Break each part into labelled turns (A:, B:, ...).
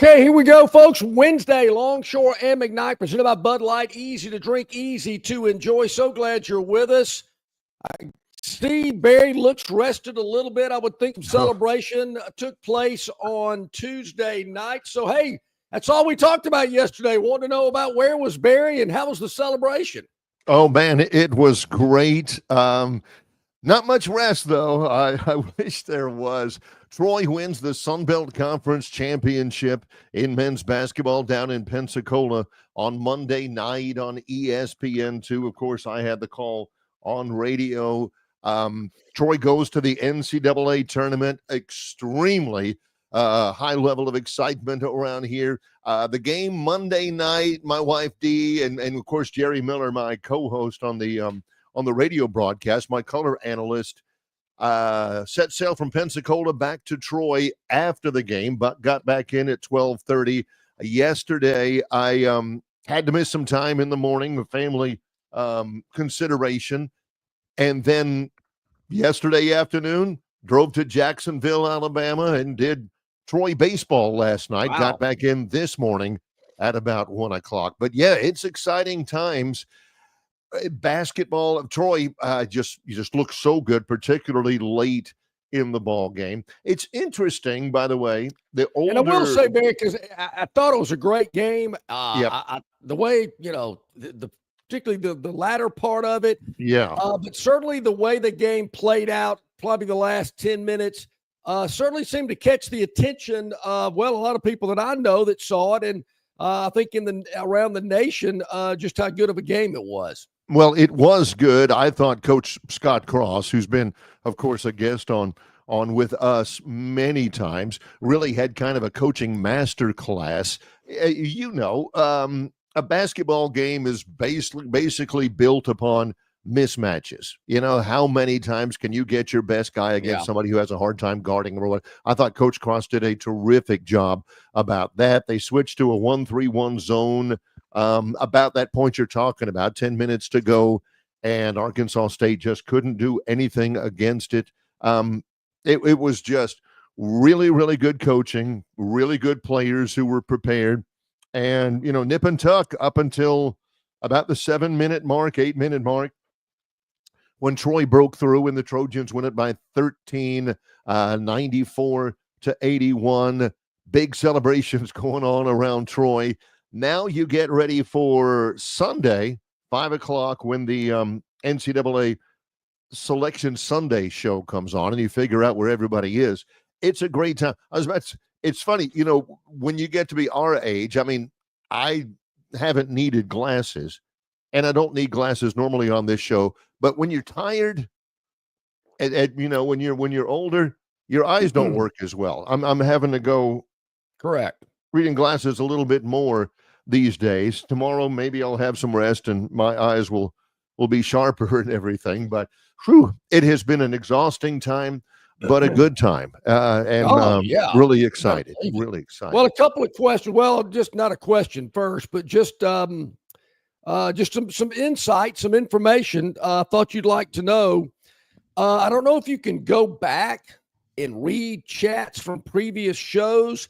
A: Okay, here we go, folks. Wednesday, Longshore and McKnight, presented by Bud Light. Easy to drink, easy to enjoy. So glad you're with us. Steve Barry looks rested a little bit. I would think some celebration took place on Tuesday night. So, hey, that's all we talked about yesterday. Want to know about where was Barry and how was the celebration?
B: Oh, man, it was great. Not much rest, though. I wish there was. Troy wins the Sun Belt Conference Championship in men's basketball down in Pensacola on Monday night on ESPN2. Of course, I had the call on radio. Troy goes to the NCAA tournament. Extremely high level of excitement around here. The game Monday night, my wife Dee and of course Jerry Miller, my co-host on the radio broadcast, my color analyst, set sail from Pensacola back to Troy after the game, but got back in at 12:30 yesterday. I had to miss some time in the morning, the family consideration, and then yesterday afternoon drove to Jacksonville, Alabama, and did Troy baseball last night.
A: Wow.
B: Got back in this morning at about 1:00. But yeah, it's exciting times. Basketball of Troy just looks so good, particularly late in the ball game. It's interesting, by the way. And
A: I will say, Barry, because I thought it was a great game.
B: Yep.
A: The way the particularly the latter part of it.
B: Yeah.
A: But certainly the way the game played out, probably the last 10 minutes, certainly seemed to catch the attention of a lot of people that I know that saw it, and I think around the nation, just how good of a game it was.
B: Well, it was good. I thought Coach Scott Cross, who's been, of course, a guest on with us many times, really had kind of a coaching master class. A basketball game is basically built upon mismatches. How many times can you get your best guy against somebody who has a hard time guarding or what? I thought Coach Cross did a terrific job about that. They switched to a 1-3-1 zone. About that point you're talking about, 10 minutes to go, and Arkansas State just couldn't do anything against it. It was just really, really good coaching, really good players who were prepared, and, nip and tuck up until about the 7-minute mark, 8-minute mark, when Troy broke through and the Trojans win it by 13, 94-81. Big celebrations going on around Troy. Now you get ready for Sunday, 5:00, when the NCAA Selection Sunday show comes on, and you figure out where everybody is. It's a great time. It's funny, when you get to be our age. I mean, I haven't needed glasses, and I don't need glasses normally on this show. But when you're tired, and when you're older, your eyes don't work as well. I'm having to go.
A: Correct.
B: Reading glasses a little bit more these days. Tomorrow, maybe I'll have some rest and my eyes will be sharper and everything. But it has been an exhausting time, but a good time. Really excited. Really excited.
A: Well, a couple of questions. Well, just not a question first, but just some insight, some information I thought you'd like to know. I don't know if you can go back and read chats from previous shows,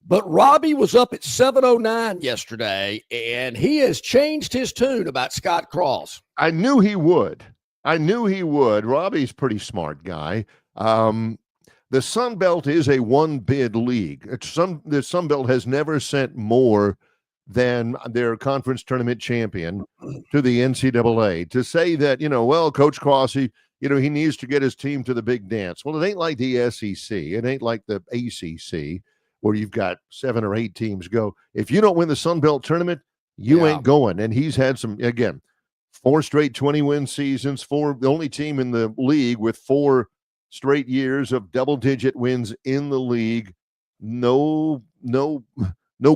A: but Robbie was up at 7:09 yesterday, and he has changed his tune about Scott Cross.
B: I knew he would. Robbie's a pretty smart guy. The Sun Belt is a one-bid league. The Sun Belt has never sent more than their conference tournament champion to the NCAA. To say that, Coach Cross, he needs to get his team to the big dance. Well, it ain't like the SEC. It ain't like the ACC, where you've got 7 or 8 teams go. If you don't win the Sun Belt tournament, you ain't going. And he's had 4 straight 20-win seasons, the only team in the league with 4 straight years of double-digit wins in the league. No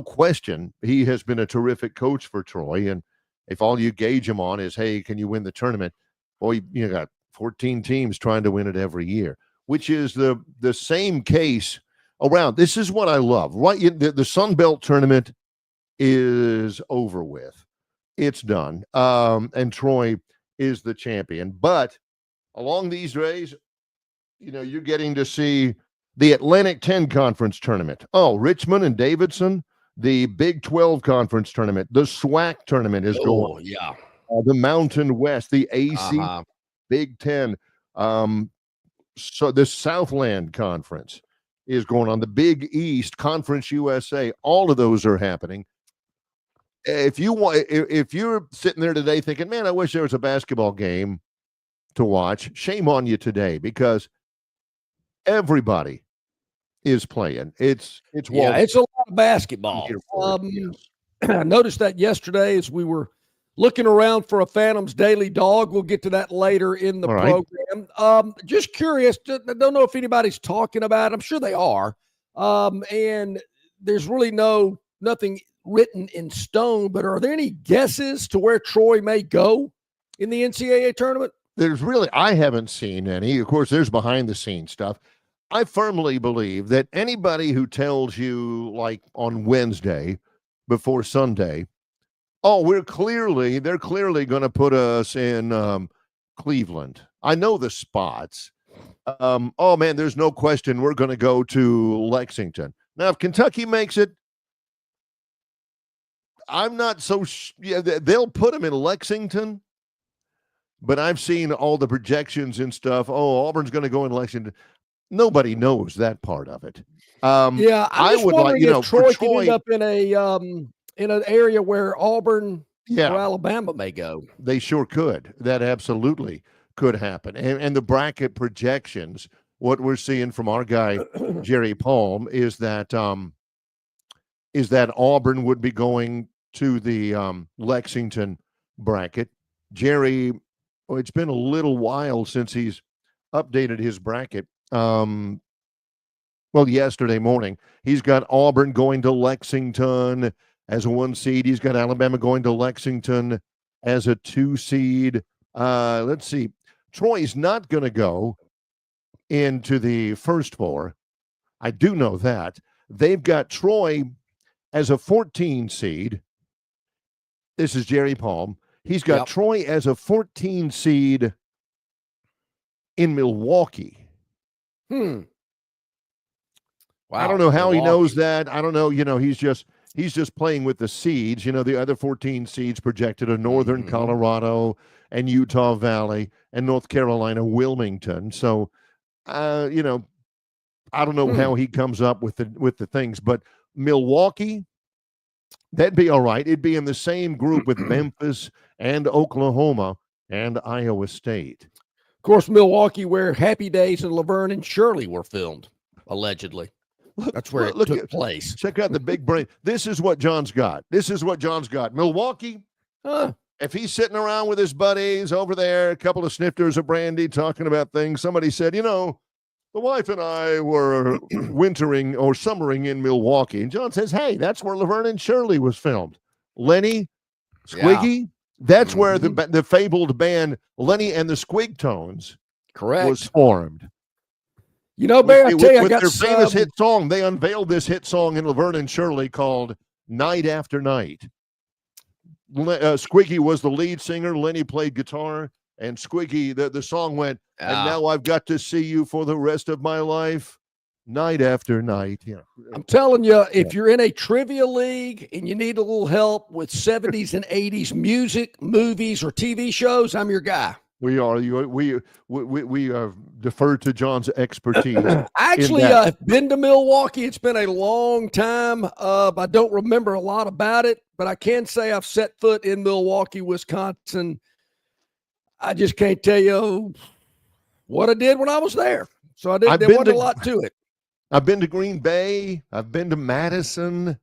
B: question. He has been a terrific coach for Troy. And if all you gauge him on is, hey, can you win the tournament? Boy, you got 14 teams trying to win it every year, which is the same case around. This is what I love, right? The Sun Belt tournament is over with. It's done. And Troy is the champion. But along these days, you're getting to see The Atlantic 10 Conference Tournament. Oh, Richmond and Davidson. The Big 12 Conference Tournament. The SWAC Tournament is going.
A: Oh, yeah.
B: The Mountain West. The AC
A: Uh-huh.
B: Big 10. So the Southland Conference is going on. The Big East Conference USA. All of those are happening. If you're sitting there today thinking, man, I wish there was a basketball game to watch, shame on you today, because everybody is playing. It's
A: a lot of basketball.
B: Yes.
A: I noticed that yesterday as we were looking around for a Phantom's Daily Dog. We'll get to that later in the program. Just curious, I don't know if anybody's talking about it. I'm sure they are. And there's really nothing written in stone, but are there any guesses to where Troy may go in the NCAA tournament?
B: I haven't seen any. Of course, there's behind the scenes stuff. I firmly believe that anybody who tells you, like on Wednesday before Sunday, oh, they're clearly going to put us in Cleveland. I know the spots. Oh man, there's no question we're going to go to Lexington. Now, if Kentucky makes it, I'm not so they'll put them in Lexington. But I've seen all the projections and stuff. Oh, Auburn's going to go in Lexington. Nobody knows that part of it.
A: I'm just wondering if Troy could end up in an area where Auburn or Alabama may go.
B: They sure could. That absolutely could happen. And the bracket projections, what we're seeing from our guy Jerry Palm is that Auburn would be going to the Lexington bracket. Jerry. Oh, it's been a little while since he's updated his bracket. Yesterday morning, he's got Auburn going to Lexington as a 1 seed. He's got Alabama going to Lexington as a 2 seed. Let's see. Troy's not going to go into the first 4. I do know that. They've got Troy as a 14 seed. This is Jerry Palm. He's got Troy as a 14 seed in Milwaukee.
A: Wow.
B: I don't know how he knows that. I don't know. He's just playing with the seeds. The other 14 seeds projected are Northern Colorado and Utah Valley and North Carolina Wilmington. So, I don't know how he comes up with the things, but Milwaukee, that'd be all right. It'd be in the same group with Memphis and Oklahoma and Iowa State.
A: Of course, Milwaukee, where Happy Days and Laverne and Shirley were filmed, allegedly. That's where it took place.
B: Check out the big brain. This is what John's got. Milwaukee, if he's sitting around with his buddies over there, a couple of snifters of brandy talking about things, somebody said, the wife and I were wintering or summering in Milwaukee. And John says, hey, that's where Laverne and Shirley was filmed. Lenny, Squiggy, that's where the fabled band Lenny and the Squigtones was formed.
A: Barry, I tell you, I got
B: their famous hit song. They unveiled this hit song in Laverne and Shirley called Night After Night. Squiggy was the lead singer. Lenny played guitar. And Squiggy, the song went, and now I've got to see you for the rest of my life, night after night. Yeah.
A: I'm telling you, if you're in a trivia league and you need a little help with 70s and 80s music, movies, or TV shows, I'm your guy.
B: We are. We defer to John's expertise.
A: Actually, I've been to Milwaukee. It's been a long time. I don't remember a lot about it, but I can say I've set foot in Milwaukee, Wisconsin. I just can't tell you what I did when I was there. So there wasn't a lot to it.
B: I've been to Green Bay. I've been to Madison.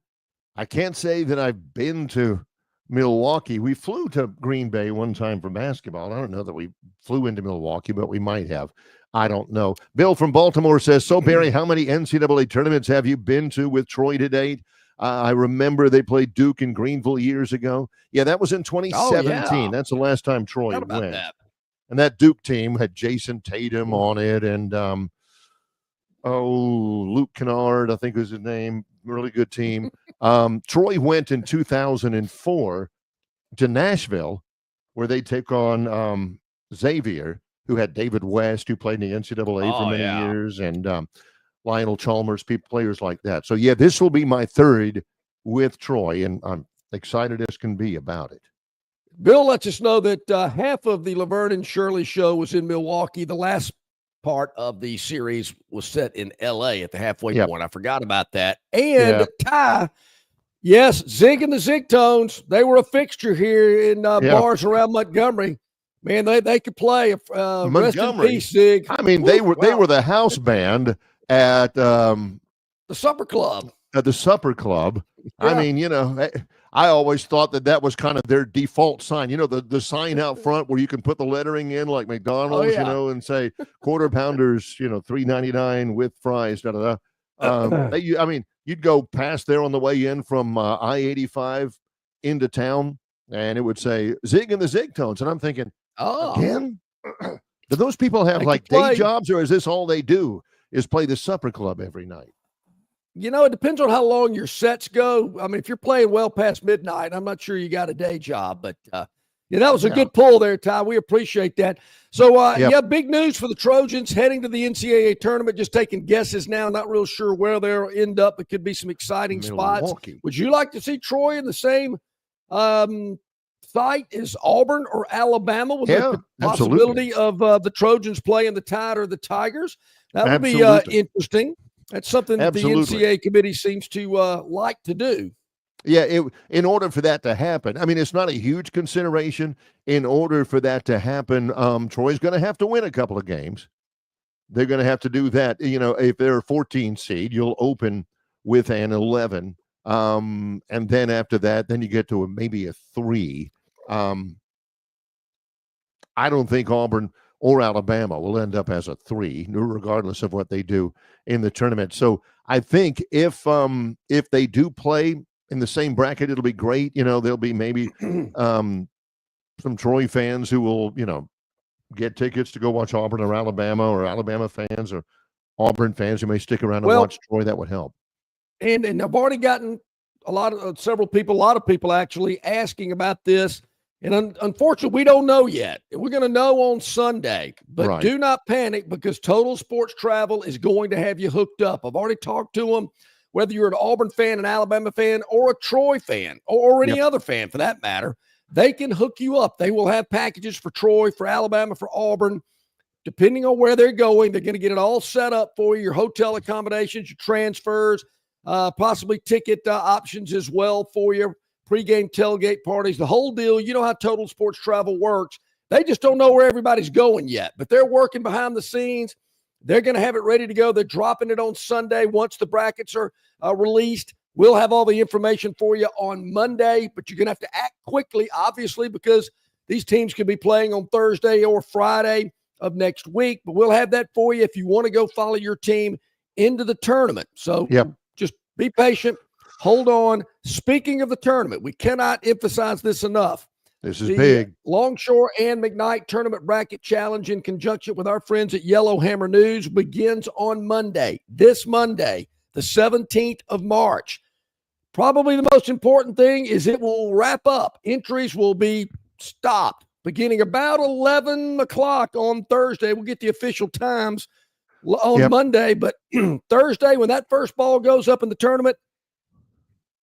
B: I can't say that I've been to Milwaukee. We flew to Green Bay one time for basketball. I don't know that we flew into Milwaukee, but we might have. I don't know. Bill from Baltimore says, so Barry, how many NCAA tournaments have you been to with Troy to date? I remember they played Duke in Greenville years ago. Yeah, that was in 2017. That's the last time Troy went.
A: That.
B: And that Duke team had Jason Tatum on it and Luke Kennard, I think was his name. Really good team. Troy went in 2004 to Nashville, where they take on Xavier, who had David West, who played in the NCAA for many years. And Lionel Chalmers, players like that. So, yeah, this will be my third with Troy, and I'm excited as can be about it.
A: Bill lets us know that half of the Laverne and Shirley show was in Milwaukee. The last part of the series was set in L.A. at the halfway point. I forgot about that. And Ty, yes, Zig and the Zigtones, they were a fixture here in bars around Montgomery. Man, they could play. Rest in peace, Zig.
B: I mean, they were the house band at
A: the supper club.
B: At the supper club. Yeah. I mean, I always thought that was kind of their default sign. The sign out front where you can put the lettering in like McDonald's, and say quarter pounders, $3.99 with fries. I mean, you'd go past there on the way in from I-85 into town, and it would say Zig and the Zigtones, and I'm thinking, again, do those people have like day jobs, or is this all they do is play the supper club every night?
A: It depends on how long your sets go. I mean, if you're playing well past midnight, I'm not sure you got a day job, but that was a good pull there, Ty. We appreciate that. So, big news for the Trojans heading to the NCAA tournament, just taking guesses now, not real sure where they'll end up. It could be some exciting spots. Would you like to see Troy in the same site as Auburn or Alabama with the possibility of the Trojans playing the Tide or the Tigers? That would be interesting. That's something that the NCAA committee seems to like to do.
B: Yeah, in order for that to happen, I mean, it's not a huge consideration. In order for that to happen, Troy's going to have to win a couple of games. They're going to have to do that. If they're a 14 seed, you'll open with an 11. And then after that, then you get to maybe a 3. I don't think Auburn or Alabama will end up as a 3, regardless of what they do in the tournament. So I think if they do play in the same bracket, it'll be great. There'll be maybe some Troy fans who will, get tickets to go watch Auburn or Alabama fans or Auburn fans who may stick around and watch Troy. That would help.
A: And I've already gotten a lot of people actually asking about this. And unfortunately, we don't know yet. We're going to know on Sunday. But do not panic, because Total Sports Travel is going to have you hooked up. I've already talked to them, whether you're an Auburn fan, an Alabama fan, or a Troy fan, or any other fan for that matter. They can hook you up. They will have packages for Troy, for Alabama, for Auburn. Depending on where they're going, they're going to get it all set up for you, your hotel accommodations, your transfers, possibly ticket options as well for you. Pre-game tailgate parties, the whole deal. You know how Total Sports Travel works. They just don't know where everybody's going yet, but they're working behind the scenes. They're going to have it ready to go. They're dropping it on Sunday once the brackets are released. We'll have all the information for you on Monday, but you're going to have to act quickly, obviously, because these teams could be playing on Thursday or Friday of next week. But we'll have that for you if you want to go follow your team into the tournament. So just be patient. Hold on. Speaking of the tournament, we cannot emphasize this enough.
B: This is big.
A: Longshore and McKnight Tournament Bracket Challenge in conjunction with our friends at Yellowhammer News begins on Monday, this Monday, the 17th of March. Probably the most important thing is it will wrap up. Entries will be stopped beginning about 11 o'clock on Thursday. We'll get the official times on Monday, but Thursday, when that first ball goes up in the tournament,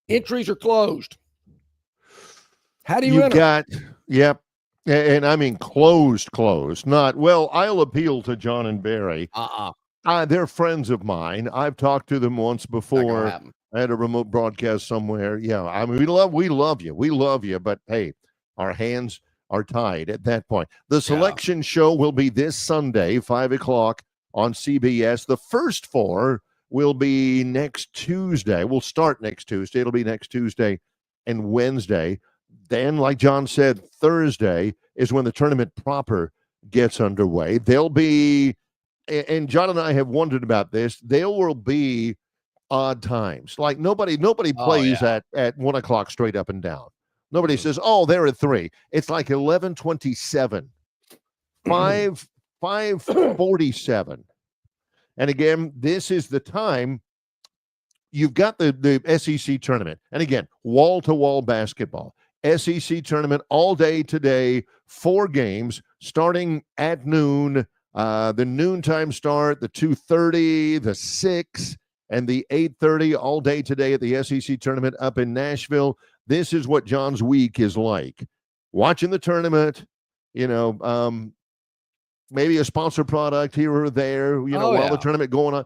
A: entries are closed. How do you enter?
B: And I mean closed, not, I'll appeal to John and Barry. They're friends of mine. I've talked to them once before. I had a remote broadcast somewhere. Yeah, I mean, we love you, but hey, our hands are tied at that point. The selection show will be this Sunday, 5 o'clock on CBS. The first 4 will be next Tuesday. We'll start next Tuesday. It'll be next Tuesday and Wednesday. Then, like John said, Thursday is when the tournament proper gets underway. There'll be, and John and I have wondered about this, there will be odd times. Like nobody plays at 1 o'clock straight up and down. Nobody says, they're at 3. It's like 11:27, 5:47. And again, this is the time you've got the SEC tournament. And again, wall-to-wall basketball. SEC tournament all day today, 4 games starting at noon The noontime start, the 2:30, the 6, and the 8:30 all day today at the SEC tournament up in Nashville. This is what John's week is like. Watching the tournament, maybe a sponsor product here or there, while the tournament going on.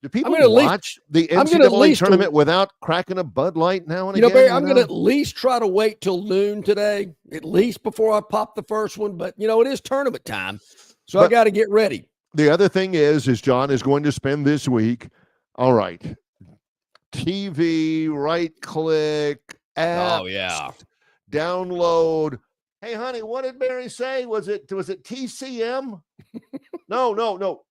B: Do people watch the NCAA tournament without cracking a Bud Light now and again?
A: Barry, I'm going to at least try to wait till noon today, at least before I pop the first one. But, it is tournament time, so I got to get ready.
B: The other thing is John is going to spend this week, all right, TV, right-click, app, download. Hey, honey, what did Barry say? Was it TCM? No.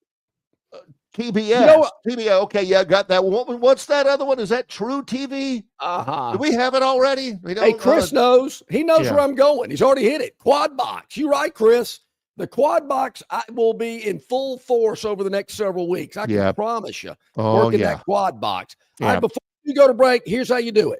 B: TBS. TBS. Okay, yeah, got that. What's that other one? Is that True TV? Do we have it already?
A: Hey, Chris knows. He knows where I'm going. He's already hit it. Quad box. You're right, Chris. The quad box will be in full force over the next several weeks. I can promise you. Working that quad box. All right, before you go to break, here's how you do it.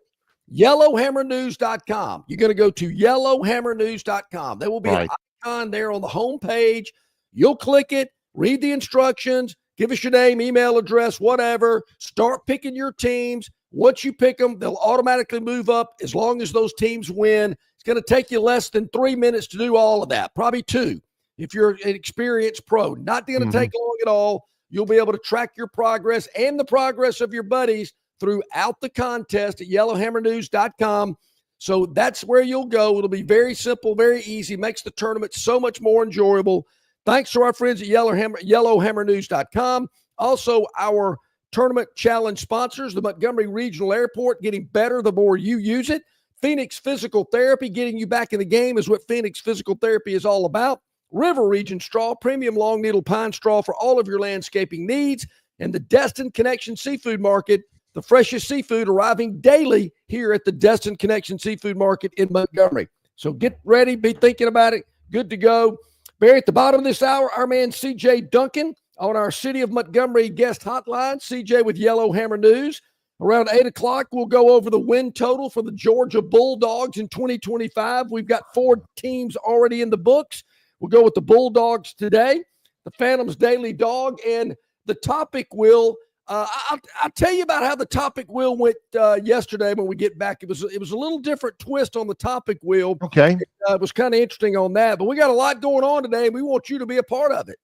A: Yellowhammernews.com. You're going to go to yellowhammernews.com. There will be an icon there on the home page. You'll click it, read the instructions, give us your name, email address, whatever. Start picking your teams. Once you pick them, they'll automatically move up as long as those teams win. It's going to take you less than 3 minutes to do all of that, probably 2 if you're an experienced pro. Not going to take long at all. You'll be able to track your progress and the progress of your buddies throughout the contest at yellowhammernews.com. So that's where you'll go. It'll be very simple, very easy, makes the tournament so much more enjoyable. Thanks to our friends at yellowhammernews.com. Also, our tournament challenge sponsors, the Montgomery Regional Airport, getting better the more you use it. Phoenix Physical Therapy, getting you back in the game is what Phoenix Physical Therapy is all about. River Region Straw, premium long needle pine straw for all of your landscaping needs. And the Destin Connection Seafood Market, the freshest seafood arriving daily here at the Destin Connection Seafood Market in Montgomery. So get ready, be thinking about it. Good to go. Barry, at the bottom of this hour, our man CJ Duncan on our City of Montgomery guest hotline. CJ with Yellowhammer News. Around 8 o'clock, we'll go over the win total for the Georgia Bulldogs in 2025. We've got 4 teams already in the books. We'll go with the Bulldogs today, the Phantoms Daily Dog, and the topic will I'll tell you about how the topic wheel went yesterday when we get back. It was a little different twist on the topic wheel.
B: Okay.
A: It was kind of interesting on that, but we got a lot going on today, and we want you to be a part of it.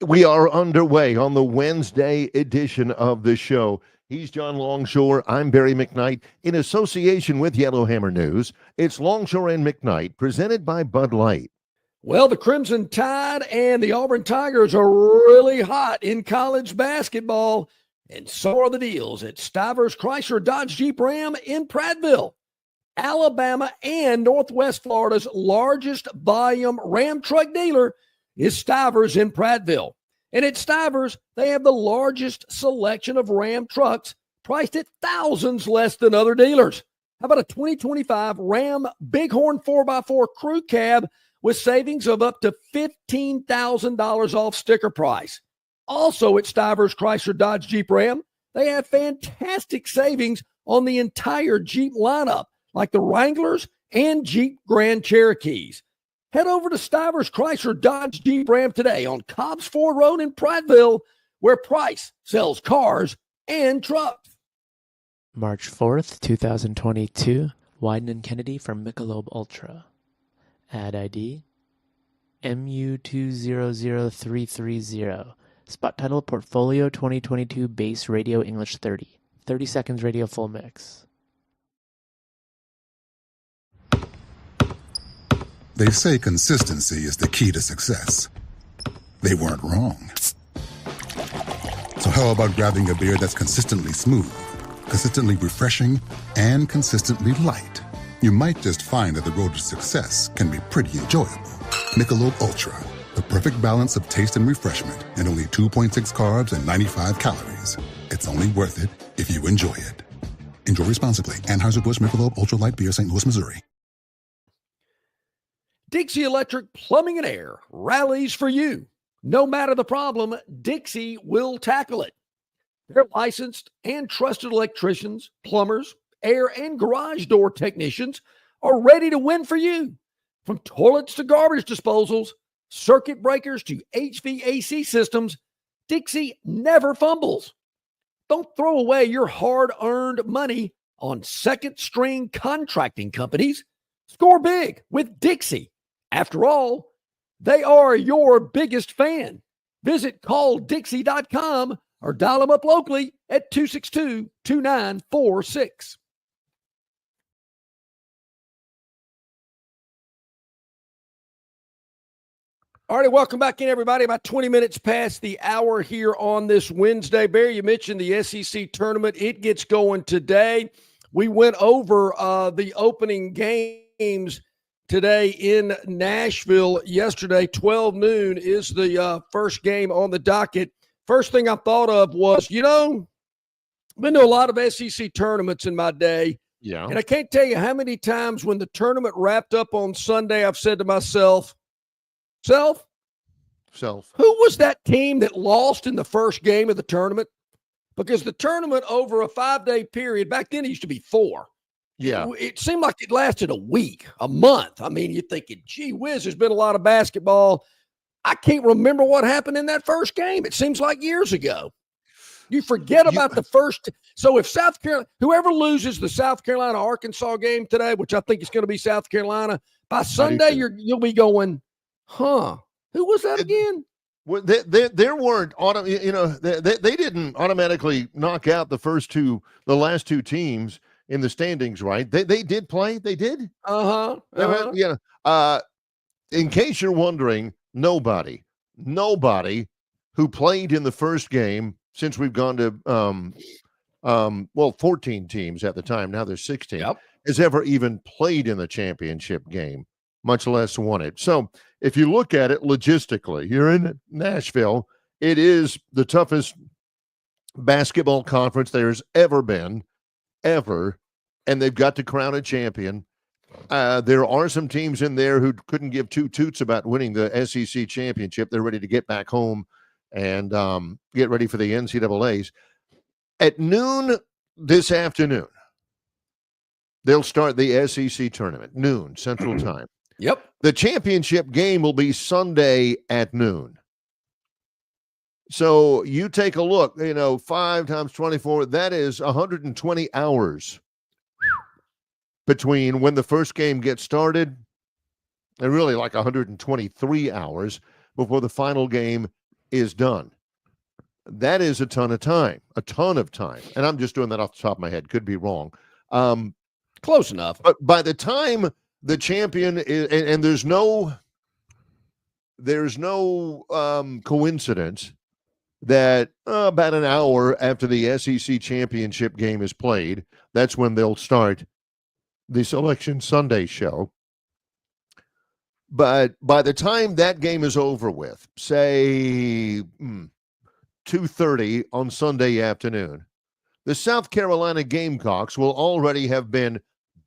B: We are underway on the Wednesday edition of the show. He's John Longshore. I'm Barry McKnight. In association with Yellowhammer News, it's Longshore and McKnight, presented by Bud Light.
A: Well, the Crimson Tide and the Auburn Tigers are really hot in college basketball, and so are the deals at Stivers Chrysler Dodge Jeep Ram in Prattville. Alabama and Northwest Florida's largest volume Ram truck dealer is Stivers in Prattville. And at Stivers, they have the largest selection of Ram trucks priced at thousands less than other dealers. How about a 2025 Ram Bighorn 4x4 crew cab with savings of up to $15,000 off sticker price? Also at Stivers Chrysler Dodge Jeep Ram, they have fantastic savings on the entire Jeep lineup, like the Wranglers and Jeep Grand Cherokees. Head over to Stivers Chrysler Dodge Jeep Ram today on Cobbs Ford Road in Prattville, where Price sells cars and trucks.
C: March 4th, 2022, Wyden and Kennedy from Michelob Ultra. Ad ID MU200330. Spot title Portfolio 2022 Bass Radio English 30. 30 seconds radio full mix.
D: They say consistency is the key to success. They weren't wrong. So how about grabbing a beer that's consistently smooth, consistently refreshing, and consistently light? You might just find that the road to success can be pretty enjoyable. Michelob Ultra, the perfect balance of taste and refreshment, and only 2.6 carbs and 95 calories. It's only worth it if you enjoy it. Enjoy responsibly. Anheuser-Busch Michelob Ultra Light Beer, St. Louis, Missouri.
A: Dixie Electric Plumbing and Air rallies for you. No matter the problem, Dixie will tackle it. Their licensed and trusted electricians, plumbers, air and garage door technicians are ready to win for you. From toilets to garbage disposals, circuit breakers to HVAC systems, Dixie never fumbles. Don't throw away your hard-earned money on second-string contracting companies. Score big with Dixie. After all, they are your biggest fan. Visit calldixie.com or dial them up locally at 262-2946. All right, welcome back in, everybody. About 20 minutes past the hour here on this Wednesday. Barry, you mentioned the SEC tournament. It gets going today. We went over the opening games today in Nashville yesterday. 12 noon is the first game on the docket. First thing I thought of was, I've been to a lot of SEC tournaments in my day.
B: Yeah.
A: And I can't tell you how many times when the tournament wrapped up on Sunday, I've said to myself, Self, who was that team that lost in the first game of the tournament? Because the tournament over a 5-day period, back then it used to be 4.
B: Yeah.
A: It seemed like it lasted a week, a month. I mean, you're thinking, gee whiz, there's been a lot of basketball. I can't remember what happened in that first game. It seems like years ago. You forget about the first. So if South Carolina, whoever loses the South Carolina-Arkansas game today, which I think is going to be South Carolina, by Sunday you'll be going, who was that again?
B: Well, there weren't they didn't automatically knock out the last two teams in the standings, right? They did play. They did. Yeah. In case you're wondering, nobody who played in the first game since we've gone to 14 teams at the time. Now there's 16.
A: Yep.
B: Has ever even played in the championship game, much less won it. So if you look at it logistically, you're in Nashville. It is the toughest basketball conference there's ever been, ever, and they've got to crown a champion. There are some teams in there who couldn't give two toots about winning the SEC championship. They're ready to get back home and get ready for the NCAAs. At noon this afternoon, they'll start the SEC tournament, noon Central Time.
A: Yep.
B: The championship game will be Sunday at noon. So you take a look, 5 times 24, that is 120 hours between when the first game gets started and really like 123 hours before the final game is done. That is a ton of time. And I'm just doing that off the top of my head. Could be wrong.
A: Close enough.
B: But by the time the champion is, and there's no coincidence that about an hour after the SEC championship game is played, that's when they'll start the Selection Sunday show. But by the time that game is over with, say 2:30 on Sunday afternoon, the South Carolina Gamecocks will already have been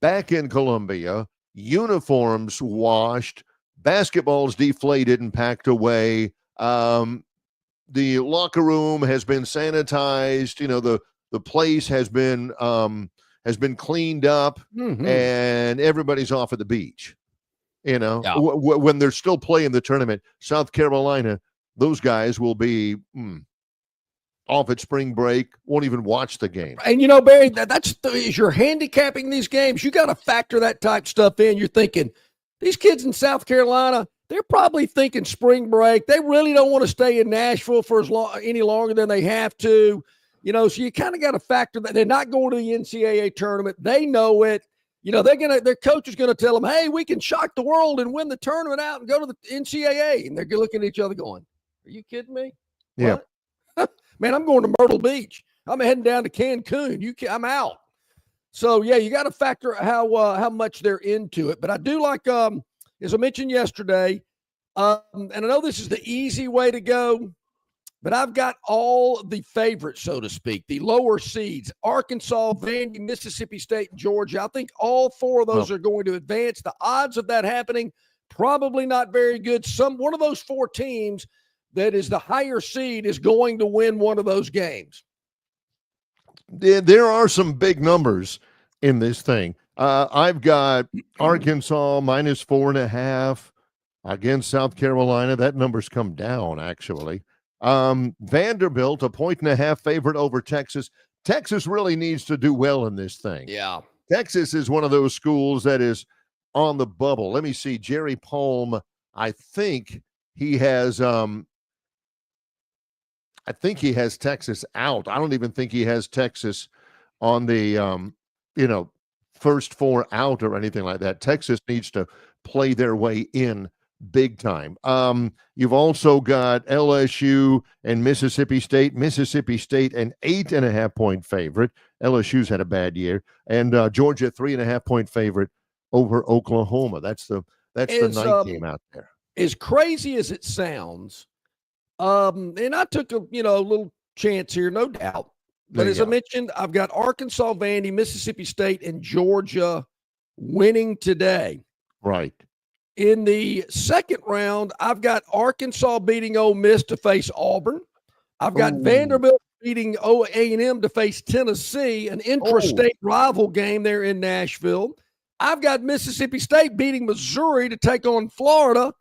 B: back in Columbia, uniforms washed, basketballs deflated and packed away. The locker room has been sanitized. The place has been cleaned up, and everybody's off at the beach. When they're still playing the tournament, South Carolina, those guys will be off at spring break, won't even watch the game.
A: And Barry, as you're handicapping these games, you got to factor that type stuff in. You're thinking these kids in South Carolina, they're probably thinking spring break. They really don't want to stay in Nashville for any longer than they have to. So you kind of got to factor that. They're not going to the NCAA tournament. They know it. Their coach is going to tell them, hey, we can shock the world and win the tournament out and go to the NCAA. And they're looking at each other going, are you kidding me?
B: Yeah.
A: Man, I'm going to Myrtle Beach. I'm heading down to Cancun. I'm out. So, yeah, you got to factor how much they're into it. But I do like, as I mentioned yesterday, and I know this is the easy way to go, but I've got all the favorites, so to speak, the lower seeds, Arkansas, Vandy, Mississippi State, and Georgia. I think all 4 of those are going to advance. The odds of that happening, probably not very good. One of those 4 teams that is the higher seed is going to win one of those games.
B: There are some big numbers in this thing. I've got Arkansas -4.5. against South Carolina. That number's come down, actually. Vanderbilt, 1.5 favorite over Texas. Texas really needs to do well in this thing.
A: Yeah.
B: Texas is one of those schools that is on the bubble. Let me see. Jerry Palm, I think he has Texas out. I don't even think he has Texas on the first four out or anything like that. Texas needs to play their way in big time. You've also got LSU and Mississippi State. Mississippi State, an 8.5-point favorite. LSU's had a bad year. And Georgia, 3.5-point favorite over Oklahoma. That's the night game out there.
A: As crazy as it sounds, and I took a little chance here, no doubt. But as I mentioned, I've got Arkansas, Vandy, Mississippi State, and Georgia winning today.
B: Right.
A: In the second round, I've got Arkansas beating Ole Miss to face Auburn. I've got Vanderbilt beating A&M to face Tennessee, an intrastate rival game there in Nashville. I've got Mississippi State beating Missouri to take on Florida.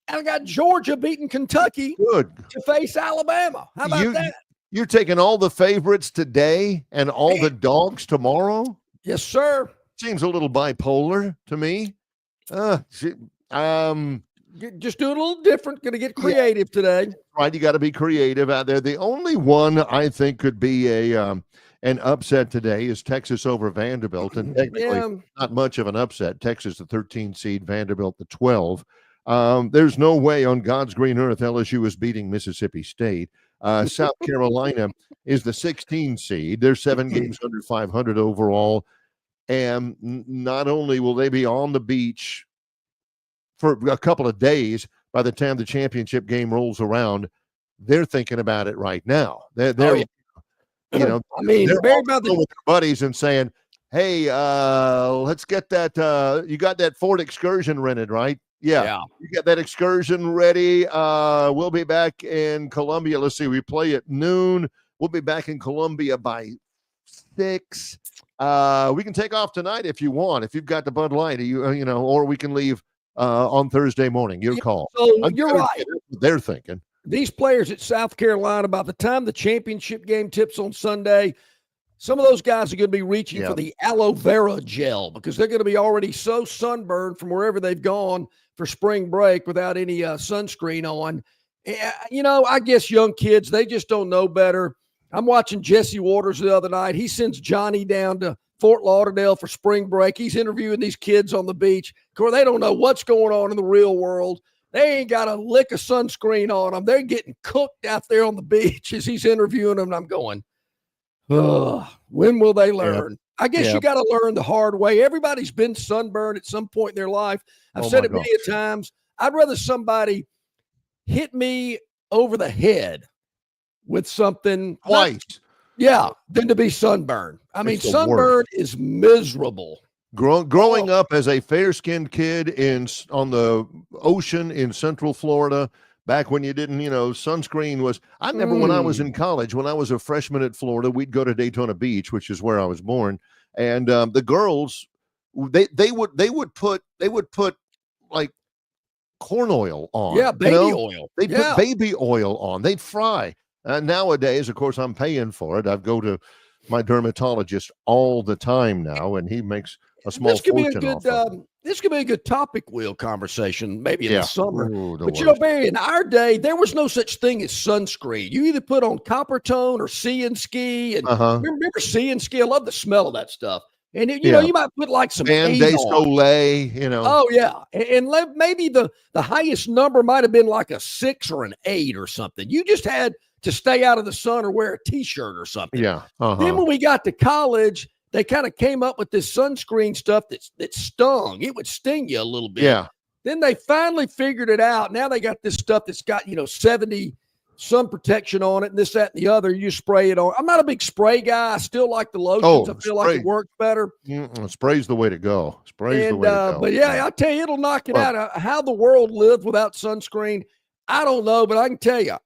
A: And I got Georgia beating Kentucky to face Alabama. How about that?
B: You're taking all the favorites today and all the dogs tomorrow?
A: Yes, sir.
B: Seems a little bipolar to me.
A: Just do it a little different. Going to get creative today.
B: Right, you got to be creative out there. The only one I think could be an upset today is Texas over Vanderbilt, and technically not much of an upset. Texas, the 13 seed, Vanderbilt, the 12. There's no way on God's green earth LSU is beating Mississippi State. South Carolina is the 16 seed. They're 7 games under 500 overall. And not only will they be on the beach for a couple of days by the time the championship game rolls around, they're thinking about it right now. They're
A: they're
B: with their buddies and saying, hey, let's get that. You got that Ford Excursion rented, right? Yeah. You got that excursion ready. We'll be back in Columbia. Let's see. We play at noon. We'll be back in Columbia by 6. We can take off tonight if you want. If you've got the Bud Light, or we can leave on Thursday morning. Your call.
A: So you're right.
B: That's what they're thinking.
A: These players at South Carolina, by the time the championship game tips on Sunday, some of those guys are going to be reaching for the aloe vera gel because they're going to be already so sunburned from wherever they've gone for spring break without any sunscreen on. I guess young kids, they just don't know better. I'm watching Jesse Waters the other night. He sends Johnny down to Fort Lauderdale for spring break. He's interviewing these kids on the beach. Of course, they don't know what's going on in the real world. They ain't got a lick of sunscreen on them. They're getting cooked out there on the beach as he's interviewing them. And I'm going, when will they learn? I guess you got to learn the hard way. Everybody's been sunburned at some point in their life. I've said it many times. I'd rather somebody hit me over the head with something
B: twice.
A: Than to be sunburned. I mean, sunburn is miserable.
B: Growing up as a fair-skinned kid on the ocean in Central Florida, back when you didn't, sunscreen was. I remember when I was in college, when I was a freshman at Florida, we'd go to Daytona Beach, which is where I was born, and the girls, they would put like corn oil on.
A: Yeah, baby oil.
B: They put baby oil on. They'd fry. Nowadays, of course, I'm paying for it. I go to my dermatologist all the time now, and he makes a small fortune off of it.
A: This could be a good topic wheel conversation, maybe in the summer. But Barry, in our day, there was no such thing as sunscreen. You either put on Copper Tone or Sea and Ski. And remember Sea and Ski? I love the smell of that stuff. And you might put like some
B: Band-Aid Soleil,
A: Oh yeah, and maybe the highest number might have been like a 6 or an 8 or something. You just had to stay out of the sun or wear a T-shirt or something.
B: Yeah.
A: Then when we got to college, they kind of came up with this sunscreen stuff that stung. It would sting you a little bit.
B: Yeah.
A: Then they finally figured it out. Now they got this stuff that's got 70 sun protection on it, and this, that, and the other. You spray it on. I'm not a big spray guy. I still like the lotions. I feel like it works better.
B: Spray's the way to go. The way to go.
A: But I tell you, it'll knock it out. How the world lived without sunscreen, I don't know. But I can tell you,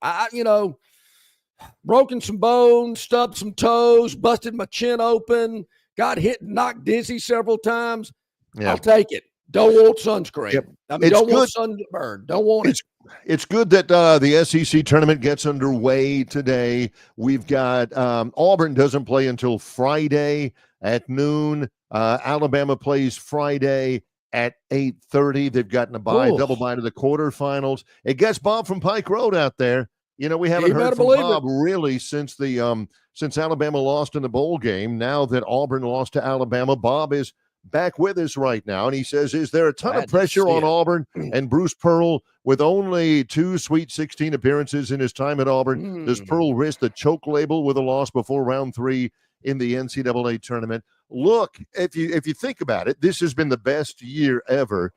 A: broken some bones, stubbed some toes, busted my chin open, got hit and knocked dizzy several times. Yeah. I'll take it. Don't want sunscreen.
B: Yep.
A: I mean, don't want sunburn. Don't want it.
B: It's good that the SEC tournament gets underway today. We've got Auburn doesn't play until Friday at noon. Alabama plays Friday at 8:30. They've gotten a bye, double bye to the quarterfinals. It gets Bob from Pike Road out there. You know, we haven't heard from Bob really since Alabama lost in the bowl game. Now that Auburn lost to Alabama, Bob is back with us right now, and he says, is there a ton of pressure on Auburn and Bruce Pearl with only 2 Sweet 16 appearances in his time at Auburn? Does Pearl risk the choke label with a loss before round 3 in the NCAA tournament? Look, if you think about it, this has been the best year ever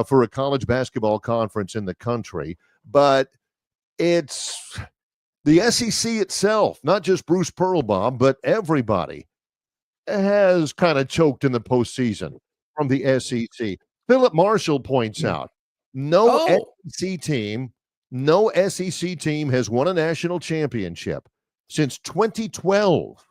B: for a college basketball conference in the country, but it's the SEC itself, not just Bruce Pearl, Bob, but everybody has kind of choked in the postseason from the SEC. Philip Marshall points out no SEC team has won a national championship since 2012.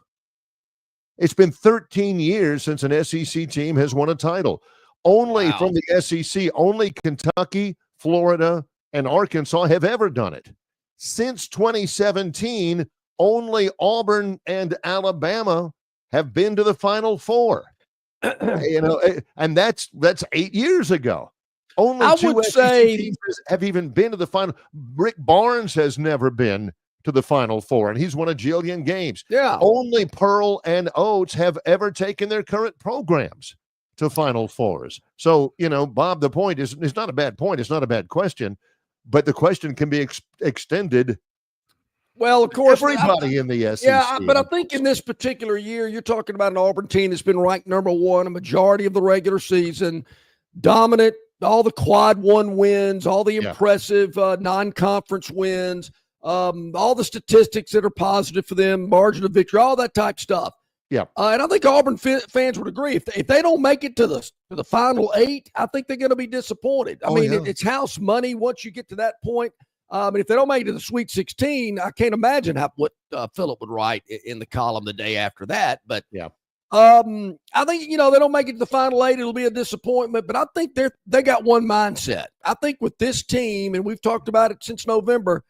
B: It's been 13 years since an SEC team has won a title. Only from the SEC, only Kentucky, Florida, and Arkansas have ever done it. Since 2017, only Auburn and Alabama have been to the Final Four. You know, and that's 8 years ago. Only two SEC teams have even been to the final. Rick Barnes has never been to the Final Four, and he's won a jillion games.
A: Yeah.
B: Only Pearl and Oates have ever taken their current programs to Final Fours. So, you know, Bob, the point is, it's not a bad point. It's not a bad question, but the question can be extended.
A: Well, of course,
B: everybody in the SEC.
A: Yeah, but I think in this particular year, you're talking about an Auburn team that's been ranked number 1 a majority of the regular season, dominant, all the quad 1 wins, all the impressive non-conference wins, all the statistics that are positive for them, margin of victory, all that type stuff.
B: Yeah,
A: and I think Auburn fans would agree. If they don't make it to the final 8, I think they're going to be disappointed. I mean, it's house money once you get to that point. And if they don't make it to the Sweet 16, I can't imagine what Philip would write in the column the day after that. But I think, you know, they don't make it to the final 8, it'll be a disappointment. But I think they got one mindset. I think with this team, and we've talked about it since November,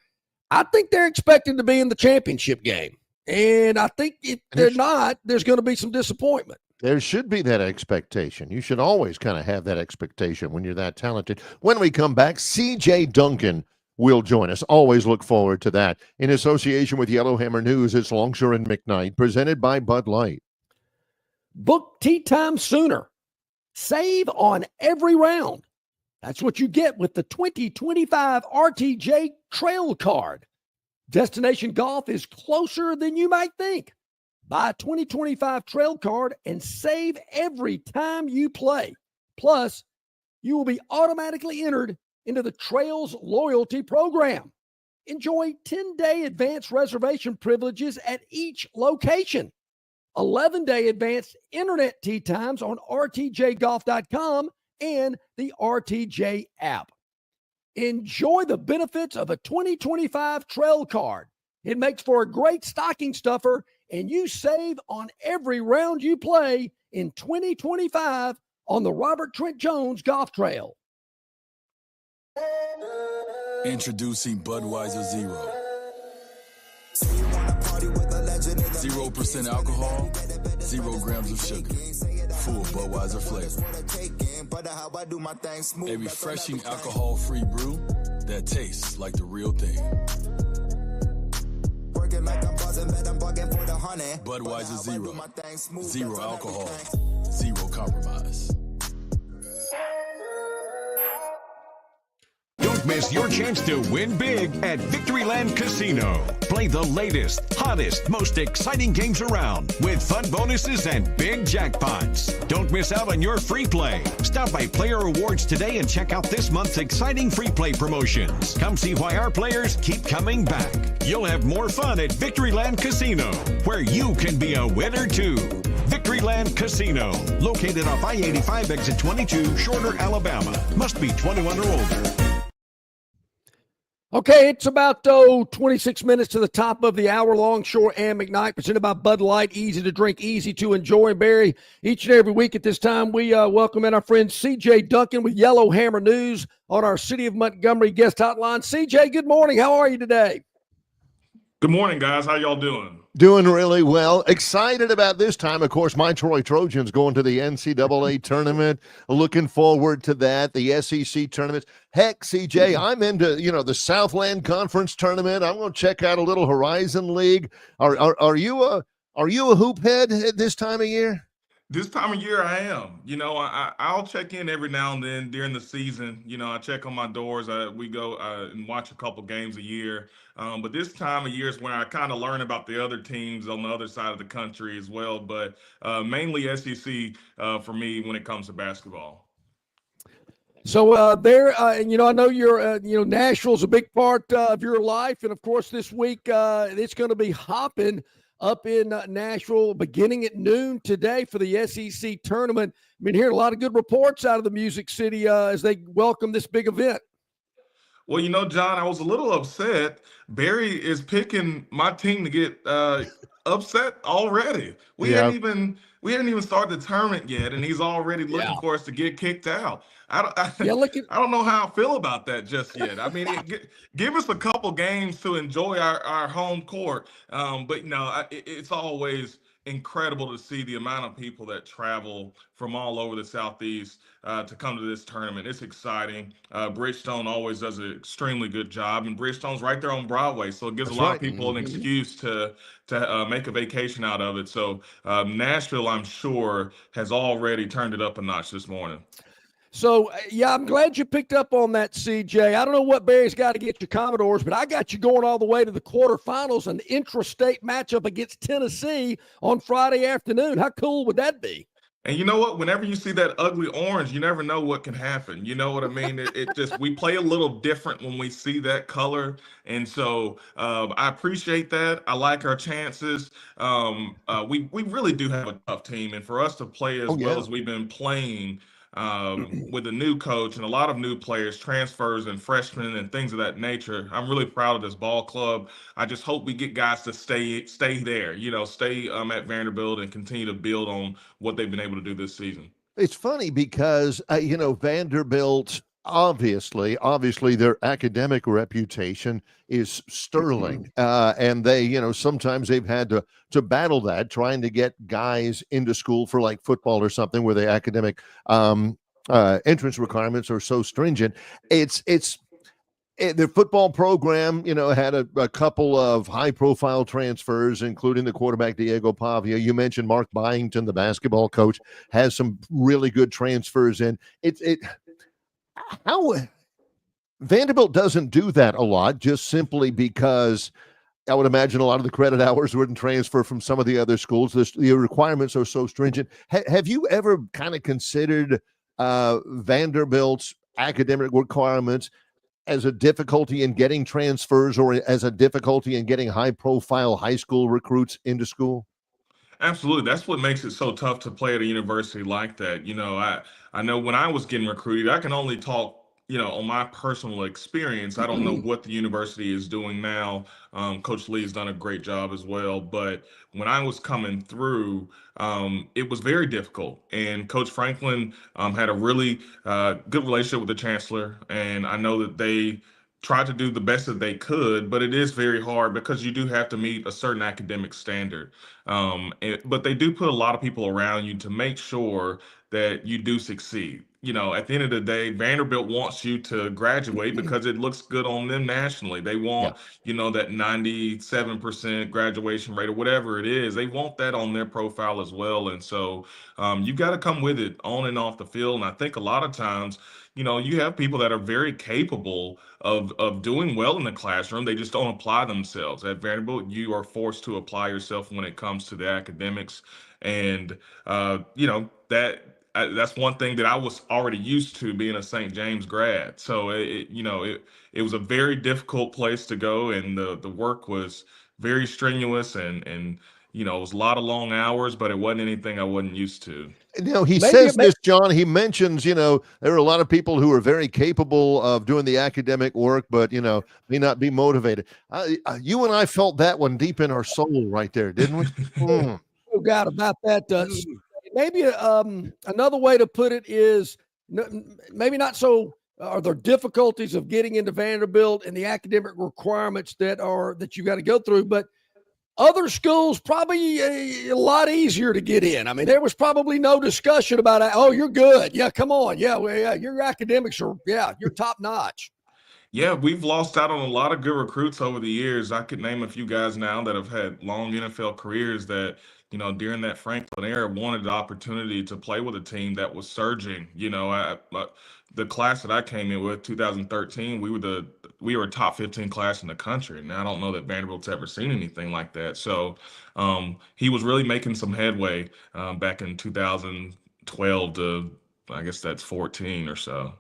A: I think they're expecting to be in the championship game. And I think if they're not, there's going to be some disappointment.
B: There should be that expectation. You should always kind of have that expectation when you're that talented. When we come back, C.J. Duncan will join us. Always look forward to that. In association with Yellowhammer News, it's Longshore and McKnight, presented by Bud Light.
A: Book tee time sooner. Save on every round. That's what you get with the 2025 RTJ Trail Card. Destination golf is closer than you might think. Buy a 2025 Trail Card and save every time you play. Plus, you will be automatically entered into the Trails Loyalty Program. Enjoy 10-day advance reservation privileges at each location. 11-day advanced internet tee times on rtjgolf.com and the RTJ app. Enjoy the benefits of a 2025 Trail Card. It makes for a great stocking stuffer, and you save on every round you play in 2025 on the Robert Trent Jones Golf Trail.
E: Introducing Budweiser Zero. 0% alcohol, 0 grams of sugar. Full Budweiser flavor. A refreshing alcohol-free brew that tastes like the real thing. Budweiser Zero. 0 alcohol, 0 compromise.
F: Don't miss your chance to win big at Victoryland Casino. Play the latest, hottest, most exciting games around with fun bonuses and big jackpots. Don't miss out on your free play. Stop by Player Rewards today and check out this month's exciting free play promotions. Come see why our players keep coming back. You'll have more fun at Victoryland Casino, where you can be a winner too. Victoryland Casino, located off I-85 exit 22, Shorter, Alabama. Must be 21 or older.
A: Okay, it's about 26 minutes to the top of the hour. Longshore and McKnight, presented by Bud Light. Easy to drink, easy to enjoy. Barry, each and every week at this time, we welcome in our friend C.J. Duncan with Yellowhammer News on our City of Montgomery guest hotline. C.J., good morning. How are you today?
G: Good morning, guys. How y'all doing?
B: Doing really well. Excited about this time. Of course, my Troy Trojans going to the NCAA tournament. Looking forward to that. The SEC tournaments. Heck, CJ, I'm into, the Southland Conference tournament. I'm going to check out a little Horizon League. Are you a hoop head at this time of year?
G: This time of year, I am. I'll check in every now and then during the season. I check on my doors. We go and watch a couple games a year. But this time of year is when I kind of learn about the other teams on the other side of the country as well. But mainly SEC for me when it comes to basketball.
A: So I know you're, Nashville's a big part of your life. And, of course, this week it's going to be hopping up in Nashville beginning at noon today for the SEC tournament. I've been hearing a lot of good reports out of the Music City as they welcome this big event.
G: Well, John, I was a little upset. Barry is picking my team to get upset already. We hadn't even started the tournament yet, and he's already looking for us to get kicked out. I don't know how I feel about that just yet. I mean, give us a couple games to enjoy our home court. But it's always incredible to see the amount of people that travel from all over the Southeast to come to this tournament. It's exciting. Bridgestone always does an extremely good job, and Bridgestone's right there on Broadway, so it gives a lot of people an excuse to make a vacation out of it. So Nashville, I'm sure, has already turned it up a notch this morning.
A: So, I'm glad you picked up on that, CJ. I don't know what Barry's got to get your Commodores, but I got you going all the way to the quarterfinals, an intrastate matchup against Tennessee on Friday afternoon. How cool would that be?
G: And you know what? Whenever you see that ugly orange, you never know what can happen. You know what I mean? It just, we play a little different when we see that color. And so I appreciate that. I like our chances. We really do have a tough team. And for us to play as well as we've been playing with a new coach and a lot of new players, transfers and freshmen and things of that nature, I'm really proud of this ball club. I just hope we get guys to stay there, stay at Vanderbilt and continue to build on what they've been able to do this season.
B: It's funny because, Vanderbilt, obviously their academic reputation is sterling. And they, sometimes they've had to battle that, trying to get guys into school for like football or something where the academic entrance requirements are so stringent. The football program, had a couple of high-profile transfers, including the quarterback Diego Pavia. You mentioned Mark Byington, the basketball coach, has some really good transfers in. How Vanderbilt doesn't do that a lot, just simply because I would imagine a lot of the credit hours wouldn't transfer from some of the other schools. The requirements are so stringent. Have you ever kind of considered Vanderbilt's academic requirements as a difficulty in getting transfers or as a difficulty in getting high-profile high school recruits into school?
G: Absolutely. That's what makes it so tough to play at a university like that. I know when I was getting recruited, I can only talk, on my personal experience. I don't know what the university is doing now. Coach Lee has done a great job as well. But when I was coming through, it was very difficult. And Coach Franklin had a really good relationship with the chancellor. And I know that they tried to do the best that they could, but it is very hard because you do have to meet a certain academic standard. But they do put a lot of people around you to make sure that you do succeed. At the end of the day, Vanderbilt wants you to graduate because it looks good on them nationally. They want, that 97% graduation rate or whatever it is. They want that on their profile as well. And so you got to come with it on and off the field. And I think a lot of times, you have people that are very capable of doing well in the classroom. They just don't apply themselves. At Vanderbilt, you are forced to apply yourself when it comes to the academics. And, that's one thing that I was already used to, being a St. James grad. So it was a very difficult place to go, and the work was very strenuous, and it was a lot of long hours, but it wasn't anything I wasn't used to.
B: He says this, John. He mentions, there are a lot of people who are very capable of doing the academic work, but, may not be motivated. You and I felt that one deep in our soul right there, didn't we?
A: No doubt about that. Maybe another way to put it is maybe not so. Are there difficulties of getting into Vanderbilt and the academic requirements that you got to go through? But other schools probably a lot easier to get in. I mean, there was probably no discussion about, oh, you're good. Yeah, come on. Yeah, well, yeah, your academics are, you're top notch.
G: Yeah, we've lost out on a lot of good recruits over the years. I could name a few guys now that have had long NFL careers that, during that Franklin era wanted the opportunity to play with a team that was surging. The class that I came in with, 2013, we were a top 15 class in the country. And I don't know that Vanderbilt's ever seen anything like that. So he was really making some headway back in 2012 to, I guess that's 14 or so.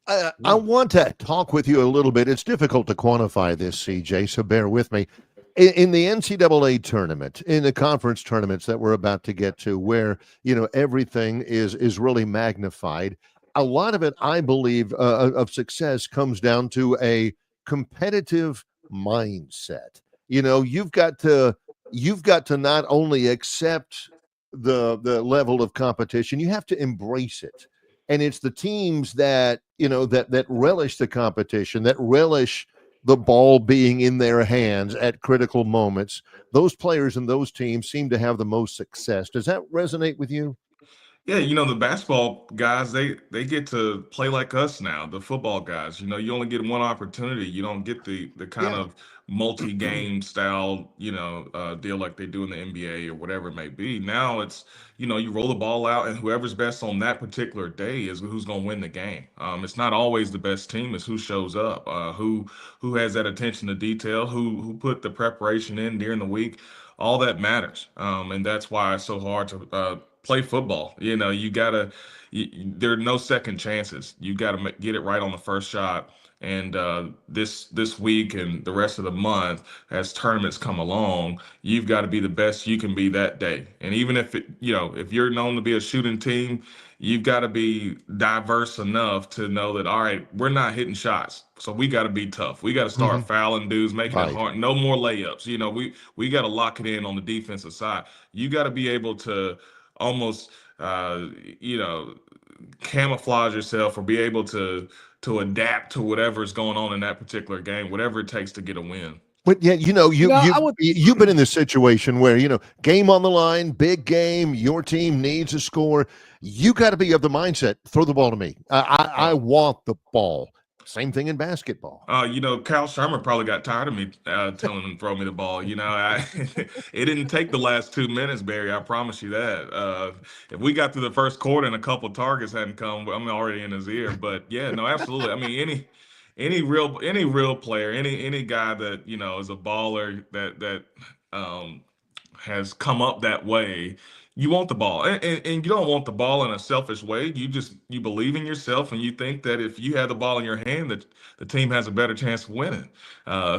B: I want to talk with you a little bit. It's difficult to quantify this, CJ, so bear with me. In the NCAA tournament, in the conference tournaments that we're about to get to, where, everything is really magnified, a lot of it, I believe, of success comes down to a competitive mindset. You've got to not only accept the level of competition, you have to embrace it. And it's the teams that, that relish the competition, that relish the ball being in their hands at critical moments. Those players and those teams seem to have the most success. Does that resonate with you?
G: Yeah, the basketball guys, they get to play like us now, the football guys. You only get one opportunity. You don't get the kind of multi-game style, deal like they do in the NBA or whatever it may be. Now it's, you roll the ball out and whoever's best on that particular day is who's going to win the game. It's not always the best team, it's who shows up, who has that attention to detail, who put the preparation in during the week. All that matters. And that's why it's so hard to play football. There are no second chances. You got to get it right on the first shot. And this week and the rest of the month, as tournaments come along, you've got to be the best you can be that day. And even if if you're known to be a shooting team, you've got to be diverse enough to know that, all right, we're not hitting shots, so we got to be tough. We got to start fouling dudes, making it hard. No more layups. We got to lock it in on the defensive side. You got to be able to almost camouflage yourself or be able to adapt to whatever's going on in that particular game, whatever it takes to get a win.
B: But yeah, you've been in this situation where, game on the line, big game, your team needs a score. You got to be of the mindset, throw the ball to me. I want the ball. Same thing in basketball.
G: Kyle Shermer probably got tired of me telling him to throw me the ball. It didn't take the last 2 minutes, Barry. I promise you that. If we got through the first quarter and a couple of targets hadn't come, I'm already in his ear. But yeah, no, absolutely. I mean, any real player, any guy that is a baller that has come up that way. You want the ball, and you don't want the ball in a selfish way. You believe in yourself, and you think that if you have the ball in your hand, that the team has a better chance of winning. I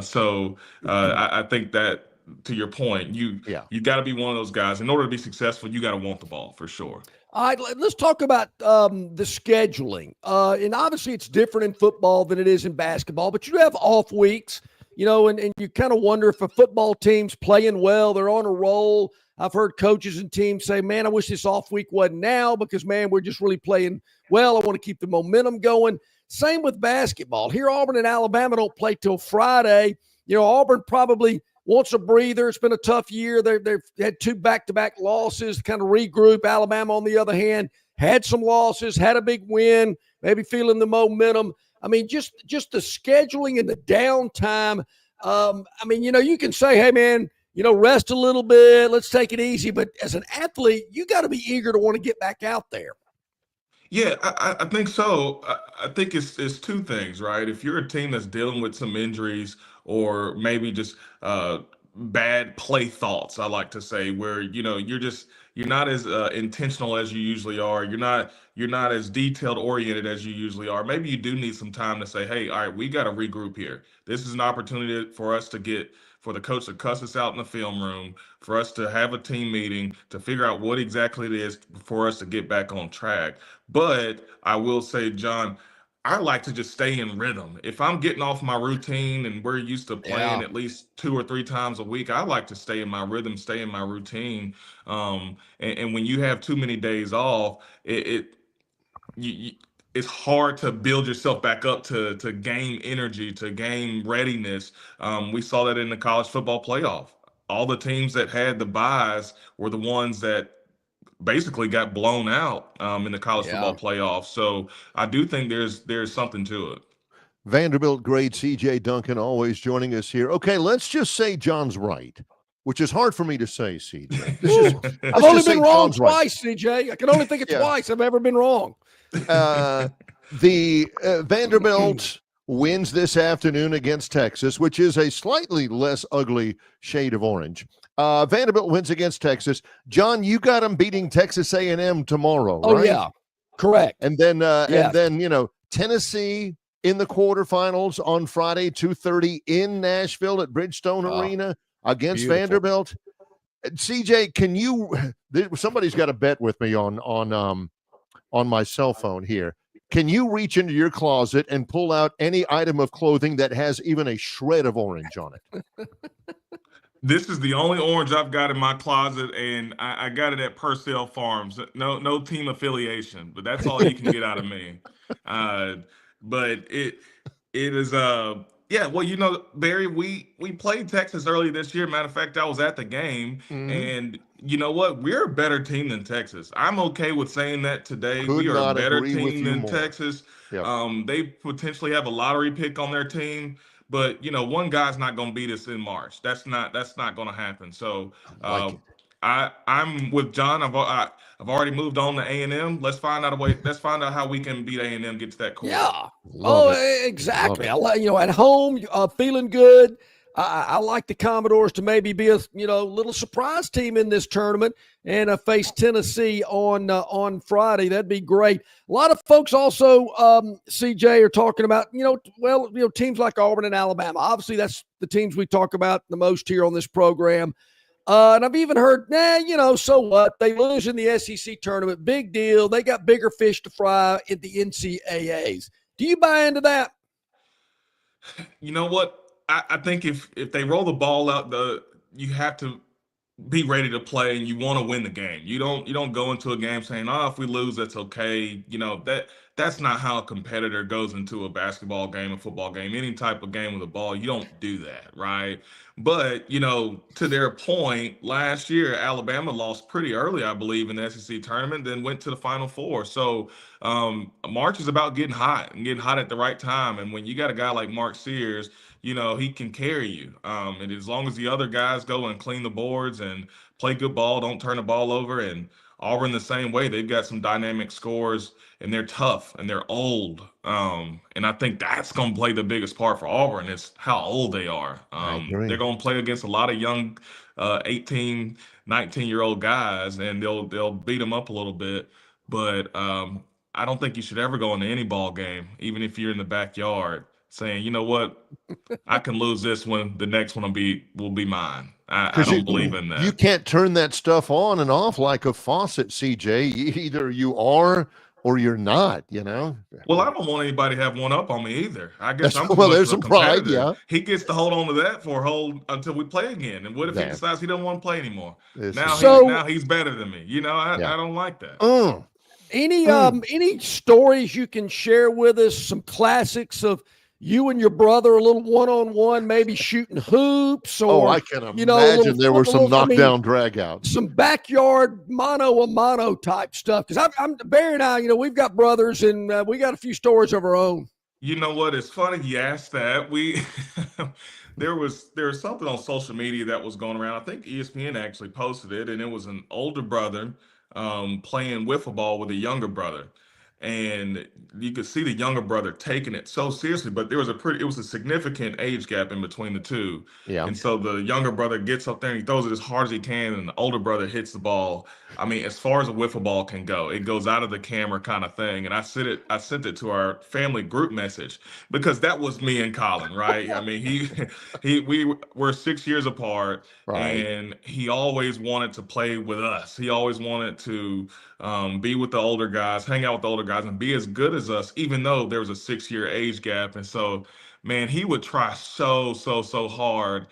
G: think that, to your point, you got to be one of those guys. In order to be successful, you got to want the ball for sure.
A: All right, let's talk about the scheduling. And obviously, it's different in football than it is in basketball, but you have off weeks, and you kind of wonder if a football team's playing well, they're on a roll. I've heard coaches and teams say, man, I wish this off week wasn't now because, man, we're just really playing well. I want to keep the momentum going. Same with basketball. Here, Auburn and Alabama don't play till Friday. Auburn probably wants a breather. It's been a tough year. They've had 2 back-to-back losses, kind of regroup. Alabama, on the other hand, had some losses, had a big win, maybe feeling the momentum. I mean, just the scheduling and the downtime. You can say, hey, man, rest a little bit. Let's take it easy. But as an athlete, you got to be eager to want to get back out there.
G: Yeah, I think so. I think it's 2 things, right? If you're a team that's dealing with some injuries or maybe just bad play thoughts, I like to say, where you're not as intentional as you usually are. You're not as detailed oriented as you usually are. Maybe you do need some time to say, hey, all right, we got to regroup here. This is an opportunity for us to for the coach to cuss us out in the film room, for us to have a team meeting, to figure out what exactly it is for us to get back on track. But I will say, John, I like to just stay in rhythm. If I'm getting off my routine and we're used to playing
A: Yeah.
G: at least 2 or 3 times a week, I like to stay in my rhythm, stay in my routine. And when you have too many days off, you, it's hard to build yourself back up to gain energy, to gain readiness. We saw that in the college football playoff. All the teams that had the buys were the ones that basically got blown out in the college
A: Yeah.
G: football playoff. So I do think there's something to it.
B: Vanderbilt great CJ Duncan always joining us here. Okay, let's just say John's right, which is hard for me to say, CJ.
A: I've only been wrong twice, CJ. I can only think of
B: Yeah.
A: twice I've ever been wrong.
B: The Vanderbilt wins this afternoon against Texas, which is a slightly less ugly shade of orange. Vanderbilt wins against Texas. John, you got them beating Texas A&M tomorrow,
A: Oh,
B: right?
A: yeah, correct.
B: And then,
A: Yes.
B: Tennessee in the quarterfinals on Friday, 2:30 in Nashville at Bridgestone Arena against
A: beautiful.
B: Vanderbilt. CJ, can you? Somebody's got to bet with me on my cell phone here. Can you reach into your closet and pull out any item of clothing that has even a shred of orange on it?
G: This is the only orange I've got in my closet, and I got it at Purcell Farms. No team affiliation, but that's all you can get out of me. But it is yeah. Well, Barry, we played Texas early this year. Matter of fact, I was at the game, and you know what? We're a better team than Texas. I'm okay with saying that today.
B: Could
G: We are a
B: not
G: better
B: agree with
G: team
B: you
G: than
B: more.
G: Texas.
B: Yep.
G: They potentially have a lottery pick on their team. But one guy's not going to beat us in March. That's not going to happen. So I'm with John. I've already moved on to A&M. Let's find out Let's find out how we can beat A&M. Get to that core.
A: Yeah.
B: Love it.
A: Exactly.
B: Love it.
A: I like at home, feeling good. I like the Commodores to maybe be a little surprise team in this tournament and face Tennessee on Friday. That'd be great. A lot of folks also, CJ, are talking about teams like Auburn and Alabama. Obviously, that's the teams we talk about the most here on this program. And I've even heard, so what? They lose in the SEC tournament. Big deal. They got bigger fish to fry in the NCAAs. Do you buy into that?
G: You know what? I think if they roll the ball out, you have to be ready to play and you want to win the game. You don't go into a game saying, "Oh, if we lose, that's okay." That's not how a competitor goes into a basketball game, a football game, any type of game with a ball. You don't do that, right? But, to their point, last year Alabama lost pretty early, I believe, in the SEC tournament, then went to the Final Four. So March is about getting hot and getting hot at the right time. And when you got a guy like Mark Sears, he can carry you. And as long as the other guys go and clean the boards and play good ball, don't turn the ball over, and Auburn the same way. They've got some dynamic scores, and they're tough, and they're old. And I think that's going to play the biggest part for Auburn is how old they are. They're going to play against a lot of young 18, 19-year-old guys, and they'll beat them up a little bit. But I don't think you should ever go into any ball game, even if you're in the backyard, saying, you know what, I can lose this one. The next one will be mine. I don't believe in that.
B: You can't turn that stuff on and off like a faucet, CJ. Either you are or you're not,
G: Well, I don't want anybody to have one up on me either. I guess I'm
B: there's some pride, yeah.
G: He gets to hold on to that for until we play again. And what if he decides he doesn't want to play anymore? Now he's better than me. I don't like that.
A: Any stories you can share with us? Some classics of you and your brother, a little one-on-one, maybe shooting hoops, or
B: I can imagine there were some knockdown dragouts,
A: some backyard mano-a-mano type stuff. Because Barry and I, we've got brothers, and we got a few stories of our own.
G: You know what? It's funny you asked that. There was something on social media that was going around. I think ESPN actually posted it, and it was an older brother playing wiffle ball with a younger brother. and you could see the younger brother taking it so seriously, but it was a significant age gap in between the two.
B: Yeah.
G: And so the younger brother gets up there and he throws it as hard as he can, and the older brother hits the ball. I mean, as far as a wiffle ball can go, it goes out of the camera kind of thing. And I sent it to our family group message because that was me and Colin, right? I mean, we were 6 years apart,
B: Right.
G: and he always wanted to play with us. He always wanted to be with the older guys, hang out with the older guys, and be as good as us, even though there was a 6 year age gap. And so, man, he would try so hard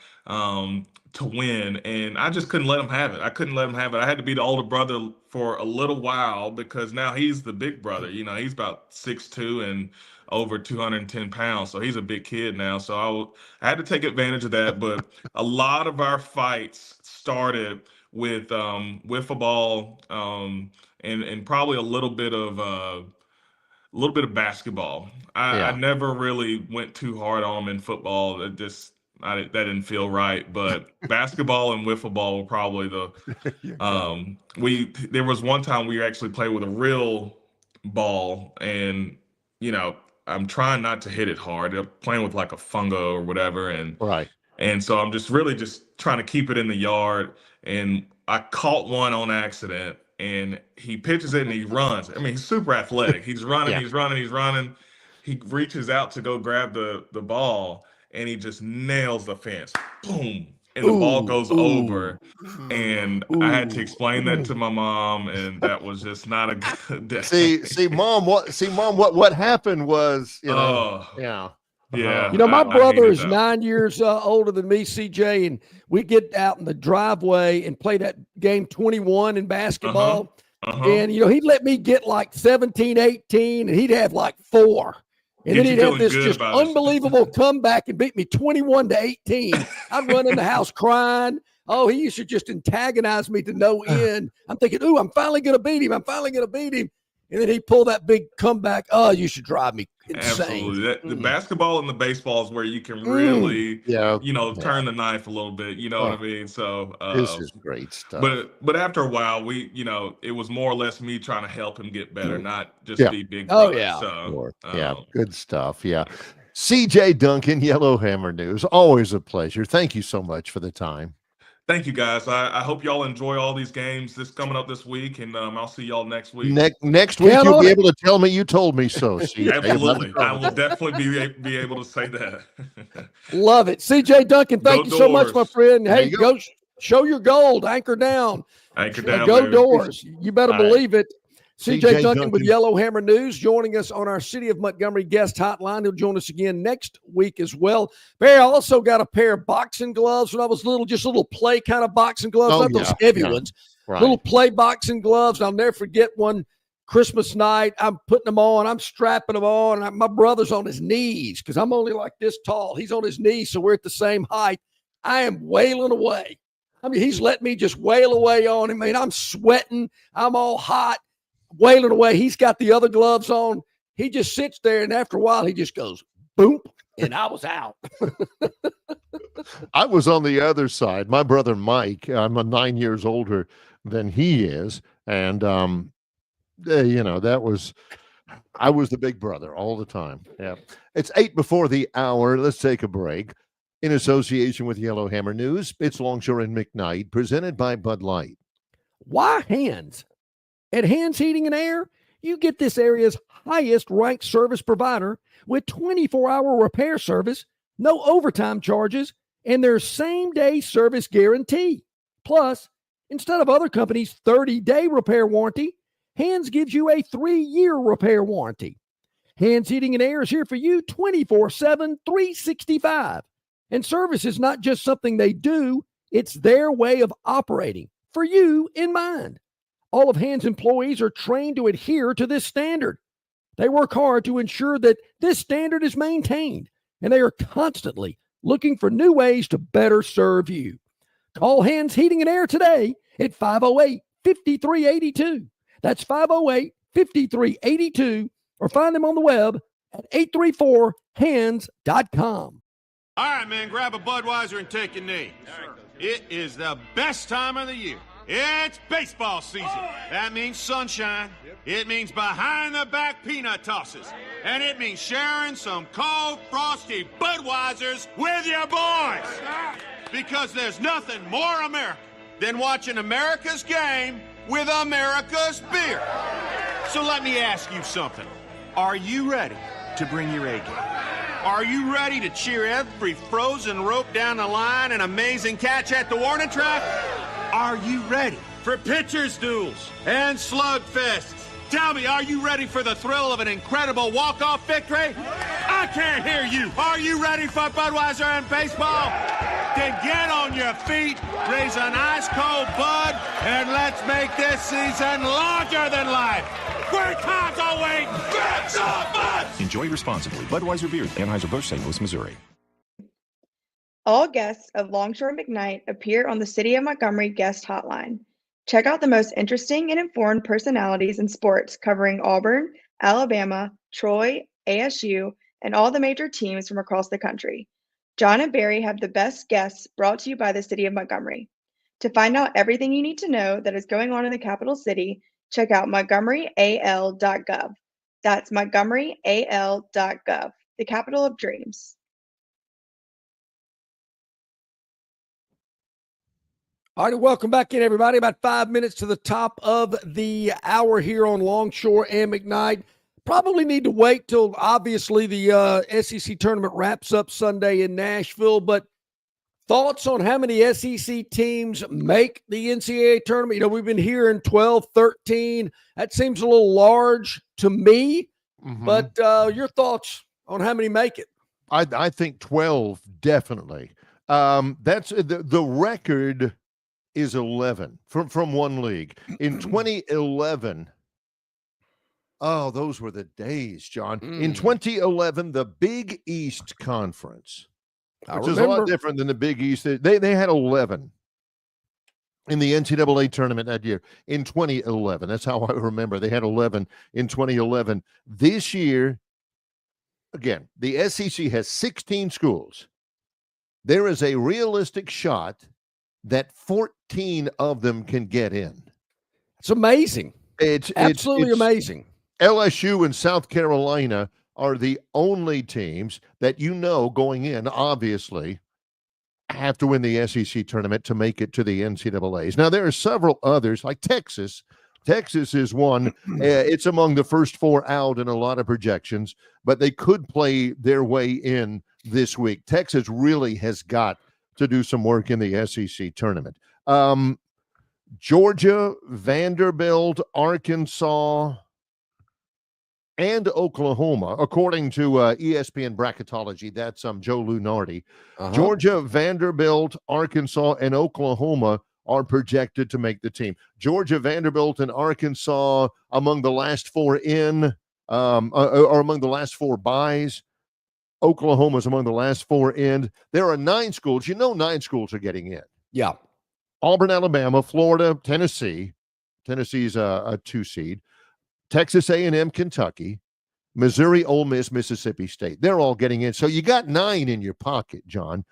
G: to win, and I just couldn't let him have it. I couldn't let him have it. I had to be the older brother for a little while because now he's the big brother. You know, he's about 6'2" and over 210 pounds, so he's a big kid now. So I had to take advantage of that. But a lot of our fights started with wiffle ball, and probably a little bit of basketball. I never really went too hard on them in football. That didn't feel right. But basketball and wiffle ball were probably there was one time we actually played with a real ball, and I'm trying not to hit it hard. I'm playing with like a fungo or whatever, and
B: Right.
G: and so I'm just really just trying to keep it in the yard. And I caught one on accident, and he pitches it and he runs. I mean, he's super athletic. He's running,
B: Yeah.
G: he's running. He reaches out to go grab the ball, and he just nails the fence. Boom. And the ball goes over. And I had to explain that to my mom, and that was just not a good day.
B: See, mom, what happened was, yeah.
G: Yeah.
A: My
G: I
A: brother
G: hated
A: is
G: that.
A: 9 years older than me, CJ, and we get out in the driveway and play that game 21 in basketball. And, he'd let me get like 17, 18, and he'd have like 4. And then he'd have this just unbelievable comeback and beat me 21-18. I'd run in the house crying. Oh, he used to just antagonize me to no end. I'm thinking, ooh, I'm finally going to beat him. And then he pulled that big comeback. Oh, you should drive me insane.
G: Absolutely. The basketball and the baseball is where you can really, turn the knife a little bit. You know what I mean? So
B: this is great stuff.
G: But after a while, it was more or less me trying to help him get better, not just be big
A: Oh,
G: brother.
A: yeah.
G: So,
B: Good stuff. Yeah. CJ Duncan, Yellowhammer News. Always a pleasure. Thank you so much for the time.
G: Thank you, guys. I hope y'all enjoy all these games coming up this week, and I'll see y'all next week.
B: Next week, you'll be able to tell me you told me so.
G: Absolutely. I will definitely be able to say that.
A: Love it. CJ Duncan, thank you so much, my friend. Hey, go show your gold. Anchor down.
G: Anchor down,
A: Go
G: baby.
A: Doors. You better believe it. CJ Duncan
B: Duncan
A: with Yellowhammer News joining us on our City of Montgomery guest hotline. He'll join us again next week as well. Barry, I also got a pair of boxing gloves when I was little, just little play kind of boxing gloves, not those heavy ones.
B: Right.
A: Little play boxing gloves. I'll never forget one Christmas night. I'm putting them on. I'm strapping them on. And my brother's on his knees because I'm only like this tall. He's on his knees, so we're at the same height. I am wailing away. I mean, he's let me just wail away on him. I mean, I'm sweating. I'm all hot. Wailing away. He's got the other gloves on. He just sits there, and after a while, he just goes, boom, and I was out.
B: I was on the other side. My brother Mike, I'm 9 years older than he is, and I was the big brother all the time. Yeah, it's 8 before the hour. Let's take a break. In association with Yellowhammer News, it's Longshore and McKnight, presented by Bud Light.
A: Why Hands? At Hands Heating and Air, you get this area's highest ranked service provider with 24-hour repair service, no overtime charges, and their same-day service guarantee. Plus, instead of other companies' 30-day repair warranty, Hands gives you a 3-year repair warranty. Hands Heating and Air is here for you 24/7, 365. And service is not just something they do, it's their way of operating, for you in mind. All of Hands employees are trained to adhere to this standard. They work hard to ensure that this standard is maintained, and they are constantly looking for new ways to better serve you. Call Hands Heating and Air today at 508-5382. That's 508-5382, or find them on the web at 834hands.com.
H: All right, man, grab a Budweiser and take a knee. It is the best time of the year. It's baseball season. That means sunshine. It means behind-the-back peanut tosses. And it means sharing some cold, frosty Budweisers with your boys. Because there's nothing more American than watching America's game with America's beer. So let me ask you something. Are you ready to bring your A game? Are you ready to cheer every frozen rope down the line and amazing catch at the warning track? Are you ready for pitchers' duels and slugfests? Tell me, are you ready for the thrill of an incredible walk-off victory? I can't hear you. Are you ready for Budweiser and baseball? Then get on your feet, raise an ice-cold Bud, and let's make this season larger than life. Great times are waiting. Get some Bud!
I: Enjoy responsibly. Budweiser Beer, Anheuser-Busch, St. Louis, Missouri.
J: All guests of Longshore McKnight appear on the City of Montgomery guest hotline. Check out the most interesting and informed personalities in sports covering Auburn, Alabama, Troy, ASU, and all the major teams from across the country. John and Barry have the best guests brought to you by the City of Montgomery. To find out everything you need to know that is going on in the capital city, check out montgomeryal.gov. That's montgomeryal.gov, the capital of dreams.
A: All right, welcome back in, everybody. About 5 minutes to the top of the hour here on Longshore and McKnight. Probably need to wait till, obviously, the SEC tournament wraps up Sunday in Nashville. But thoughts on how many SEC teams make the NCAA tournament? You know, we've been hearing 12, 13. That seems a little large to me. But your thoughts on how many make it?
B: I think 12, definitely. That's the record is 11 from one league. In 2011, oh, those were the days, John. In 2011, the Big East Conference, which is a lot different than the Big East. They had 11 in the NCAA tournament that year. In 2011, that's how I remember. They had 11 in 2011. This year, again, the SEC has 16 schools. There is a realistic shot that 14 of them can get in.
A: It's amazing. It's absolutely amazing.
B: LSU and South Carolina are the only teams that going in, obviously, have to win the SEC tournament to make it to the NCAAs. Now, there are several others, like Texas. Texas is one. It's among the first four out in a lot of projections, but they could play their way in this week. Texas really has got to do some work in the SEC tournament. Georgia, Vanderbilt, Arkansas, and Oklahoma, according to ESPN Bracketology. That's Joe Lunardi. Georgia, Vanderbilt, Arkansas, and Oklahoma are projected to make the team. Georgia, Vanderbilt, and Arkansas among the last four in, or among the last four buys. Oklahoma's among the last four in. There are 9 schools. 9 schools are getting in.
A: Yeah.
B: Auburn, Alabama, Florida, Tennessee. Tennessee's a 2 seed. Texas A&M, Kentucky, Missouri, Ole Miss, Mississippi State. They're all getting in. So you got 9 in your pocket, John.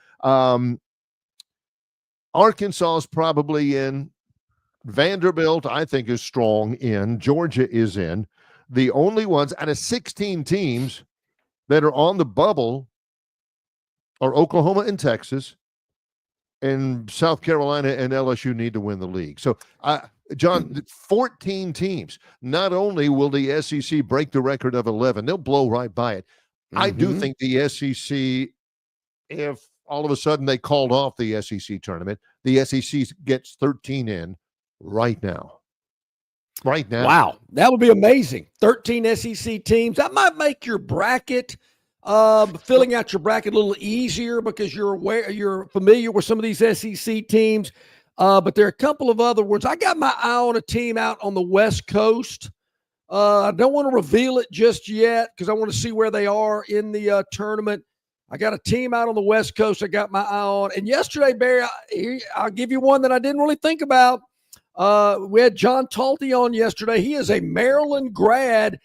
B: Arkansas is probably in. Vanderbilt, I think, is strong in. Georgia is in. The only ones out of 16 teams that are on the bubble are Oklahoma and Texas, and South Carolina and LSU need to win the league. So, John, 14 teams. Not only will the SEC break the record of 11, they'll blow right by it. I do think the SEC, if all of a sudden they called off the SEC tournament, the SEC gets 13 in right now. Right now.
A: Wow, that would be amazing. 13 SEC teams. That might make your bracket, filling out your bracket a little easier because you're familiar with some of these SEC teams. But there are a couple of other ones. I got my eye on a team out on the West Coast. I don't want to reveal it just yet because I want to see where they are in the tournament. I got a team out on the West Coast I got my eye on. And yesterday, Barry, I'll give you one that I didn't really think about. We had John Talty on yesterday. He is a Maryland grad.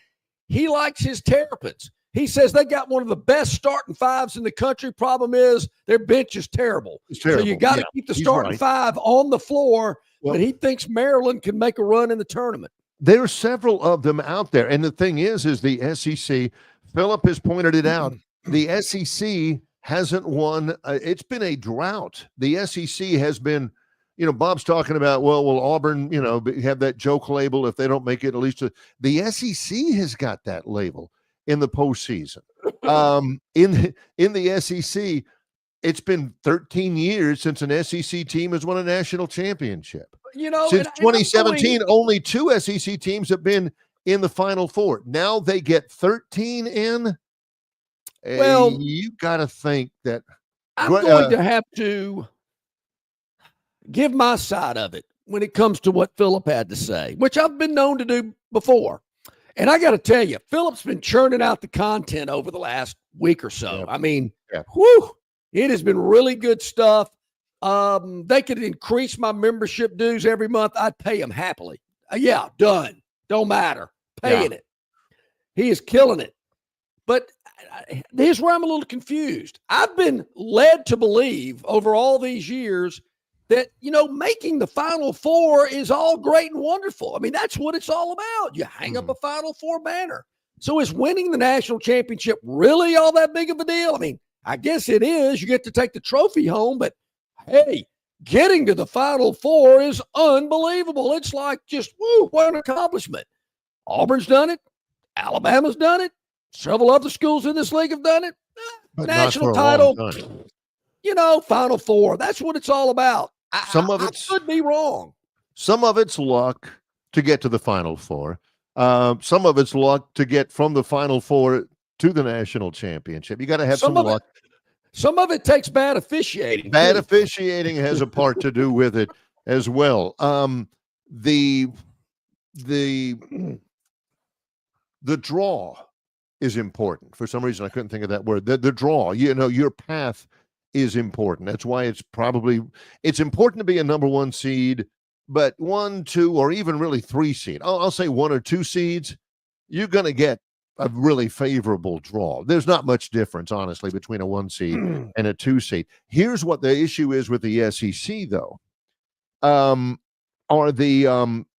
A: He likes his Terrapins. He says they got one of the best starting fives in the country. Problem is their bench is terrible.
B: It's terrible.
A: So you got to keep the starting five on the floor, but he thinks Maryland can make a run in the tournament.
B: There are several of them out there. And the thing is the SEC, Philip has pointed it out, the SEC hasn't won. It's been a drought. The SEC has been, Bob's talking about, will Auburn, have that joke label if they don't make it at least. The SEC has got that label in the postseason. In the SEC, it's been 13 years since an SEC team has won a national championship. Since 2017, only 2 SEC teams have been in the Final Four. Now they get 13 in.
A: Well,
B: you got to think that
A: I'm going to have to give my side of it when it comes to what Philip had to say, which I've been known to do before. And I got to tell you, Philip's been churning out the content over the last week or so. I mean, it has been really good stuff. They could increase my membership dues every month. I'd pay him happily. Done. Don't matter. Paying it. He is killing it. But here's where I'm a little confused. I've been led to believe over all these years that, making the Final Four is all great and wonderful. I mean, that's what it's all about. You hang up a Final Four banner. So is winning the national championship really all that big of a deal? I mean, I guess it is. You get to take the trophy home, but hey, getting to the Final Four is unbelievable. It's like just, what an accomplishment. Auburn's done it. Alabama's done it. Several other schools in this league have done it.
B: But
A: national title, Final Four. That's what it's all about. I could be wrong.
B: Some of it's luck to get to the Final Four. Some of it's luck to get from the Final Four to the national championship. You got to have some luck.
A: Some of it takes bad officiating.
B: Bad officiating has a part to do with it as well. The draw is important. For some reason, I couldn't think of that word. The draw, your path is important. That's why it's important to be a number 1 seed, but 1, 2, or even really 3 seed. I'll say 1 or 2 seeds. You're going to get a really favorable draw. There's not much difference, honestly, between a 1 seed and a 2 seed. Here's what the issue is with the SEC, though.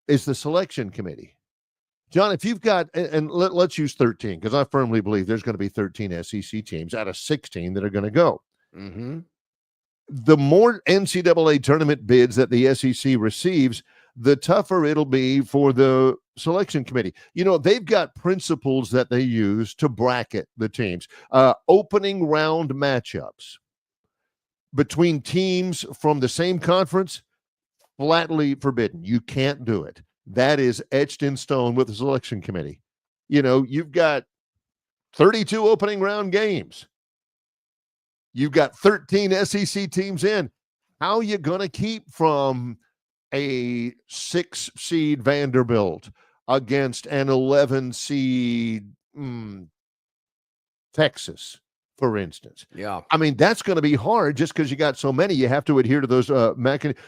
B: Is the selection committee. John, if you've got, and let's use 13, because I firmly believe there's going to be 13 SEC teams out of 16 that are going to go.
A: Mm-hmm.
B: The more NCAA tournament bids that the SEC receives, the tougher it'll be for the selection committee. They've got principles that they use to bracket the teams. Opening round matchups between teams from the same conference, flatly forbidden. You can't do it. That is etched in stone with the selection committee. You've got 32 opening round games. You've got 13 SEC teams in. How are you going to keep from a 6 seed Vanderbilt against an 11 seed Texas, for instance?
A: Yeah.
B: I mean, that's going to be hard just because you got so many. You have to adhere to those mechanisms.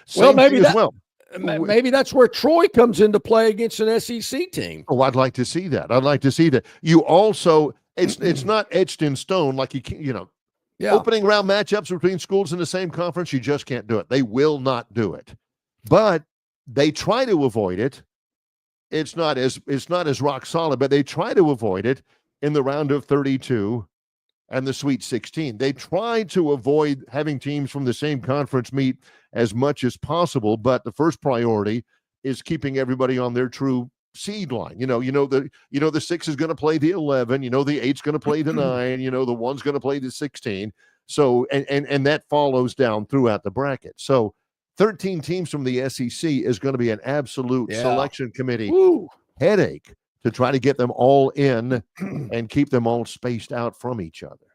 A: Maybe that's where Troy comes into play against an SEC team.
B: Oh, I'd like to see that. You also, it's not etched in stone like you can, opening round matchups between schools in the same conference. You just can't do it. They will not do it, but they try to avoid it. It's not as rock solid, but they try to avoid it in the round of 32 and the Sweet 16. They try to avoid having teams from the same conference meet as much as possible, but the first priority is keeping everybody on their true seed line. The 6 is going to play the 11, the 8's going to play the 9, the 1's going to play the 16. So, and that follows down throughout the bracket. So 13 teams from the SEC is going to be an absolute selection committee headache to try to get them all in and keep them all spaced out from each other.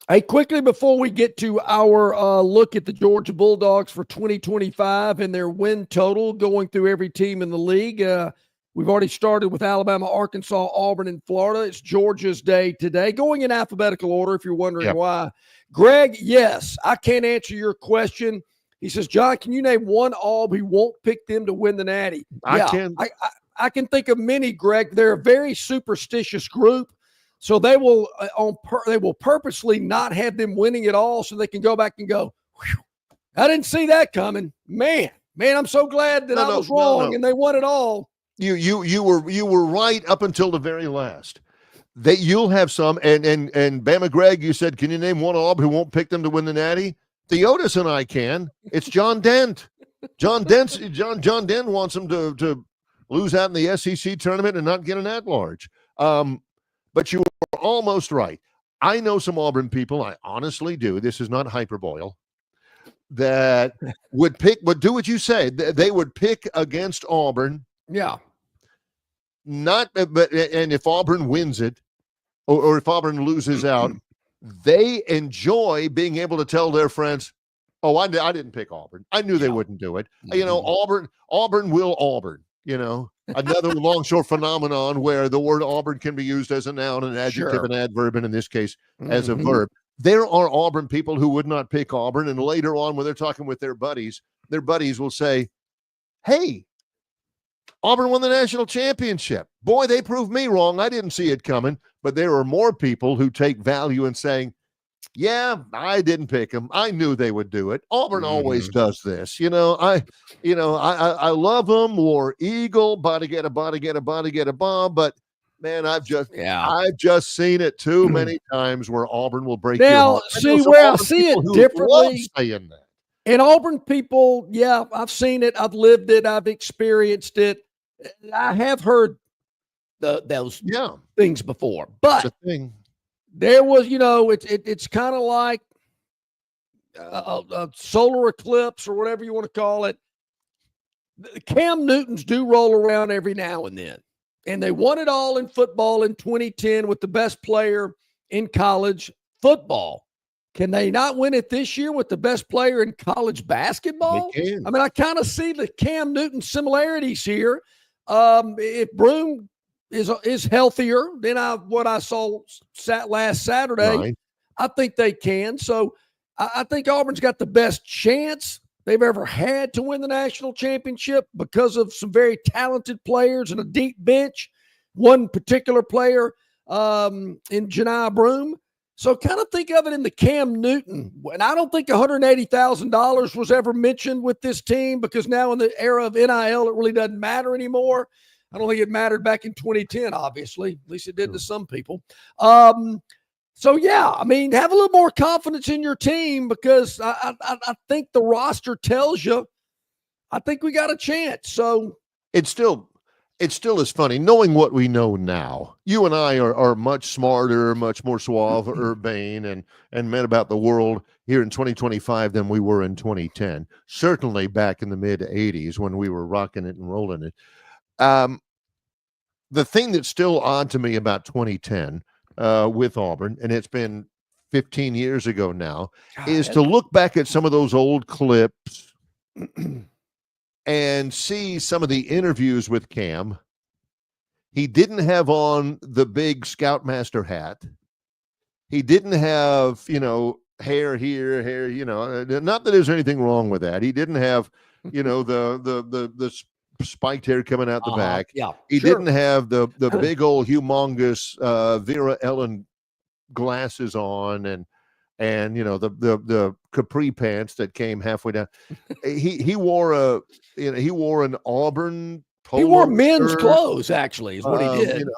A: Hey, quickly before we get to our look at the Georgia Bulldogs for 2025 and their win total going through every team in the league, we've already started with Alabama, Arkansas, Auburn, and Florida. It's Georgia's day today, going in alphabetical order if you're wondering why. Greg, yes, I can't answer your question. He says, John, can you name one Aub who won't pick them to win the Natty?
B: I can.
A: I can think of many, Greg. They're a very superstitious group. So they will they will purposely not have them winning it all, so they can go back and go, I didn't see that coming. Man, I'm so glad that I was wrong and they won it all.
B: You were right up until the very last. You'll have some, and Bama Greg, you said, can you name one Auburn who won't pick them to win the Natty? Theotis and I can. It's John Dent. John Dent wants them to lose out in the SEC tournament and not get an at-large. But you were almost right. I know some Auburn people, I honestly do, this is not hyperbole, that would do what you say. They would pick against Auburn.
A: Yeah.
B: And if Auburn wins it, or if Auburn loses out, they enjoy being able to tell their friends, oh, I didn't pick Auburn. I knew they wouldn't do it. You know, Auburn will Auburn, you know. Another Longshore phenomenon where the word Auburn can be used as a noun, an adjective, an adverb, and in this case, as a verb. There are Auburn people who would not pick Auburn, and later on when they're talking with their buddies will say, hey, Auburn won the national championship. Boy, they proved me wrong. I didn't see it coming. But there are more people who take value in saying, yeah, I didn't pick them. I knew they would do it. Auburn always does this. I love them. War Eagle, body get a bomb. But man, I've just seen it too many times where Auburn will break your heart.
A: See where I see it differently.
B: Saying that.
A: And Auburn people, yeah, I've seen it. I've lived it. I've experienced it. I have heard those things before. But there was, it's kind of like a solar eclipse or whatever you want to call it. Cam Newtons do roll around every now and then. And they won it all in football in 2010 with the best player in college football. Can they not win it this year with the best player in college basketball?
B: They can.
A: I mean, I kind of see the Cam Newton similarities here. If Broome is healthier than what I saw last Saturday,
B: right,
A: I think they can. So I think Auburn's got the best chance they've ever had to win the national championship because of some very talented players and a deep bench. One particular player in Janai Broome. So kind of think of it in the Cam Newton. And I don't think $180,000 was ever mentioned with this team because now in the era of NIL, it really doesn't matter anymore. I don't think it mattered back in 2010, obviously. At least it did to some people. So, yeah, I mean, have a little more confidence in your team because I think the roster tells you I think we got a chance. So
B: it still is funny knowing what we know now. You and I are much smarter, much more suave, urbane, and men about the world here in 2025 than we were in 2010. Certainly back in the mid 80s when we were rocking it and rolling it. The thing that's still odd to me about 2010 with Auburn, and it's been 15 years ago now, is to look back at some of those old clips and see some of the interviews with Cam. He didn't have on the big Scoutmaster hat. He didn't have, hair here, hair, not that there's anything wrong with that. He didn't have, the spiked hair coming out the back.
A: Yeah,
B: he didn't have the big old humongous Vera Ellen glasses on and the capri pants that came halfway down. He wore an Auburn polo.
A: He wore men's
B: shirt,
A: clothes, actually, is what he did.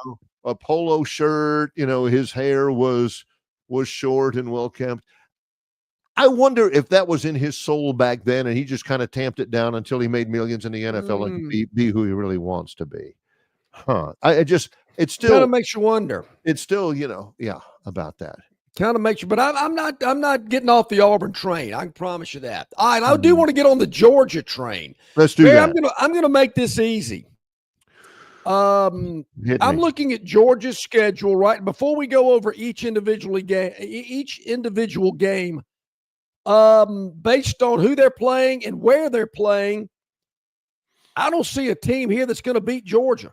B: A polo shirt. His hair was short and well kept. I wonder if that was in his soul back then, and he just kind of tamped it down until he made millions in the NFL and be who he really wants to be. Huh? It still
A: kind of makes you wonder.
B: It's still, about that.
A: Kind of makes you, but I'm not getting off the Auburn train. I can promise you that. All right, I do want to get on the Georgia train.
B: Let's do that.
A: I'm gonna make this easy. I'm looking at Georgia's schedule right before we go over each individual game. Based on who they're playing and where they're playing, I don't see a team here that's going to beat Georgia.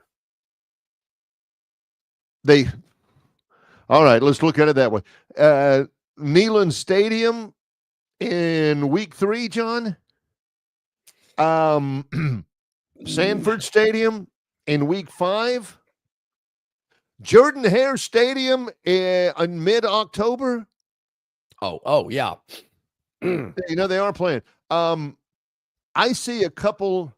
B: All right, let's look at it that way. Neyland Stadium in week 3, John. Sanford Stadium in week 5. Jordan-Hare Stadium in mid-October.
A: Oh, yeah.
B: They are playing. I see a couple.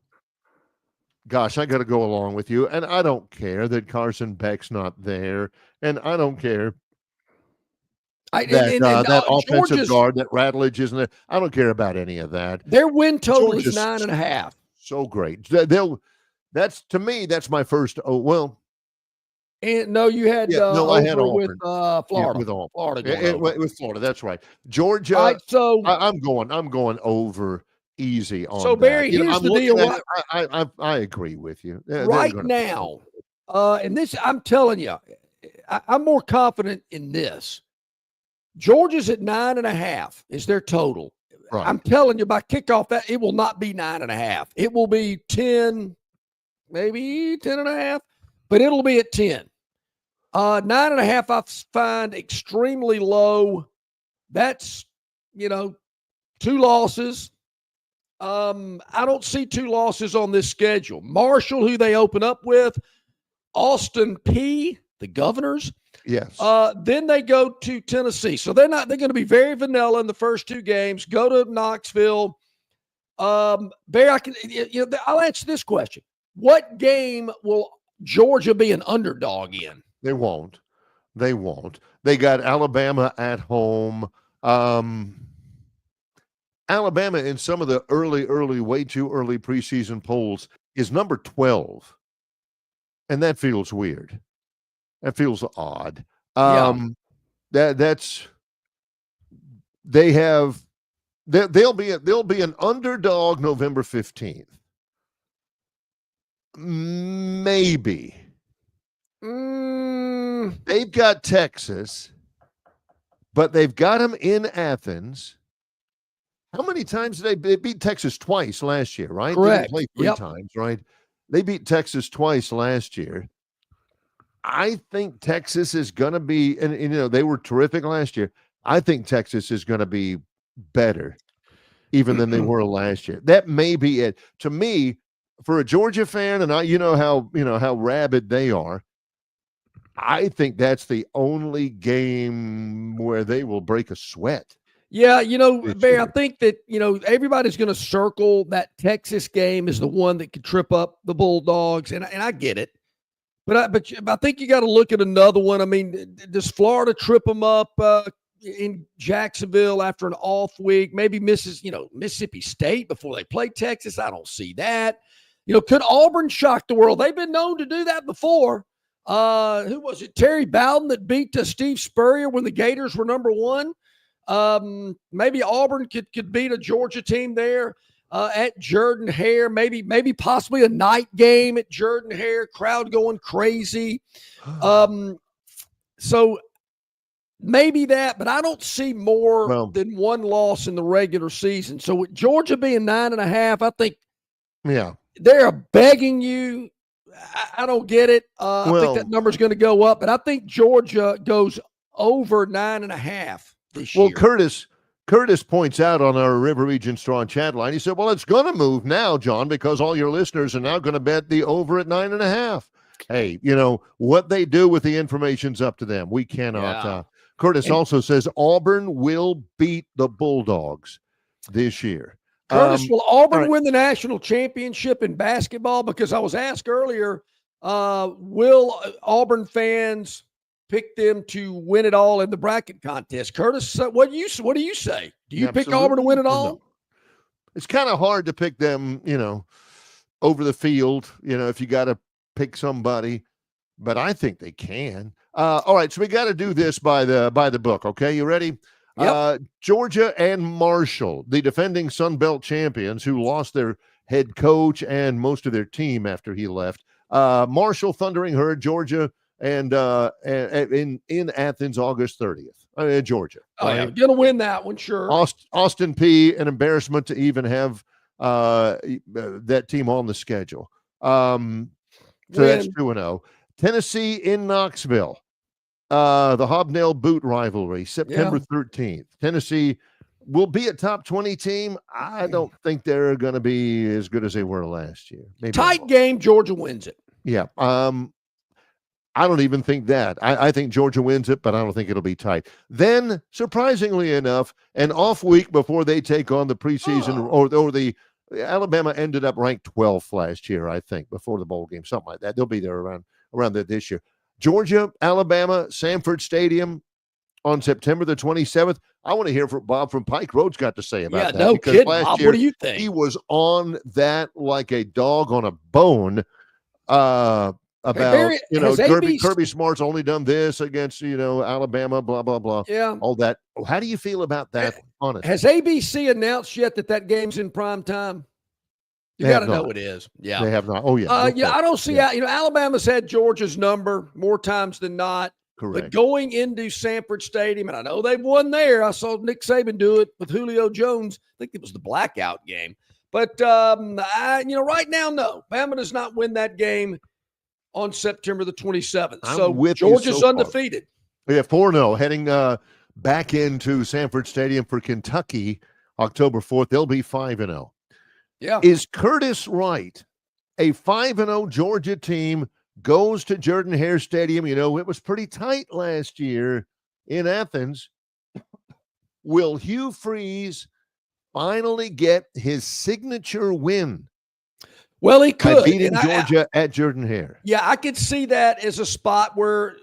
B: Gosh, I got to go along with you, and I don't care that Carson Beck's not there, and I don't care that offensive guard, that Rattledge isn't there. I don't care about any of that.
A: Their win total
B: Georgia's
A: is 9.5.
B: So great. That's to me. That's my first. Oh well.
A: And no, you had
B: I had
A: over with
B: Auburn.
A: Florida.
B: With Auburn.
A: Florida going over.
B: With Florida. That's right. Georgia.
A: All right, so
B: I'm going over easy on.
A: So Barry,
B: that.
A: here's the deal.
B: I agree with you.
A: Right now, and this I'm telling you, I'm more confident in this. Georgia's at 9.5 is their total.
B: Right.
A: I'm telling you, by kickoff, that it will not be 9.5. It will be 10, maybe 10.5, but it'll be at 10. 9.5 I find extremely low. That's 2 losses. I don't see 2 losses on this schedule. Marshall, who they open up with, Austin P, the Governors.
B: Yes.
A: Then they go to Tennessee. So they're going to be very vanilla in the first 2 games. Go to Knoxville. Barry, I'll answer this question. What game will Georgia be an underdog in?
B: They won't. They got Alabama at home. Alabama in some of the way too early preseason polls is number 12. And that feels weird. That feels odd. They'll be an underdog November 15th. Maybe. They've got Texas, but they've got them in Athens. How many times did they beat Texas twice last year, right?
A: Correct.
B: They didn't play 3 times, right? They beat Texas twice last year. I think Texas is going to be, and they were terrific last year. I think Texas is going to be better even than they were last year. That may be it. To me, for a Georgia fan, and how rabid they are, I think that's the only game where they will break a sweat.
A: Yeah, Barry, I think that, everybody's going to circle that Texas game as the one that could trip up the Bulldogs, and I get it. But I think you got to look at another one. I mean, does Florida trip them up in Jacksonville after an off week? Maybe Mississippi State before they play Texas? I don't see that. Could Auburn shock the world? They've been known to do that before. Who was it? Terry Bowden that beat Steve Spurrier when the Gators were number 1. Maybe Auburn could beat a Georgia team there at Jordan-Hare. Maybe possibly a night game at Jordan-Hare. Crowd going crazy. So maybe that, but I don't see more than 1 loss in the regular season. So with Georgia being 9.5, I think they're begging you. I don't get it. I think that number's going to go up, but I think Georgia goes over 9.5 this year.
B: Well, Curtis points out on our River Region Strong chat line, he said, well, it's going to move now, John, because all your listeners are now going to bet the over at 9.5. Hey, what they do with the information's up to them. We cannot.
A: Yeah.
B: Curtis also says Auburn will beat the Bulldogs this year.
A: Curtis, will Auburn win the national championship in basketball? Because I was asked earlier, will Auburn fans pick them to win it all in the bracket contest? Curtis, what do you say? Do you pick Auburn to win it all?
B: No. It's kind of hard to pick them, over the field, if you got to pick somebody, but I think they can. All right, so we got to do this by the book. Okay, you ready?
A: Yep.
B: Georgia and Marshall, the defending Sun Belt champions who lost their head coach and most of their team after he left. Marshall Thundering Herd, Georgia, and in Athens, August 30th. Georgia.
A: Oh, yeah, gonna win that one, sure.
B: Austin P, an embarrassment to even have that team on the schedule. So that's 2-0. Tennessee in Knoxville. The Hobnail Boot rivalry, September 13th. Tennessee will be a top 20 team. I don't think they're going to be as good as they were last year. Maybe
A: tight game. Georgia wins it.
B: Yeah. I don't even think that. I think Georgia wins it, but I don't think it'll be tight. Then, surprisingly enough, an off week before they take on the preseason, or the Alabama ended up ranked 12th last year, I think, before the bowl game, something like that. They'll be there around there this year. Georgia, Alabama, Sanford Stadium on September the 27th. I want to hear from Bob from Pike Road's got to say about that.
A: No
B: because
A: kidding,
B: last
A: Bob.
B: year,
A: What do you think?
B: he was on that like a dog on a bone. About
A: Barry,
B: Kirby Smart's only done this against Alabama, blah blah blah.
A: Yeah,
B: all that. How do you feel about that? Honestly,
A: has ABC announced yet that game's in prime time? You got to know it is. Yeah,
B: they have not. Oh yeah.
A: I don't see how. Alabama's had Georgia's number more times than not.
B: Correct.
A: But going into Sanford Stadium, and I know they've won there. I saw Nick Saban do it with Julio Jones. I think it was the blackout game. But right now, no, Bama does not win that game on September the 27th. So Georgia's undefeated.
B: Yeah, 4-0, heading back into Sanford Stadium for Kentucky October 4th. They'll be 5-0.
A: Yeah.
B: Is Curtis right? A 5-0 Georgia team goes to Jordan-Hare Stadium. It was pretty tight last year in Athens. Will Hugh Freeze finally get his signature win?
A: Well, he could.
B: By beating Georgia at Jordan-Hare.
A: Yeah, I could see that as a spot where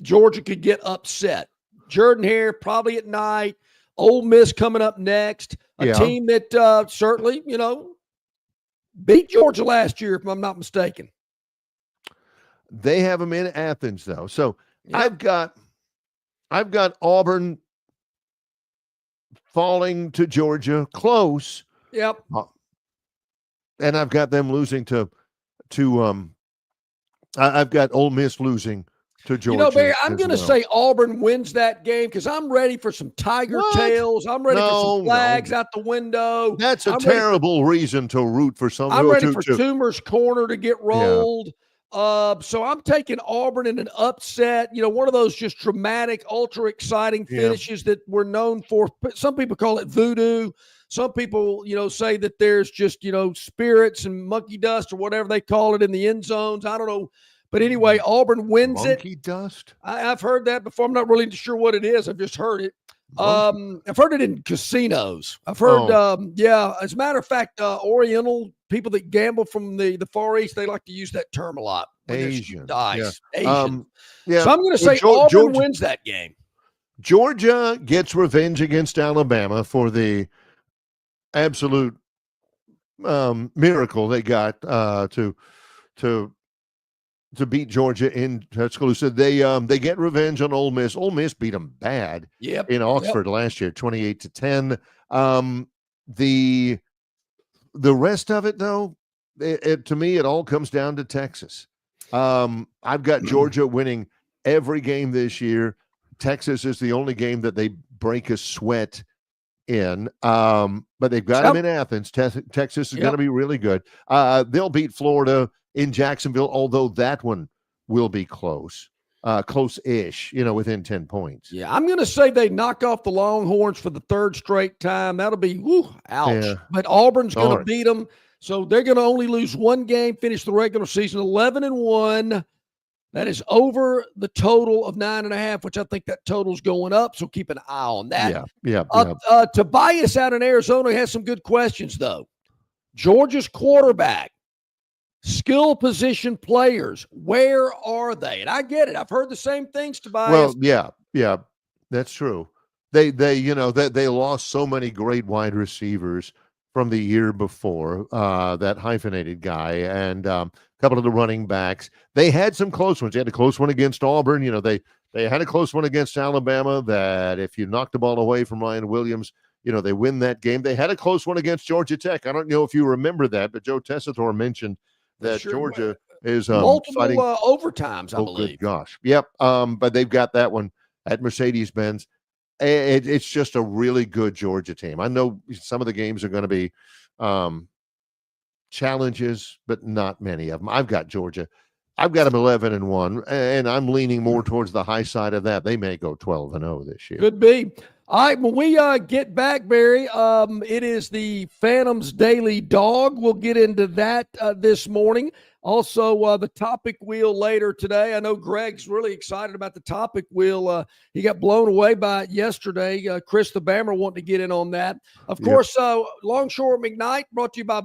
A: Georgia could get upset. Jordan-Hare probably at night. Ole Miss coming up next. A team that certainly, beat Georgia last year, if I'm not mistaken.
B: They have them in Athens, though. So I've got Auburn falling to Georgia close.
A: Yep.
B: And I've got them losing to I've got Ole Miss losing to Georgia.
A: Barry, I'm going to say Auburn wins that game because I'm ready for some tiger tails. I'm ready for some flags out the window.
B: That's a terrible reason to root for someone.
A: I'm ready for Toomer's corner to get rolled. So I'm taking Auburn in an upset, one of those just dramatic, ultra exciting finishes that we're known for. Some people call it voodoo. Some people, say that there's just, spirits and monkey dust or whatever they call it in the end zones. I don't know. But anyway, Auburn wins
B: monkey dust?
A: I've heard that before. I'm not really sure what it is. I've just heard it. I've heard it in casinos. I've heard, as a matter of fact, Oriental people that gamble from the Far East, they like to use that term a lot.
B: Asian.
A: Dice.
B: Yeah.
A: Asian. So I'm going to say Auburn wins that game.
B: Georgia gets revenge against Alabama for the absolute miracle they got to beat Georgia in Tuscaloosa. They get revenge on Ole Miss. Ole Miss beat them bad in Oxford last year, 28-10. The rest of it, though, to me, it all comes down to Texas. I've got Georgia winning every game this year. Texas is the only game that they break a sweat in, but they've got them in Athens. Texas is going to be really good. They'll beat Florida in Jacksonville, although that one will be close. Close-ish, within 10 points.
A: Yeah, I'm going to say they knock off the Longhorns for the third straight time. That'll be, ouch. Yeah. But Auburn's going to beat them, so they're going to only lose one game, finish the regular season 11-1. That is over the total of 9.5, which I think that total's going up, so keep an eye on that.
B: Yeah.
A: Tobias out in Arizona has some good questions, though. Georgia's quarterback. Skill position players, where are they? And I get it. I've heard the same things, Tobias.
B: Well, yeah, that's true. They lost so many great wide receivers from the year before, that hyphenated guy, and a couple of the running backs. They had some close ones. They had a close one against Auburn. They had a close one against Alabama that if you knock the ball away from Ryan Williams, they win that game. They had a close one against Georgia Tech. I don't know if you remember that, but Joe Tessitore mentioned that Georgia is
A: multiple
B: fighting
A: overtimes, I believe.
B: Good gosh. Yep. But they've got that one at Mercedes-Benz. It's just a really good Georgia team. I know some of the games are going to be challenges, but not many of them. I've got Georgia. I've got them 11-1, and I'm leaning more towards the high side of that. They may go 12-0 this year.
A: Could be. All right, when we get back, Barry, it is the Phantom's Daily Dog. We'll get into that this morning. Also, the topic wheel later today. I know Greg's really excited about the topic wheel. He got blown away by it yesterday. Chris the Bammer wanted to get in on that. Of course, Longshore McKnight brought to you by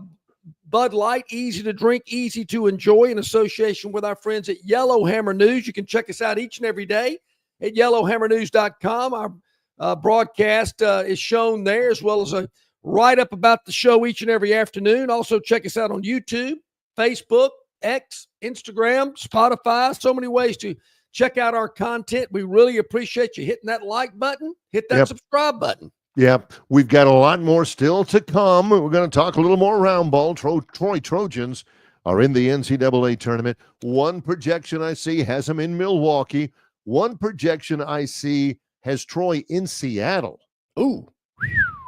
A: Bud Light, easy to drink, easy to enjoy, in association with our friends at Yellowhammer News. You can check us out each and every day at yellowhammernews.com. Our broadcast is shown there, as well as a write-up about the show each and every afternoon. Also, check us out on YouTube, Facebook, X, Instagram, Spotify. So many ways to check out our content. We really appreciate you hitting that like button, hit that subscribe button.
B: Yep. We've got a lot more still to come. We're going to talk a little more round ball. Troy Trojans are in the NCAA tournament. One projection I see has them in Milwaukee. One projection I see has Troy in Seattle.
A: Ooh.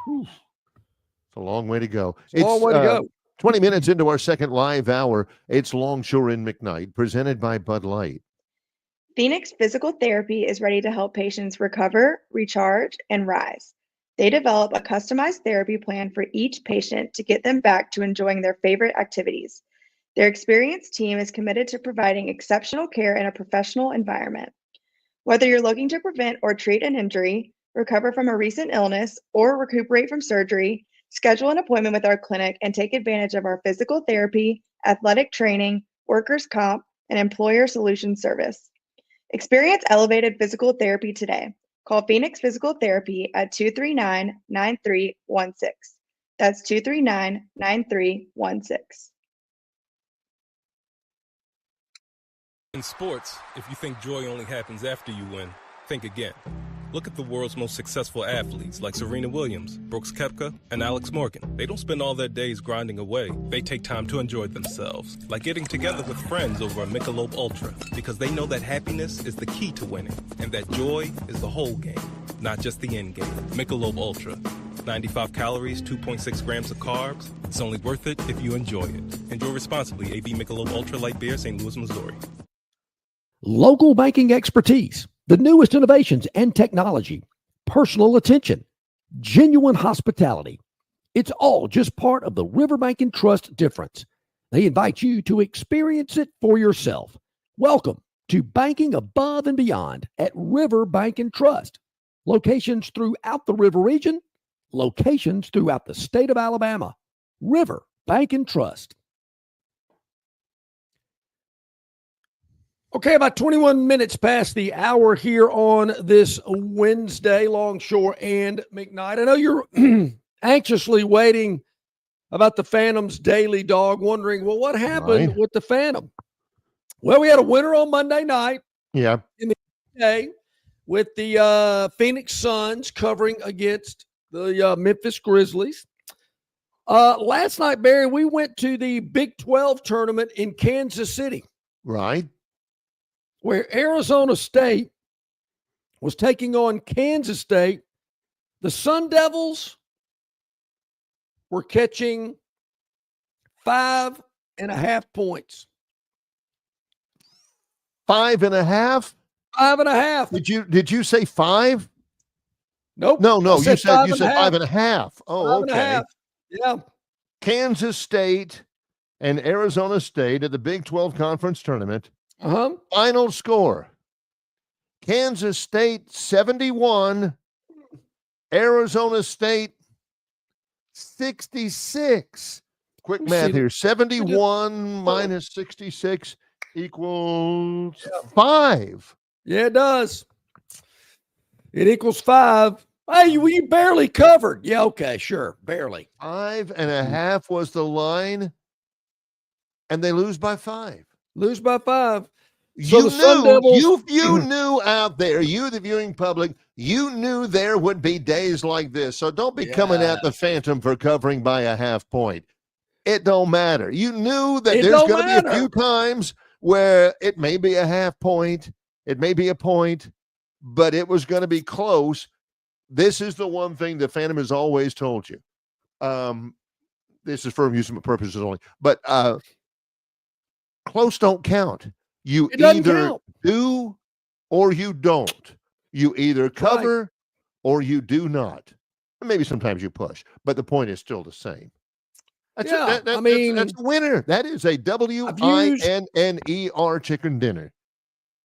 B: It's a long way to go.
A: It's a long way to go.
B: 20 minutes into our second live hour, it's Longshore and McKnight, presented by Bud Light.
J: Phoenix Physical Therapy is ready to help patients recover, recharge, and rise. They develop a customized therapy plan for each patient to get them back to enjoying their favorite activities. Their experienced team is committed to providing exceptional care in a professional environment. Whether you're looking to prevent or treat an injury, recover from a recent illness, or recuperate from surgery, schedule an appointment with our clinic and take advantage of our physical therapy, athletic training, workers' comp, and employer solutions service. Experience elevated physical therapy today. Call Phoenix Physical Therapy at 239-9316. That's 239-9316.
K: In sports, if you think joy only happens after you win, think again. Look at the world's most successful athletes like Serena Williams, Brooks Koepka, and Alex Morgan. They don't spend all their days grinding away. They take time to enjoy themselves, like getting together with friends over a Michelob Ultra, because they know that happiness is the key to winning, and that joy is the whole game, not just the end game. Michelob Ultra. 95 calories, 2.6 grams of carbs. It's only worth it if you enjoy it. Enjoy responsibly. AB Michelob Ultra Light Beer, St. Louis, Missouri.
A: Local banking expertise, the newest innovations and technology, personal attention, genuine hospitality. It's all just part of the Riverbank and Trust difference. They invite you to experience it for yourself. Welcome to banking above and beyond at Riverbank and Trust. Locations throughout the river region, locations throughout the state of Alabama. Riverbank and Trust. Okay, about 21 minutes past the hour here on this Wednesday, Longshore and McKnight. I know you're anxiously waiting about the Phantom's daily dog, wondering, well, what happened with the Phantom? Well, we had a winner on Monday night.
B: Yeah.
A: In the day with the Phoenix Suns covering against the Memphis Grizzlies. Last night, Barry, we went to the Big 12 tournament in Kansas City.
B: Right.
A: Where Arizona State was taking on Kansas State. The Sun Devils were catching 5.5 points.
B: 5.5?
A: 5.5.
B: Did you say 5?
A: Nope.
B: No. You said
A: 5.5.
B: Oh, okay.
A: Yeah.
B: Kansas State and Arizona State at the Big 12 Conference Tournament. Final score: Kansas State 71, Arizona State 66. Quick math here: 71 minus 66 equals 5.
A: Yeah, it does. It equals 5. Hey, you barely covered. Yeah, okay, sure, barely.
B: 5.5 was the line, and they lose by 5.
A: Lose by 5.
B: So you knew out there, you the viewing public, you knew there would be days like this. So don't be coming at the Phantom for covering by a half point. It don't matter. You knew that there's going to be a few times where it may be a half point, it may be a point, but it was going to be close. This is the one thing the Phantom has always told you. This is for amusement purposes only, but close don't count. You either do or you don't. You either cover or you do not. Maybe sometimes you push, but the point is still the same. That's
A: Yeah,
B: that's a winner. That is a WINNER chicken dinner.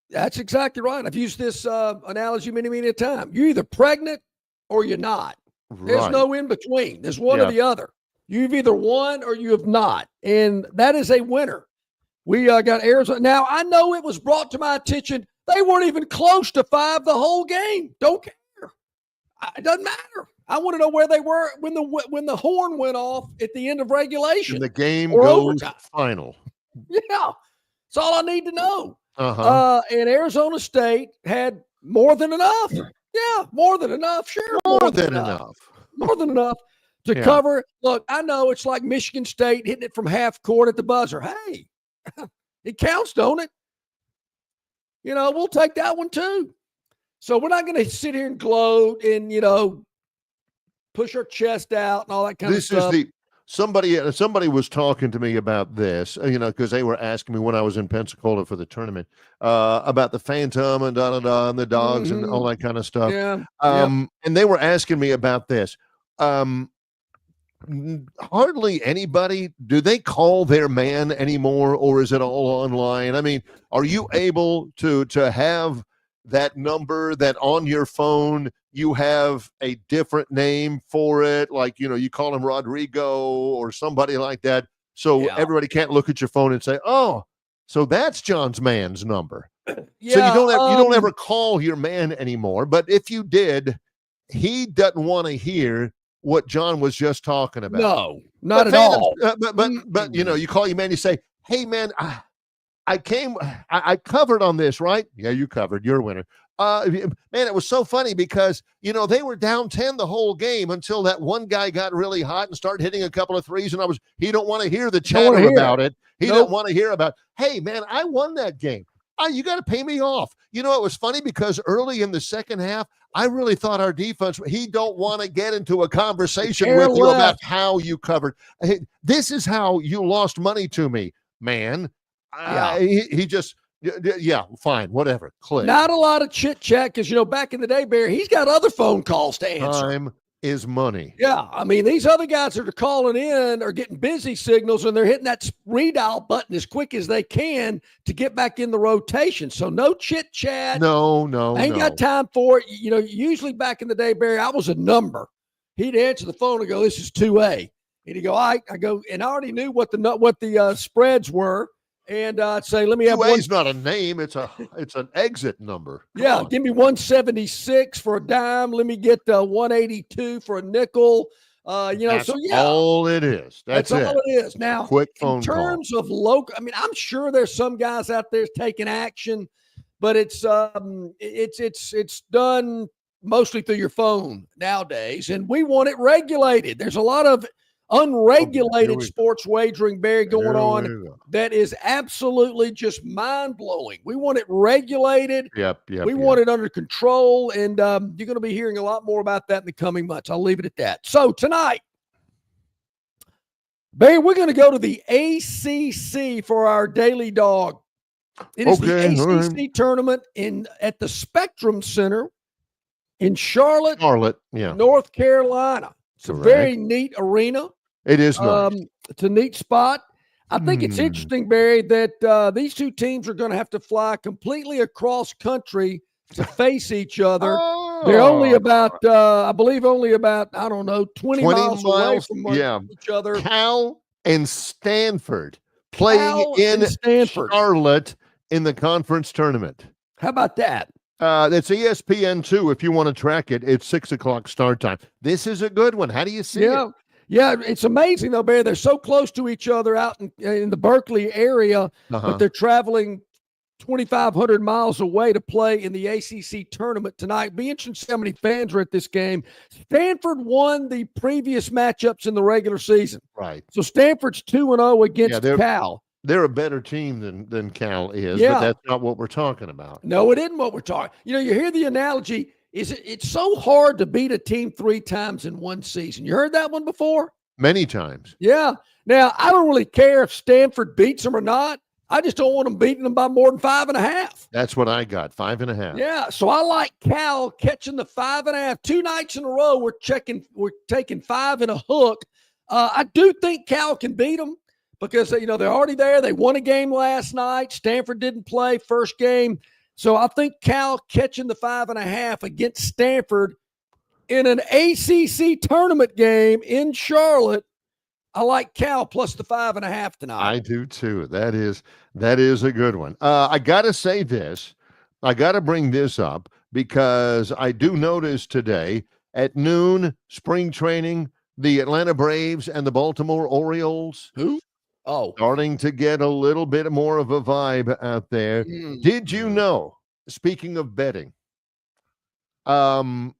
A: That's exactly right. I've used this analogy many, many a time. You're either pregnant or you're not. There's
B: Right.
A: no in between. There's one or the other. You've either won or you have not. And that is a winner. We got Arizona. Now, I know it was brought to my attention. They weren't even close to 5 the whole game. Don't care. It doesn't matter. I want to know where they were when the horn went off at the end of regulation.
B: And the game
A: or
B: goes
A: overtime.
B: final.
A: Yeah. That's all I need to know.
B: Uh-huh.
A: And Arizona State had more than enough. Yeah, more than enough. Sure.
B: More than enough.
A: More than enough to cover. Look, I know it's like Michigan State hitting it from half court at the buzzer. Hey, it counts, don't it? You know, we'll take that one too. So we're not going to sit here and gloat and, push our chest out and all that kind of stuff.
B: Somebody was talking to me about this, because they were asking me when I was in Pensacola for the tournament about the Phantom and and the dogs and all that kind of stuff.
A: Yeah.
B: And they were asking me about this. Hardly anybody, do they call their man anymore, or is it all online? I mean, are you able to have that number that on your phone you have a different name for it, like you call him Rodrigo or somebody like that, so everybody can't look at your phone and say, oh, so that's John's man's number. So you don't ever call your man anymore. But if you did, he doesn't want to hear what John was just talking about.
A: No, not at all.
B: But you call your man, you say, hey man, I covered on this, right? Yeah, you covered. You're a winner. Man, it was so funny because, they were down 10 the whole game until that one guy got really hot and started hitting a couple of threes. And he don't want to hear the chatter about it. He don't want to hear about, hey man, I won that game. You got to pay me off. It was funny because early in the second half, I really thought our defense, he don't want to get into a conversation with you about how you covered. Hey, this is how you lost money to me, man. He just, fine, whatever. Click.
A: Not a lot of chit chat because, back in the day, Barry, he's got other phone calls to answer.
B: Time is money.
A: Yeah. I mean, these other guys that are calling in are getting busy signals and they're hitting that redial button as quick as they can to get back in the rotation. So no chit chat.
B: No.
A: I ain't got time for it. Usually back in the day, Barry, I was a number. He'd answer the phone and go, this is 2A. And he'd go, all right. I go, and I already knew what the spreads were. And I'd say, let me have
B: 2A is not a name. It's an exit number.
A: Come on. Give me 176 for a dime. Let me get 182 for a nickel.
B: That's all it is. That's
A: all it is. Now,
B: quick phone
A: in terms of local, I mean, I'm sure there's some guys out there taking action, but it's done mostly through your phone nowadays, and we want it regulated. There's a lot of unregulated sports wagering, Barry, going on that is absolutely just mind-blowing. We want it regulated. We want it under control, and you're going to be hearing a lot more about that in the coming months. I'll leave it at that. So tonight, Barry, we're going to go to the ACC for our daily dog. It is the ACC tournament at the Spectrum Center in Charlotte, North Carolina. It's a very neat arena.
B: It is nice.
A: It's a neat spot. I think it's interesting, Barry, that these two teams are going to have to fly completely across country to face each other. They're only about, I don't know, 20 miles away from each other.
B: Cal and Stanford playing in Charlotte in the conference tournament.
A: How about that?
B: That's ESPN2 if you want to track it. It's 6:00 start time. This is a good one. How do you see it?
A: Yeah, it's amazing, though, Barry. They're so close to each other out in the Berkeley area, but they're traveling 2,500 miles away to play in the ACC tournament tonight. Be interesting to see how many fans are at this game. Stanford won the previous matchups in the regular season.
B: Right.
A: So Stanford's 2-0 against Cal.
B: They're a better team than Cal is, but that's not what we're talking about.
A: No, it isn't what we're talking. You hear the analogy. It's so hard to beat a team 3 times in one season. You heard that one before?
B: Many times.
A: Yeah. Now, I don't really care if Stanford beats them or not. I just don't want them beating them by more than 5.5.
B: That's what I got, 5.5.
A: Yeah, so I like Cal catching the 5.5. 2 nights in a row, we're taking 5 and a hook I do think Cal can beat them because, they're already there. They won a game last night. Stanford didn't play first game. So I think Cal catching the 5.5 against Stanford in an ACC tournament game in Charlotte. I like Cal plus the 5.5 tonight.
B: I do too. That is a good one. I got to say this. I got to bring this up because I do notice today at noon, spring training, the Atlanta Braves and the Baltimore Orioles.
A: Who? Oh.
B: Starting to get a little bit more of a vibe out there. Did you know, speaking of betting, BetMGM.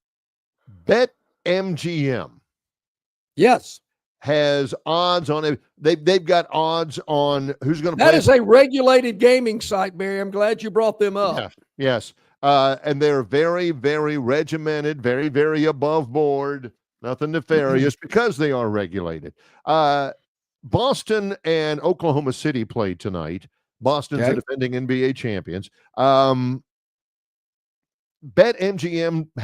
A: Yes.
B: Has odds on it. They've got odds on who's going to play.
A: That is a regulated gaming site, Barry. I'm glad you brought them up.
B: Yeah, yes. And they're very, very regimented, very, very above board, nothing nefarious because they are regulated. Boston and Oklahoma City played tonight. Boston's the defending NBA champions. BetMGM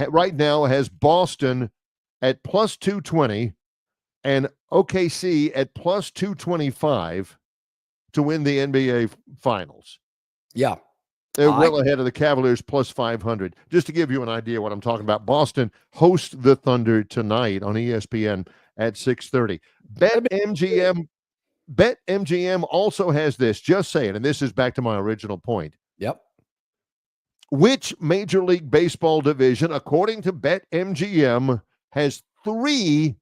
B: right now has Boston at plus 220 and OKC at plus 225 to win the NBA Finals.
A: Yeah.
B: They're well ahead of the Cavaliers plus 500. Just to give you an idea what I'm talking about, Boston hosts the Thunder tonight on ESPN at 6:30. BetMGM also has this, just saying, and this is back to my original point.
A: Yep.
B: Which Major League Baseball division, according to BetMGM, has 3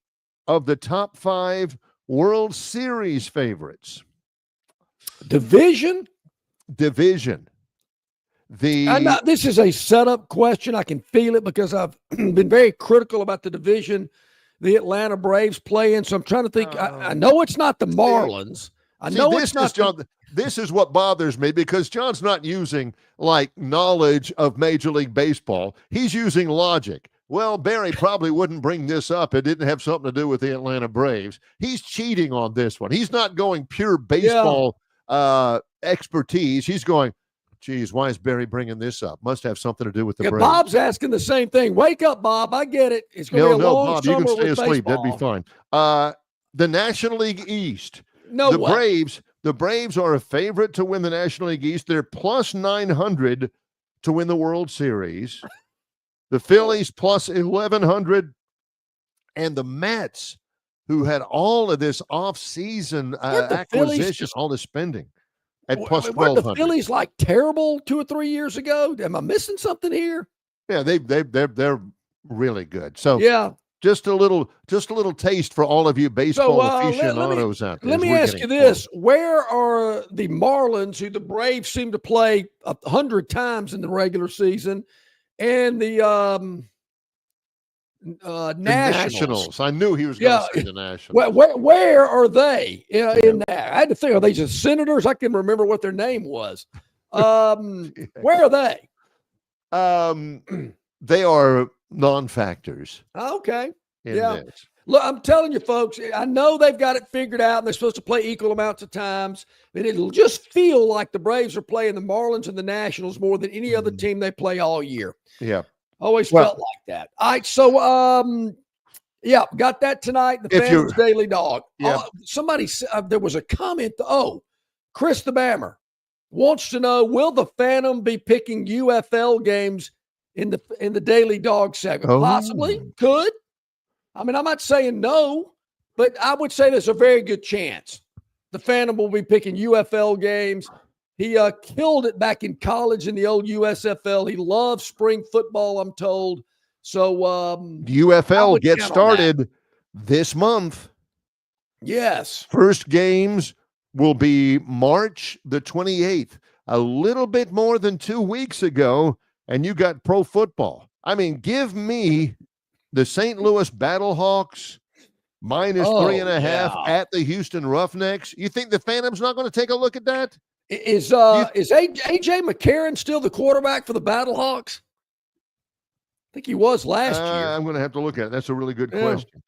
B: of the top 5 World Series favorites?
A: Division. This is a setup question. I can feel it because I've been very critical about the division the Atlanta Braves play in. So I'm trying to think. I know it's not the Marlins.
B: This is what bothers me because John's not using knowledge of Major League Baseball. He's using logic. Well, Barry probably wouldn't bring this up. It didn't have something to do with the Atlanta Braves. He's cheating on this one. He's not going pure baseball expertise. He's going, geez, why is Barry bringing this up? Must have something to do with the Braves.
A: Bob's asking the same thing. Wake up, Bob. I get it. It's going to be a long
B: Bob,
A: summer
B: you can stay
A: with
B: asleep.
A: baseball.
B: That'd be fine. The National League East. The Braves are a favorite to win the National League East. They're plus 900 to win the World Series. The Phillies plus 1,100. And the Mets, who had all of this off-season acquisition, all the spending, at plus 1,200.
A: Weren't the Phillies terrible 2 or 3 years ago? Am I missing something here?
B: Yeah, they're really good. So
A: yeah,
B: just a little taste for all of you baseball aficionados out there.
A: Let me ask you this: where are the Marlins, who the Braves seem to play 100 times in the regular season, and the Nationals?
B: I knew he was going to say the Nationals.
A: Where are they in that? I had to think, are they just Senators? I can remember what their name was. Where are they?
B: They are non-factors.
A: Okay.
B: This.
A: Look, I'm telling you, folks, I know they've got it figured out and they're supposed to play equal amounts of times, but it'll just feel like the Braves are playing the Marlins and the Nationals more than any other team they play all year.
B: Yeah.
A: Always felt like that. All right. So, got that tonight. The Phantom's Daily Dog.
B: Yeah.
A: Somebody said there was a comment. Chris the Bammer wants to know, will the Phantom be picking UFL games in the Daily Dog segment? Possibly. Could. I mean, I'm not saying no, but I would say there's a very good chance the Phantom will be picking UFL games. He killed it back in college in the old USFL. He loves spring football, I'm told. So
B: UFL gets started this month.
A: Yes.
B: First games will be March the 28th, a little bit more than 2 weeks ago, and you got pro football. I mean, give me the St. Louis Battlehawks minus 3.5 at the Houston Roughnecks. You think the Phantom's not going to take a look at that?
A: Is AJ McCarron still the quarterback for the Battlehawks? I think he was last year.
B: I'm going to have to look at it. That's a really good question.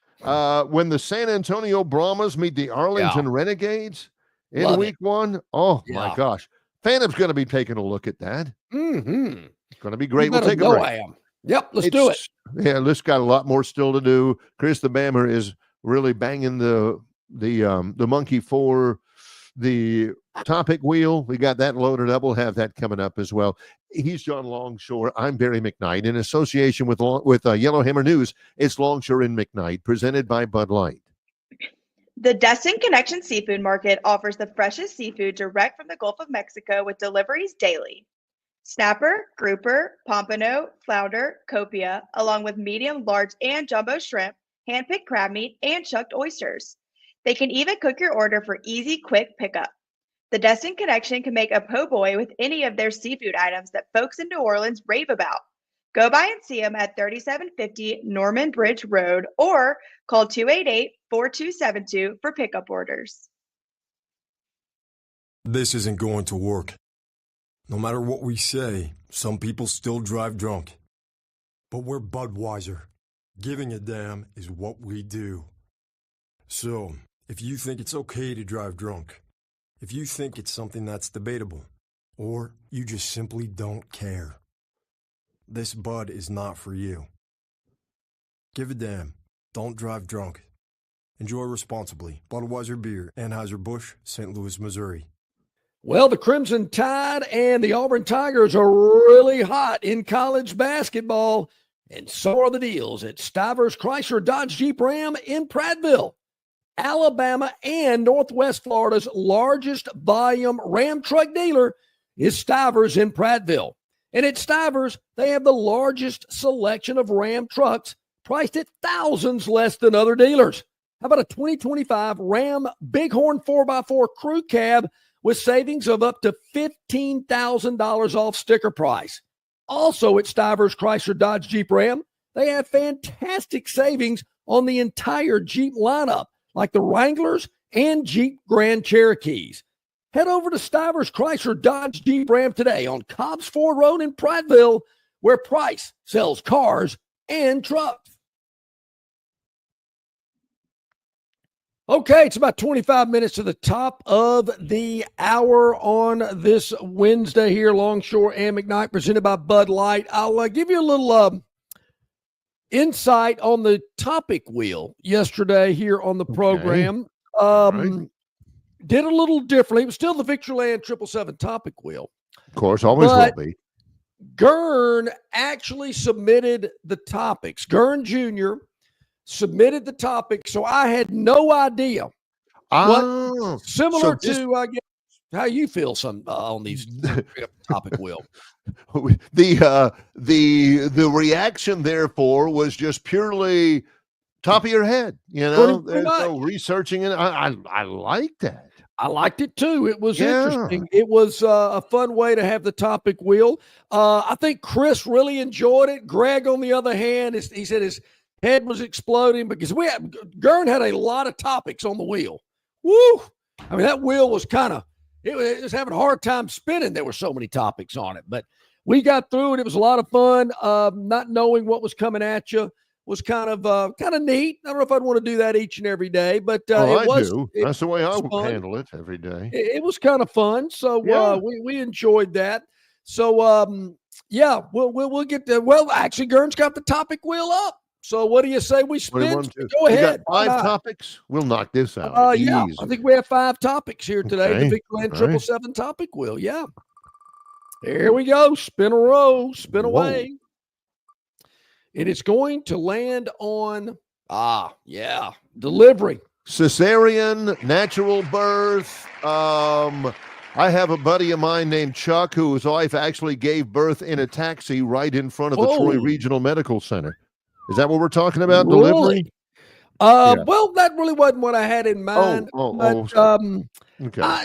B: When the San Antonio Brahmas meet the Arlington Renegades in week 1, my gosh. Phantom's going to be taking a look at that.
A: Mm-hmm.
B: It's going to be great. We'll take a break.
A: Yep, let's do it.
B: Yeah, this got a lot more still to do. Chris the Bammer is really banging the monkey for the topic wheel. We got that loaded up. We'll have that coming up as well. He's John Longshore. I'm Barry McKnight. In association with Yellowhammer News, it's Longshore and McKnight, presented by Bud Light.
J: The Destin Connection Seafood Market offers the freshest seafood direct from the Gulf of Mexico with deliveries daily. Snapper, grouper, pompano, flounder, copia, along with medium, large, and jumbo shrimp, hand-picked crab meat, and chucked oysters. They can even cook your order for easy, quick pickup. The Destin Connection can make a po' boy with any of their seafood items that folks in New Orleans rave about. Go by and see them at 3750 Norman Bridge Road or call 288-4272 for pickup orders.
L: This isn't going to work. No matter what we say, some people still drive drunk. But we're Budweiser. Giving a damn is what we do. So, if you think it's okay to drive drunk, if you think it's something that's debatable, or you just simply don't care, this Bud is not for you. Give a damn. Don't drive drunk. Enjoy responsibly. Budweiser Beer, Anheuser-Busch, St. Louis, Missouri.
A: Well, the Crimson Tide and the Auburn Tigers are really hot in college basketball, and so are the deals at Stivers Chrysler Dodge Jeep Ram in Prattville. Alabama and Northwest Florida's largest volume Ram truck dealer is Stivers in Prattville. And at Stivers, they have the largest selection of Ram trucks priced at thousands less than other dealers. How about a 2025 Ram Bighorn 4x4 crew cab with savings of up to $15,000 off sticker price? Also at Stivers Chrysler Dodge Jeep Ram, they have fantastic savings on the entire Jeep lineup, like the Wranglers and Jeep Grand Cherokees. Head over to Stivers Chrysler Dodge Jeep Ram today on Cobbs Ford Road in Prattville, where Price sells cars and trucks. Okay, it's about 25 minutes to the top of the hour on this Wednesday here, Longshore and McKnight, presented by Bud Light. I'll give you a little insight on the topic wheel yesterday here on the program.
B: Right.
A: Did a little differently. It was still the Victoryland 777 topic wheel.
B: Of course, always will be.
A: Gurn actually submitted the topics. Gurn Jr. submitted the topic, so I had no idea. Similar to, I guess, how you feel on these topic wheel.
B: The reaction, therefore, was just purely top of your head. You know, there's no researching it. I like that.
A: I liked it too. It was interesting. It was a fun way to have the topic wheel. I think Chris really enjoyed it. Greg, on the other hand, he said his head was exploding because Gurn had a lot of topics on the wheel. Woo! I mean, that wheel was it was having a hard time spinning. There were so many topics on it, but we got through it. It was a lot of fun. Not knowing what was coming at you was kind of neat. I don't know if I'd want to do that each and every day, but
B: I do. That's the way I would handle it every day.
A: It was kind of fun. So we enjoyed that. So we'll get to, actually Gurn's got the topic wheel up. So what do you say we spin? Go ahead.
B: We got 5 topics. We'll knock this out.
A: I think we have 5 topics here today. Okay. The Victoryland 777 topic wheel. Yeah. There we go. Spin a row. Spin away. And it's going to land on, delivery.
B: Cesarean, natural birth. I have a buddy of mine named Chuck whose wife actually gave birth in a taxi right in front of the Troy Regional Medical Center. Is that what we're talking about?
A: Really?
B: Delivery?
A: Well, that really wasn't what I had in mind.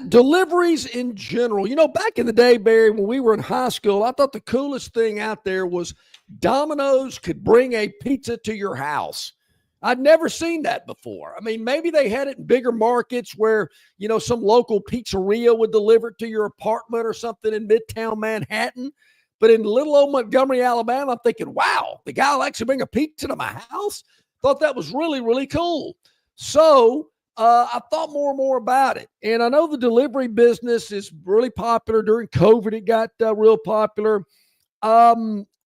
A: Deliveries in general. You know, back in the day, Barry, when we were in high school, I thought the coolest thing out there was Domino's could bring a pizza to your house. I'd never seen that before. I mean, maybe they had it in bigger markets where, you know, some local pizzeria would deliver it to your apartment or something in Midtown Manhattan. But in little old Montgomery, Alabama, I'm thinking, wow, the guy will actually bring a pizza to my house? Thought that was really, really cool. So I thought more and more about it. And I know the delivery business is really popular. During COVID, it got real popular.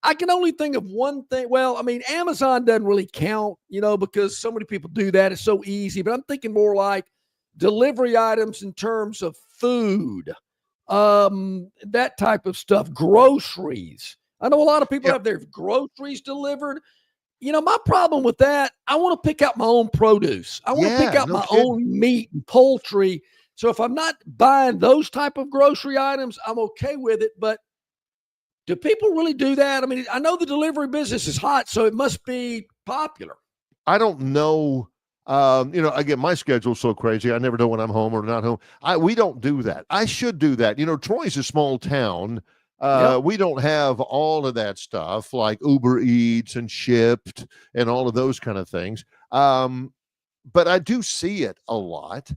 A: I can only think of one thing. Well, I mean, Amazon doesn't really count, because so many people do that. It's so easy. But I'm thinking more like delivery items in terms of food, that type of stuff, groceries. I know a lot of people have their groceries delivered. My problem with that, I want to pick out my own produce. I want to pick out my own meat and poultry. So if I'm not buying those type of grocery items, I'm okay with it. But do people really do that? I mean, I know the delivery business is hot, so it must be popular.
B: I don't know. Again, my schedule's so crazy. I never know when I'm home or not home. We don't do that. I should do that. Troy's a small town. We don't have all of that stuff like Uber Eats and Shipt and all of those kind of things. But I do see it a lot.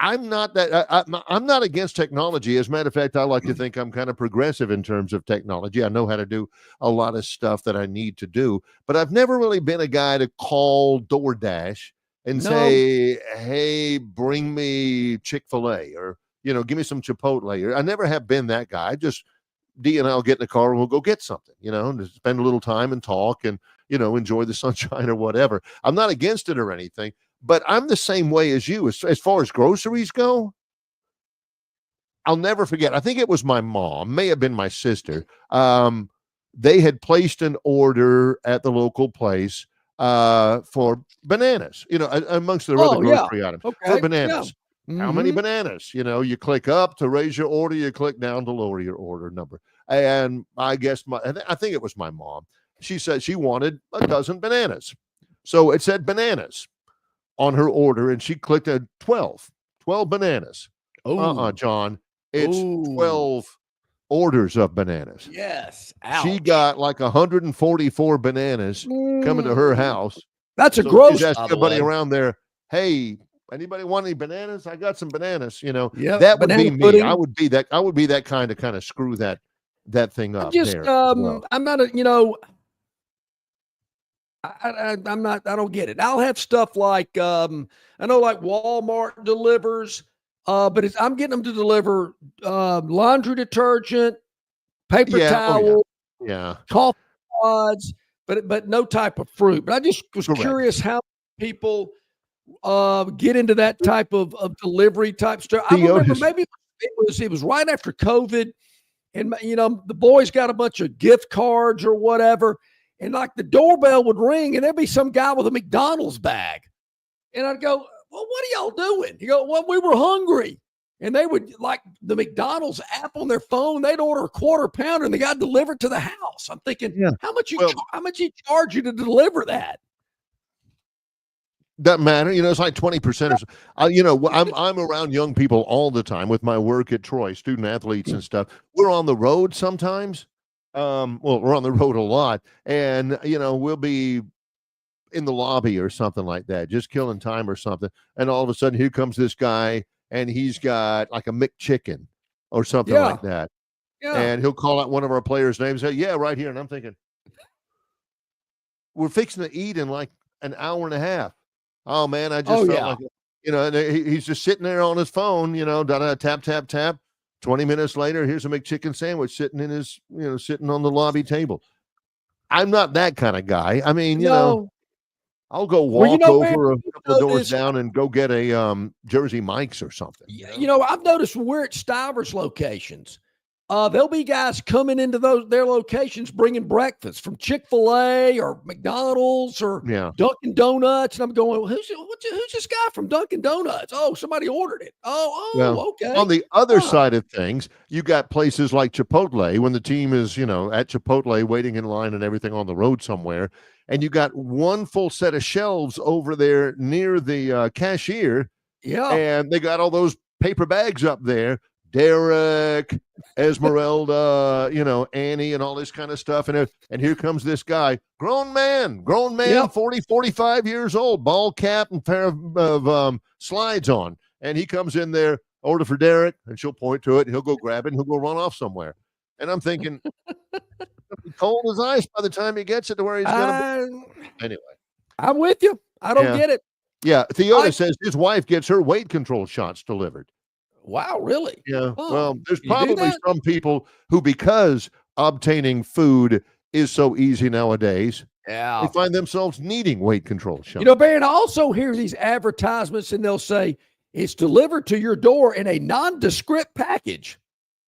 B: I'm not against technology. As a matter of fact, I like to think I'm kind of progressive in terms of technology. I know how to do a lot of stuff that I need to do, but I've never really been a guy to call DoorDash and say, hey, bring me Chick-fil-A or, give me some Chipotle. I never have been that guy. D and I'll get in the car and we'll go get something, and spend a little time and talk and, enjoy the sunshine or whatever. I'm not against it or anything, but I'm the same way as you. As far as groceries go, I'll never forget. I think it was my mom, may have been my sister. They had placed an order at the local place for bananas, amongst their other grocery items for bananas. Yeah. How many bananas? You click up to raise your order, you click down to lower your order number. And I guess I think it was my mom. She said she wanted a dozen bananas. So it said bananas on her order, and she clicked at 12 bananas. John, it's 12 orders of bananas.
A: Yes.
B: Ouch. She got like 144 bananas coming to her house.
A: That's a gross.
B: She's asked everybody around there, hey, anybody want any bananas? I got some bananas.
A: Yep,
B: that would be me.
A: Pudding.
B: I would be that kind of screw that thing up.
A: I'm not I'm not. I don't get it. I'll have stuff like I know, like Walmart delivers, but I'm getting them to deliver laundry detergent, paper towel, coffee pods, but no type of fruit. But I just was curious how people get into that type of delivery type stuff. I remember maybe it was right after COVID, and the boys got a bunch of gift cards or whatever. And like the doorbell would ring and there'd be some guy with a McDonald's bag. And I'd go, well, what are y'all doing? You go, well, we were hungry. And they would, like the McDonald's app on their phone, they'd order a quarter pounder and they got delivered to the house. I'm thinking, how much he charge you to deliver that?
B: Doesn't matter. It's like 20% or so. I'm around young people all the time with my work at Troy, student athletes and stuff. We're on the road sometimes. We're on the road a lot, and we'll be in the lobby or something like that, just killing time or something. And all of a sudden, here comes this guy, and he's got like a McChicken or something like that. Yeah. And he'll call out one of our players' names. Say, "Yeah, right here." And I'm thinking, we're fixing to eat in like an hour and a half. Oh man, I just felt like, and he's just sitting there on his phone, tap, tap, tap. 20 minutes later, here's a McChicken sandwich sitting in his, sitting on the lobby table. I'm not that kind of guy. I mean, I'll go walk over a couple of doors down and go get a Jersey Mike's or something.
A: I've noticed when we're at Stivers locations, there'll be guys coming into their locations bringing breakfast from Chick-fil-A or McDonald's or Dunkin' Donuts, and I'm going, who's this guy from Dunkin' Donuts? Oh, somebody ordered it. Okay.
B: On the other side of things, you got places like Chipotle when the team is at Chipotle waiting in line and everything on the road somewhere, and you got one full set of shelves over there near the cashier, and they got all those paper bags up there. Derek, Esmeralda, Annie and all this kind of stuff. And here comes this guy, grown man, 40, 45 years old, ball cap and pair of slides on. And he comes in there, order for Derek, and she'll point to it, and he'll go grab it, and he'll go run off somewhere. And I'm thinking, cold as ice by the time he gets it to where he's going to be. Anyway.
A: I'm with you. I don't get it.
B: Yeah, Theota says his wife gets her weight control shots delivered.
A: Wow, really?
B: Yeah. Well, there's probably some people who, because obtaining food is so easy nowadays.
A: Yeah.
B: They find themselves needing weight control, Sean.
A: You know, Barry, and I also hear these advertisements, and they'll say it's delivered to your door in a nondescript package.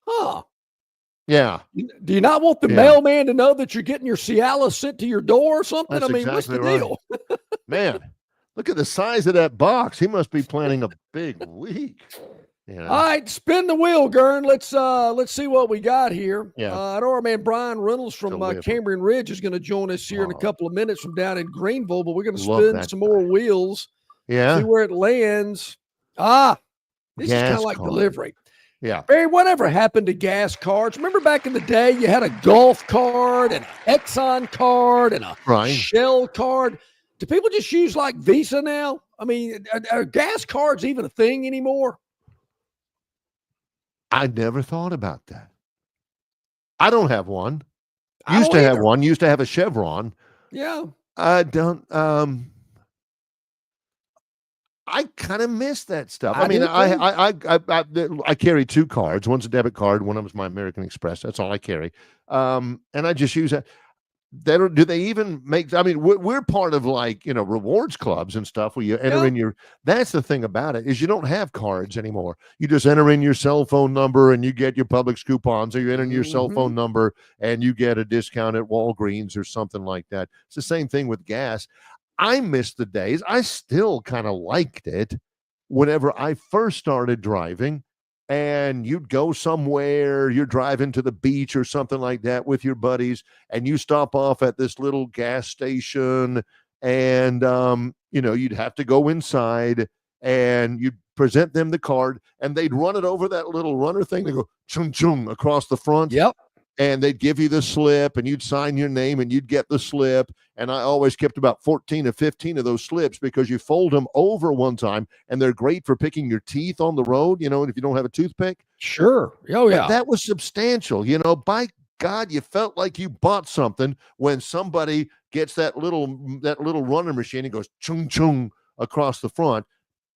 A: Huh.
B: Yeah.
A: Do you not want the mailman to know that you're getting your Cialis sent to your door or something?
B: That's
A: what's the
B: exactly
A: deal?
B: Man, look at the size of that box. He must be planning a big week. Yeah.
A: All right, spin the wheel, Gern. Let's see what we got here.
B: Yeah.
A: I know our man Brian Reynolds from Cambrian Ridge is going to join us here in a couple of minutes from down in Greenville, but we're going to spin some more wheels.
B: Yeah.
A: See where it lands. This is kind of like delivery.
B: Yeah.
A: Barry, whatever happened to gas cards? Remember back in the day, you had a Gulf card and an Exxon card and a Shell card. Do people just use like Visa now? I mean, are gas cards even a thing anymore?
B: I never thought about that. I don't have one. Used to have one. Used to have a Chevron.
A: Yeah.
B: I don't. I kind of miss that stuff. I mean, I carry two cards. One's a debit card. One of them's my American Express. That's all I carry. And I just use that. Do they even make? I mean, we're part of rewards clubs and stuff where you enter in your. That's the thing about it is you don't have cards anymore. You just enter in your cell phone number and you get your Publix coupons, or you enter in your cell phone number and you get a discount at Walgreens or something like that. It's the same thing with gas. I miss the days. I still kind of liked it whenever I first started driving, and you'd go somewhere, you're driving to the beach or something like that with your buddies, and you stop off at this little gas station, and you'd have to go inside and you'd present them the card, and they'd run it over that little runner thing. They go chung chung across the front.
A: Yep.
B: And they'd give you the slip, and you'd sign your name, and you'd get the slip. And I always kept about 14 or 15 of those slips because you fold them over one time, and they're great for picking your teeth on the road, and if you don't have a toothpick.
A: Sure. Oh, yeah.
B: But that was substantial. By God, you felt like you bought something when somebody gets that little runner machine and goes chung chung across the front,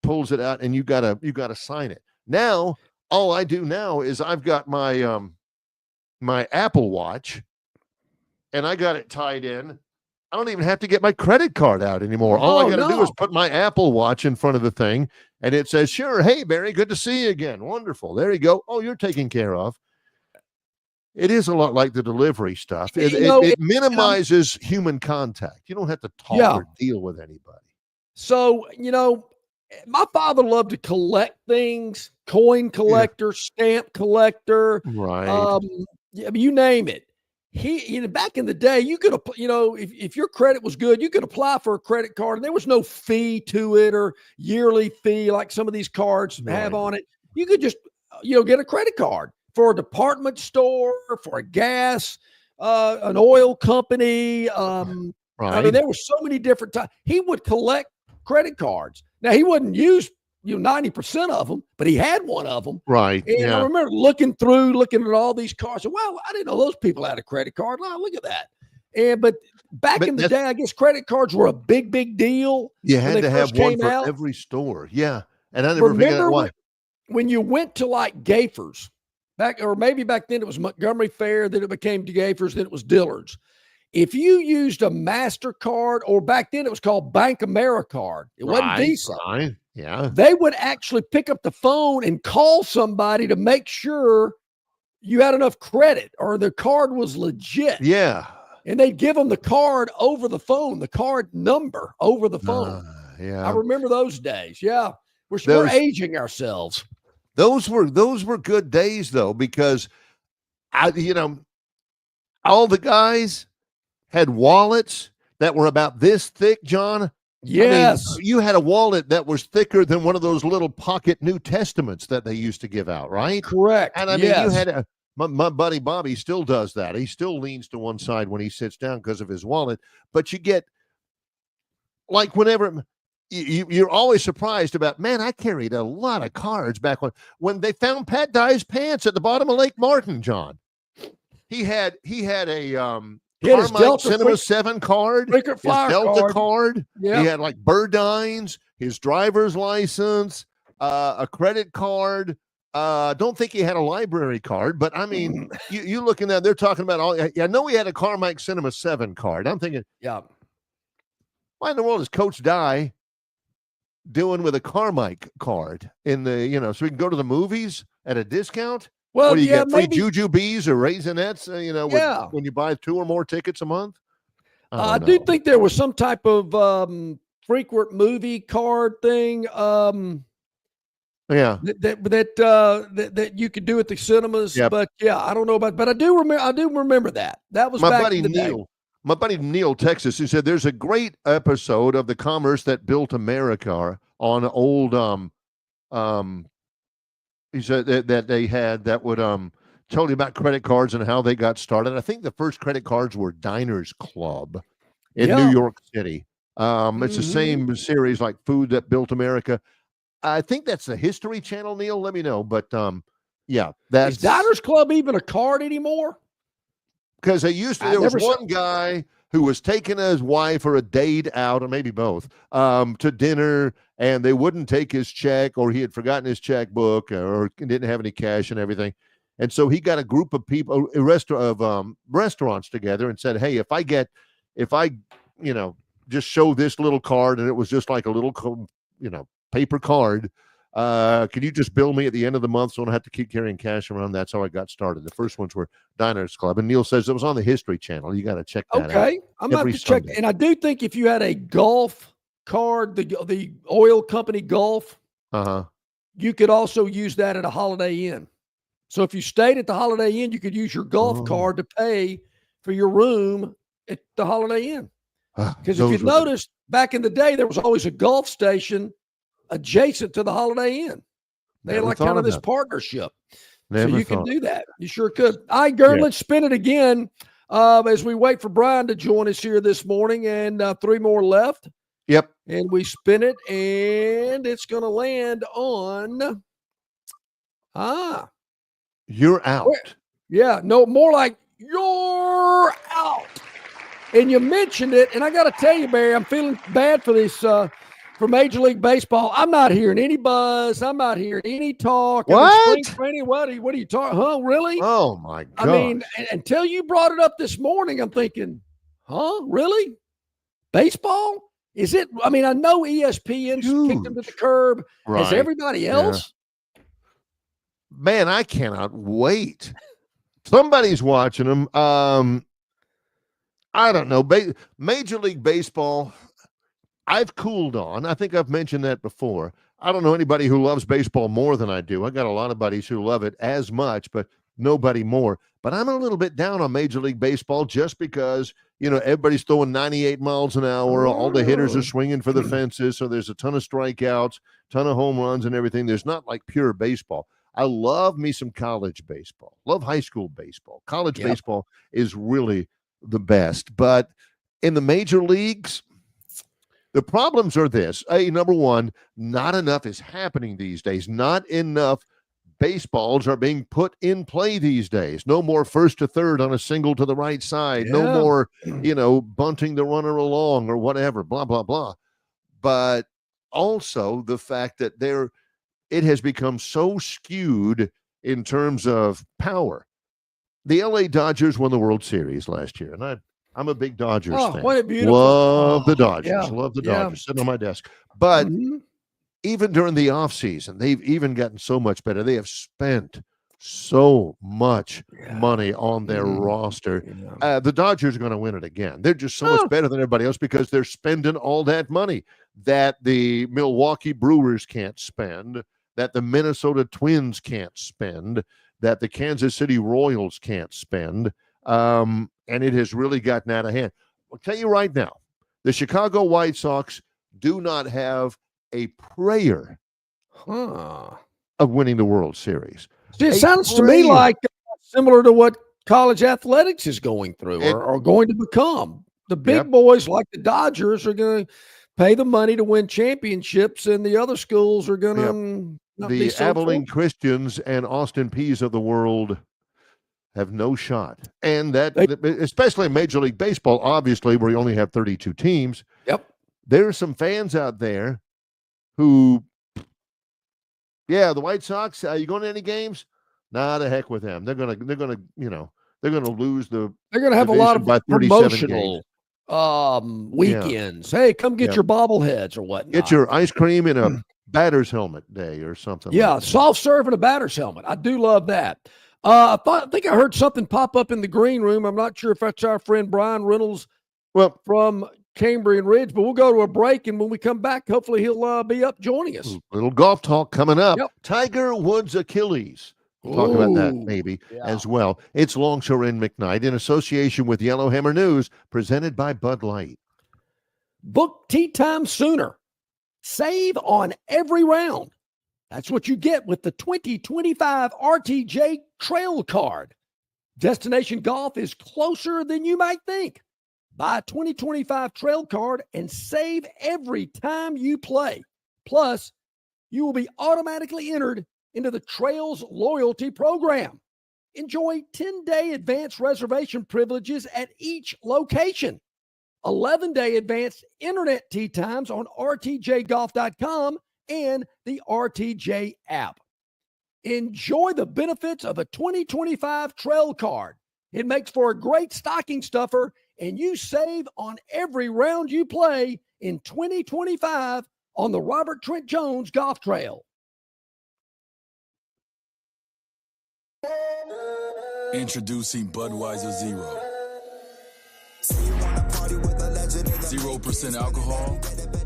B: pulls it out, and you gotta sign it. Now, all I do now is I've got my Apple Watch, and I got it tied in. I don't even have to get my credit card out anymore. All I got to do is put my Apple Watch in front of the thing, and it says, sure, hey, Barry, good to see you again. Wonderful. There you go. Oh, you're taken care of. It is a lot like the delivery stuff. It minimizes human contact. You don't have to talk or deal with anybody.
A: So, my father loved to collect things, coin collector, stamp collector.
B: Right.
A: You name it. He, back in the day, you could, if your credit was good, you could apply for a credit card and there was no fee to it or yearly fee like some of these cards have on it. You could just, get a credit card for a department store, for a gas, an oil company. I mean, there were so many different types. He would collect credit cards. Now, he wouldn't use 90% of them, but he had one of them.
B: Right.
A: And I remember looking at all these cards. And, wow, I didn't know those people had a credit card. Wow, look at that. But back in the day, I guess credit cards were a big, big deal.
B: You had to have one for every store. Yeah. And I never figured out why.
A: When you went to like Gaffer's, maybe back then it was Montgomery Fair, then it became Gaffer's, then it was Dillard's. If you used a MasterCard, or back then it was called Bank Americard, it wasn't Visa.
B: Right. Yeah.
A: They would actually pick up the phone and call somebody to make sure you had enough credit or the card was legit.
B: Yeah.
A: And they'd give them the card over the phone, the card number over the phone.
B: Yeah.
A: I remember those days. Yeah. We're aging ourselves.
B: Those were good days though, because all the guys had wallets that were about this thick, John.
A: Yes.
B: I mean, you had a wallet that was thicker than one of those little pocket New Testaments that they used to give out, right?
A: Correct.
B: And I mean, you had my buddy Bobby still does that. He still leans to one side when he sits down because of his wallet. But you get, like, whenever you're always surprised about, man, I carried a lot of cards back when they found Pat Dye's pants at the bottom of Lake Martin, John. He had a Carmike Cinema 7 card, his Delta card. Yep. He had like Burdines, his driver's license, a credit card, Don't think he had a library card, but I mean, you looking at, they're talking about all. I know he had a Carmike Cinema 7 card. I'm thinking,
A: yeah,
B: why in the world is Coach Dye doing with a Carmike card in the, so we can go to the movies at a discount?
A: Well,
B: what do you
A: yeah,
B: get? Free
A: maybe.
B: Jujubes or Raisinets, when you buy 2 or more tickets a month?
A: I do think there was some type of frequent movie card thing.
B: Yeah,
A: that you could do at the cinemas.
B: Yep.
A: But yeah, I don't know about, but I do remember that. That was
B: my
A: back
B: buddy
A: in the day.
B: My buddy Neil, Texas, he said there's a great episode of The Commerce That Built America on old he said that they had that would tell you about credit cards and how they got started. I think the first credit cards were Diners Club in New York City. It's the same series like Food That Built America. I think that's the History Channel, Neil. Let me know. But yeah, that's
A: Is Diners Club even a card anymore?
B: Because they used to. There was one guy who was taking his wife or a date out, or maybe both, to dinner, and they wouldn't take his check, or he had forgotten his checkbook, or didn't have any cash and everything. And so he got a group of people, restaurants together, and said, "Hey, if I just show this little card, and it was just like a little, paper card, can you just bill me at the end of the month so I don't have to keep carrying cash around?" That's how I got started. The first ones were Diners Club, and Neil says it was on the History Channel. You got to check that out.
A: Okay, I'm about to check. And I do think if you had a Gulf card, the oil company Gulf, you could also use that at a Holiday Inn. So if you stayed at the Holiday Inn, you could use your Gulf card to pay for your room at the Holiday Inn. Because if you noticed, back in the day, there was always a Gulf station adjacent to the Holiday Inn. They had like kind of this partnership. So you could do that. You sure could. All right, Gern, let's spin it again as we wait for Brian to join us here this morning, and 3 more left.
B: Yep.
A: And we spin it, and it's going to land on
B: you're out.
A: Yeah, no, more like you're out. And you mentioned it, and I got to tell you, Barry, I'm feeling bad for this for Major League Baseball. I'm not hearing any buzz. I'm not hearing any talk.
B: What?
A: I mean, spring training, what are you talking? Huh? Really?
B: Oh my God!
A: I mean, until you brought it up this morning, I'm thinking, huh? Really? Baseball? Is it? I mean, I know ESPN's kicked them to the curb.
B: Right.
A: As everybody else?
B: Man, I cannot wait. Somebody's watching them. I don't know. Major League Baseball, I've cooled on. I think I've mentioned that before. I don't know anybody who loves baseball more than I do. I got a lot of buddies who love it as much, but nobody more. But I'm a little bit down on Major League Baseball just because, everybody's throwing 98 miles an hour. All the hitters are swinging for the fences. So there's a ton of strikeouts, ton of home runs and everything. There's not like pure baseball. I love me some college baseball. Love high school baseball. College baseball is really the best. But in the major leagues, the problems are this. Number one, not enough is happening these days. Not enough baseballs are being put in play these days. No more first to third on a single to the right side. No more, bunting the runner along or whatever, blah, blah, blah. But also the fact that it has become so skewed in terms of power. The LA Dodgers won the World Series last year, and I'm a big Dodgers fan.
A: What a beautiful.
B: Love the Dodgers. Love the Dodgers. Sitting on my desk. But even during the offseason, they've even gotten so much better. They have spent so much money on their roster. The Dodgers are going to win it again. They're just so much better than everybody else because they're spending all that money that the Milwaukee Brewers can't spend, that the Minnesota Twins can't spend, that the Kansas City Royals can't spend. And it has really gotten out of hand. I'll tell you right now, the Chicago White Sox do not have a prayer of winning the World Series.
A: It sounds to me like similar to what college athletics is going through or going to become. The big boys like the Dodgers are going to pay the money to win championships, and the other schools are going to not be so
B: Abilene Christians and Austin Peays of the world have no shot. And that, especially in Major League Baseball, obviously, where you only have 32 teams.
A: Yep.
B: There are some fans out there who Yeah, the White Sox. You going to any games? Nah, the heck with them. They're gonna lose the.
A: They're gonna have a lot
B: division
A: of
B: by 37 games.
A: promotional
B: Yeah.
A: weekends. Hey, come get
B: Yeah.
A: your bobbleheads or whatnot.
B: Get your ice cream in a batter's helmet day or something.
A: Yeah,
B: like that.
A: soft serve and a batter's helmet. I do love that. I think I heard something pop up in the green room. I'm not sure if that's our friend Brian Reynolds from Cambrian Ridge, but we'll go to a break, and when we come back, hopefully he'll be up joining us.
B: Little golf talk coming up.
A: Yep.
B: Tiger Woods' Achilles. We'll talk about that maybe as well. It's Longshore and McKnight in association with Yellowhammer News, presented by Bud Light.
A: Book tee time sooner. Save on every round. That's what you get with the 2025 RTJ Trail Card. Destination golf is closer than you might think. Buy a 2025 Trail Card and save every time you play. Plus, you will be automatically entered into the Trails Loyalty Program. Enjoy 10-day advance reservation privileges at each location. 11-day advanced internet tee times on rtjgolf.com and the RTJ app. Enjoy the benefits of a 2025 Trail Card. It makes for a great stocking stuffer, and you save on every round you play in 2025 on the Robert Trent Jones Golf Trail.
E: Introducing Budweiser Zero. 0% alcohol,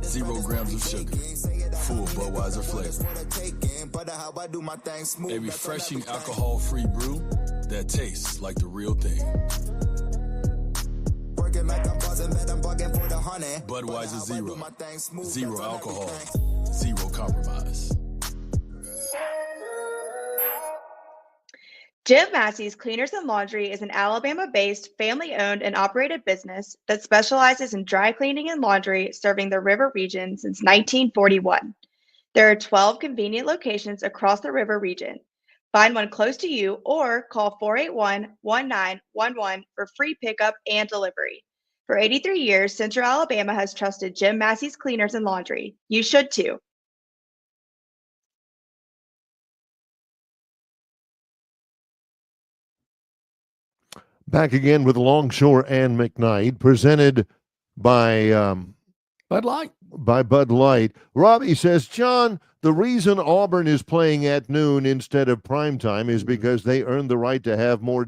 E: 0 grams of sugar. Full Budweiser flavor. A refreshing alcohol-free brew that tastes like the real thing. Budweiser Zero. 0 alcohol, 0 compromise.
J: Jim Massey's Cleaners and Laundry is an Alabama-based, family-owned and operated business that specializes in dry cleaning and laundry, serving the river region since 1941. There are 12 convenient locations across the river region. Find one close to you or call 481-1911 for free pickup and delivery. For 83 years, Central Alabama has trusted Jim Massey's Cleaners and Laundry. You should too.
B: Back again with Longshore and McKnight, presented by
A: Bud Light.
B: By Bud Light. Robbie says, John, the reason Auburn is playing at noon instead of primetime is because they earned the right to have more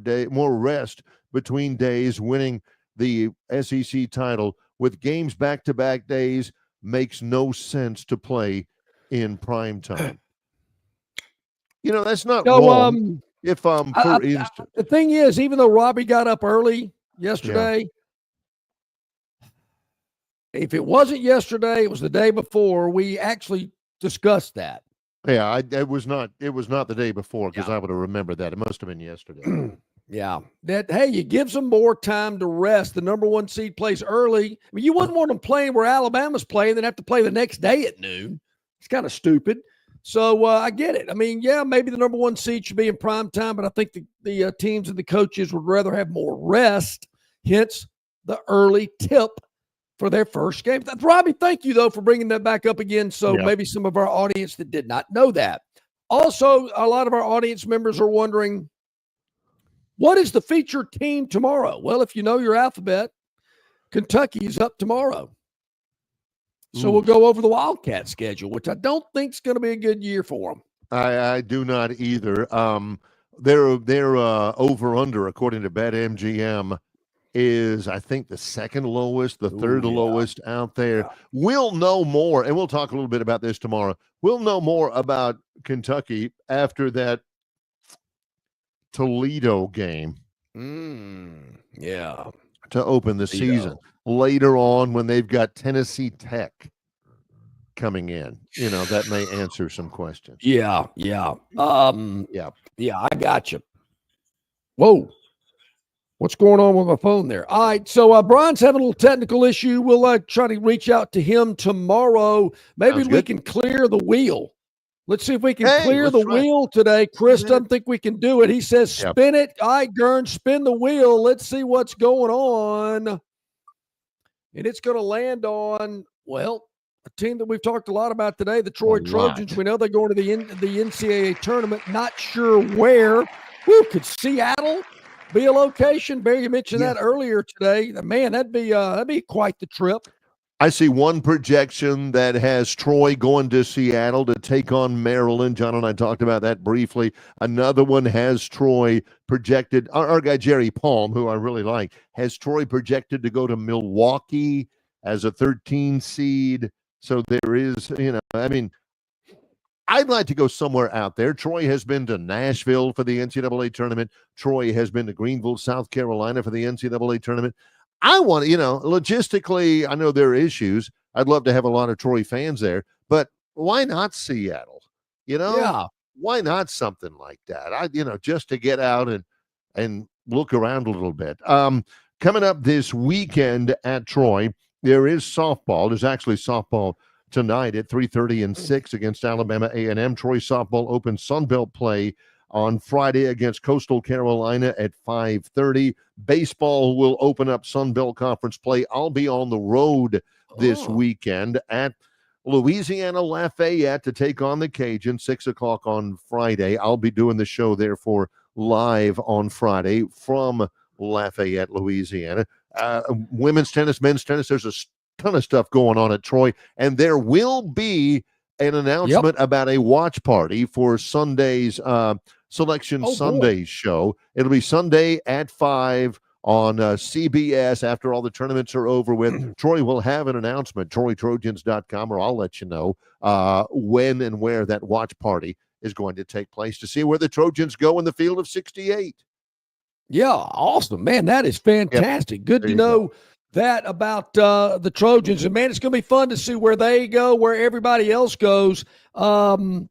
B: rest between days. Winning the SEC title with games back-to-back days makes no sense to play in primetime. That's not wrong.
A: The thing is, even though Robbie got up early yesterday, if it wasn't yesterday, it was the day before. We actually discussed that.
B: Yeah, it was not the day before because I would have remembered that. It must have been yesterday.
A: Yeah. Hey, you give them more time to rest. The number 1 seed plays early. I mean, you wouldn't want them playing where Alabama's playing, then have to play the next day at noon. It's kind of stupid. So I get it. I mean, yeah, maybe the number 1 seed should be in prime time, but I think the teams and the coaches would rather have more rest, hence the early tip for their first game. Robbie, thank you, though, for bringing that back up again. So maybe some of our audience that did not know that. Also, a lot of our audience members are wondering, what is the featured team tomorrow? Well, if you know your alphabet, Kentucky is up tomorrow. So we'll go over the Wildcat schedule, which I don't think is going to be a good year for them.
B: I do not either. Their over-under, according to BetMGM, is, I think, the second lowest, the third lowest out there. Yeah. We'll know more, and we'll talk a little bit about this tomorrow. We'll know more about Kentucky after that Toledo game.
A: Yeah.
B: To open the season. Later on, when they've got Tennessee Tech coming in, that may answer some questions.
A: Yeah. I got you. Whoa. What's going on with my phone there? All right, so Brian's having a little technical issue. We'll try to reach out to him tomorrow. Maybe we can clear the wheel. Let's see if we can clear the wheel today. Chris doesn't think we can do it. He says, spin it. All right, Gurn, spin the wheel. Let's see what's going on. And it's going to land on, a team that we've talked a lot about today, the Troy Trojans. We know they're going to the NCAA tournament. Not sure where. Woo, could Seattle be a location? Barry, you mentioned that earlier today. Man, that'd be quite the trip.
B: I see one projection that has Troy going to Seattle to take on Maryland. John and I talked about that briefly. Another one has Troy projected. Our guy Jerry Palm, who I really like, has Troy projected to go to Milwaukee as a 13 seed. So there is, I'd like to go somewhere out there. Troy has been to Nashville for the NCAA tournament. Troy has been to Greenville, South Carolina for the NCAA tournament. I want, logistically, I know there are issues. I'd love to have a lot of Troy fans there, but why not Seattle? Why not something like that? Just to get out and look around a little bit. Coming up this weekend at Troy, there is softball. There's actually softball tonight at 3:30 and 6 against Alabama A&M. Troy softball opens Sunbelt play on Friday against Coastal Carolina at 5:30. Baseball will open up Sunbelt Conference play. I'll be on the road this weekend at Louisiana Lafayette to take on the Cajuns, 6 o'clock on Friday. I'll be doing the show, therefore, live on Friday from Lafayette, Louisiana. Women's tennis, men's tennis, there's a ton of stuff going on at Troy, and there will be an announcement about a watch party for Sunday's Selection Sundays show. It'll be Sunday at 5 on CBS after all the tournaments are over with. Troy will have an announcement, TroyTrojans.com, or I'll let you know when and where that watch party is going to take place to see where the Trojans go in the field of 68.
A: Yeah, awesome. Man, that is fantastic. Good to know that about the Trojans. And, man, it's going to be fun to see where they go, where everybody else goes. I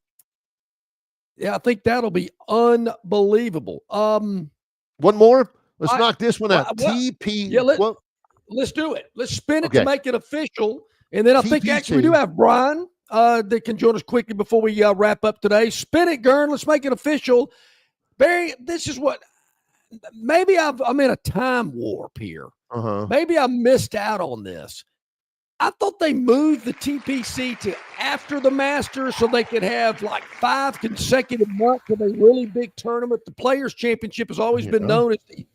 A: think that'll be unbelievable.
B: One more? Let's knock this one out. TP.
A: Yeah, let's do it. Let's spin it to make it official. And then I think actually we do have Brian that can join us quickly before we wrap up today. Spin it, Gern. Let's make it official. Barry, this is what – maybe I'm in a time warp here. Maybe I missed out on this. I thought they moved the TPC to after the Masters so they could have like 5 consecutive months of a really big tournament. The Players' Championship has always been known as the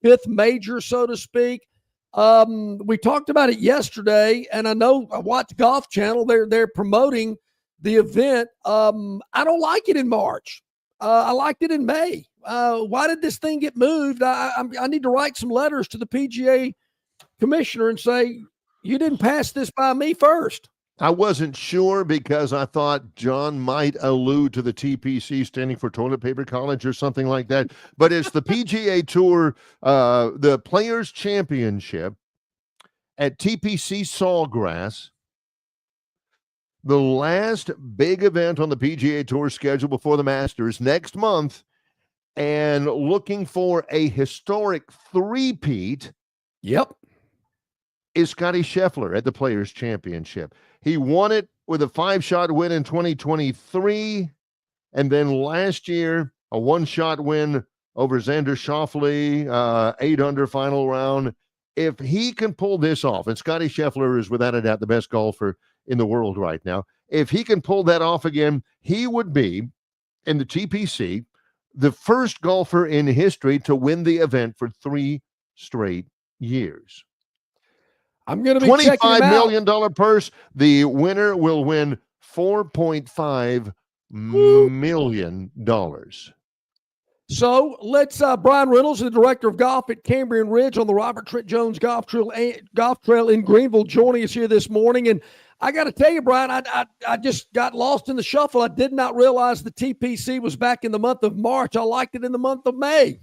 A: 5th major, so to speak. We talked about it yesterday, and I know I watched Golf Channel. They're promoting the event. I don't like it in March. I liked it in May. Why did this thing get moved? I need to write some letters to the PGA commissioner and say, you didn't pass this by me first.
B: I wasn't sure because I thought John might allude to the TPC standing for Toilet Paper College or something like that. But it's the PGA Tour, the Players' Championship at TPC Sawgrass. The last big event on the PGA Tour schedule before the Masters next month, and looking for a historic three-peat. Is Scotty Scheffler at the Players' Championship. He won it with a 5-shot win in 2023, and then last year, a 1-shot win over Xander Schauffele, 8-under final round. If he can pull this off, and Scotty Scheffler is without a doubt the best golfer in the world right now, if he can pull that off again, he would be, in the TPC, the first golfer in history to win the event for 3 straight years.
A: I'm going to be $25
B: million purse. The winner will win $4.5 million.
A: So let's Brian Reynolds, the director of golf at Cambrian Ridge on the Robert Trent Jones Golf Trail in Greenville, joining us here this morning. And I got to tell you, Brian, I just got lost in the shuffle. I did not realize the TPC was back in the month of March. I liked it in the month of May.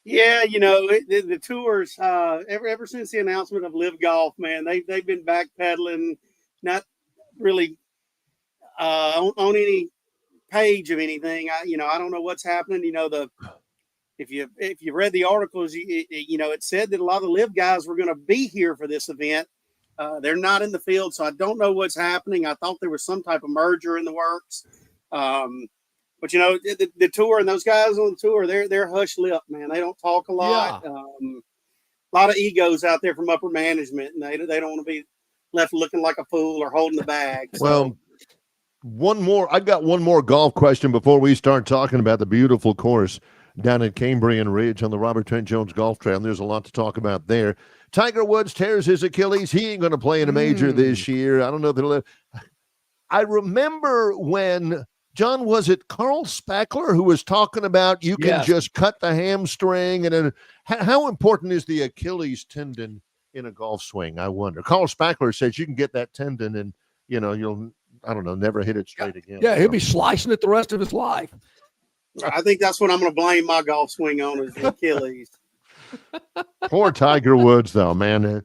M: Yeah, the tours, ever since the announcement of Live Golf, man, they've been backpedaling, not really on any page of anything. I don't know what's happening. If you read the articles, it said that a lot of the Live guys were going to be here for this event. They're not in the field, so I don't know what's happening. I thought there was some type of merger in the works. But the tour and those guys on the tour, they're hush lip, man. They don't talk a lot. A lot of egos out there from upper management, and they don't want to be left looking like a fool or holding the bag. So,
B: Well, I've got one more golf question before we start talking about the beautiful course down at Cambrian Ridge on the Robert Trent Jones Golf Trail. And there's a lot to talk about there. Tiger Woods tears his Achilles. He ain't going to play in a major this year. I don't know if he'll. I remember when, John, was it Carl Spackler who was talking about you can just cut the hamstring? And how important is the Achilles tendon in a golf swing? I wonder. Carl Spackler says you can get that tendon and, you'll, I don't know, never hit it straight again.
A: Yeah, he'll be slicing it the rest of his life.
M: I think that's what I'm going to blame my golf swing on, is the Achilles.
B: Poor Tiger Woods, though, man.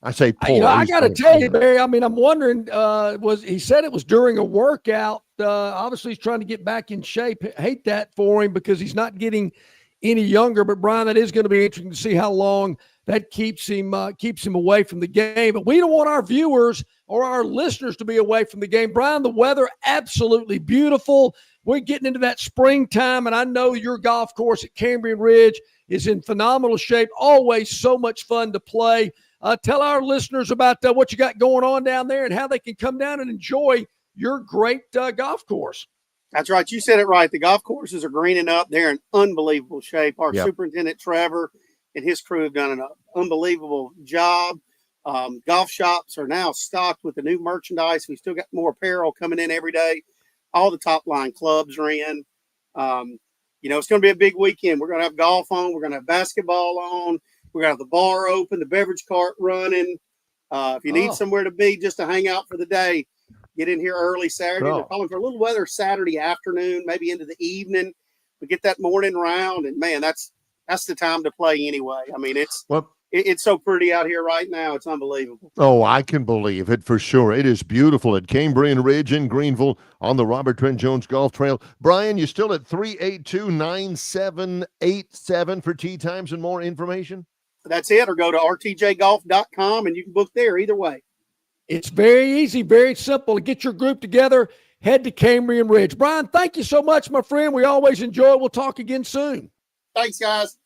B: I say poor.
A: I got to tell you, Barry, I mean, I'm wondering, he said it was during a workout. Obviously, he's trying to get back in shape. Hate that for him because he's not getting any younger. But, Brian, that is going to be interesting to see how long that keeps him away from the game. But we don't want our viewers or our listeners to be away from the game. Brian, the weather, absolutely beautiful. We're getting into that springtime, and I know your golf course at Cambrian Ridge is in phenomenal shape. Always so much fun to play. Tell our listeners about what you got going on down there and how they can come down and enjoy your great golf course.
M: That's right. You said it right. The golf courses are greening up. They're in unbelievable shape. Our superintendent, Trevor, and his crew have done an unbelievable job. Golf shops are now stocked with the new merchandise. We still got more apparel coming in every day. All the top line clubs are in. It's going to be a big weekend. We're going to have golf on. We're going to have basketball on. We're going to have the bar open, the beverage cart running. If you need somewhere to be just to hang out for the day, get in here early Saturday. They're calling for a little weather Saturday afternoon, maybe into the evening. We get that morning round, and, man, that's the time to play anyway. I mean, it's so pretty out here right now. It's unbelievable.
B: Oh, I can believe it for sure. It is beautiful at Cambrian Ridge in Greenville on the Robert Trent Jones Golf Trail. Brian, you still at 382-9787 for tee times and more information?
M: That's it, or go to rtjgolf.com, and you can book there either way.
A: It's very easy, very simple. To get your group together, head to Cambrian Ridge. Brian, thank you so much, my friend. We always enjoy it. We'll talk again soon.
M: Thanks, guys.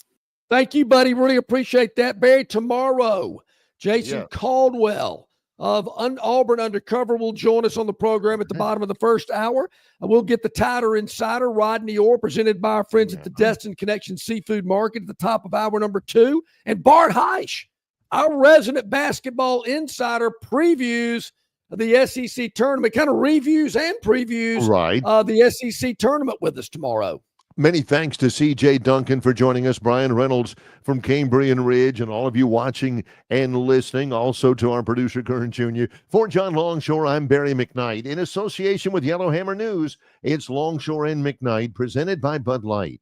A: Thank you, buddy. Really appreciate that. Barry, tomorrow, Jason Caldwell of Auburn Undercover will join us on the program at the bottom of the first hour. We'll get the Tighter Insider, Rodney Orr, presented by our friends at the Destin Connection Seafood Market at the top of hour number 2. And Bart Heisch, our resident basketball insider, previews the SEC tournament, kind of reviews and previews the SEC tournament with us tomorrow.
B: Many thanks to C.J. Duncan for joining us, Brian Reynolds from Cambrian Ridge, and all of you watching and listening. Also to our producer, Kern Jr. For John Longshore, I'm Barry McKnight. In association with Yellowhammer News, it's Longshore and McKnight, presented by Bud Light.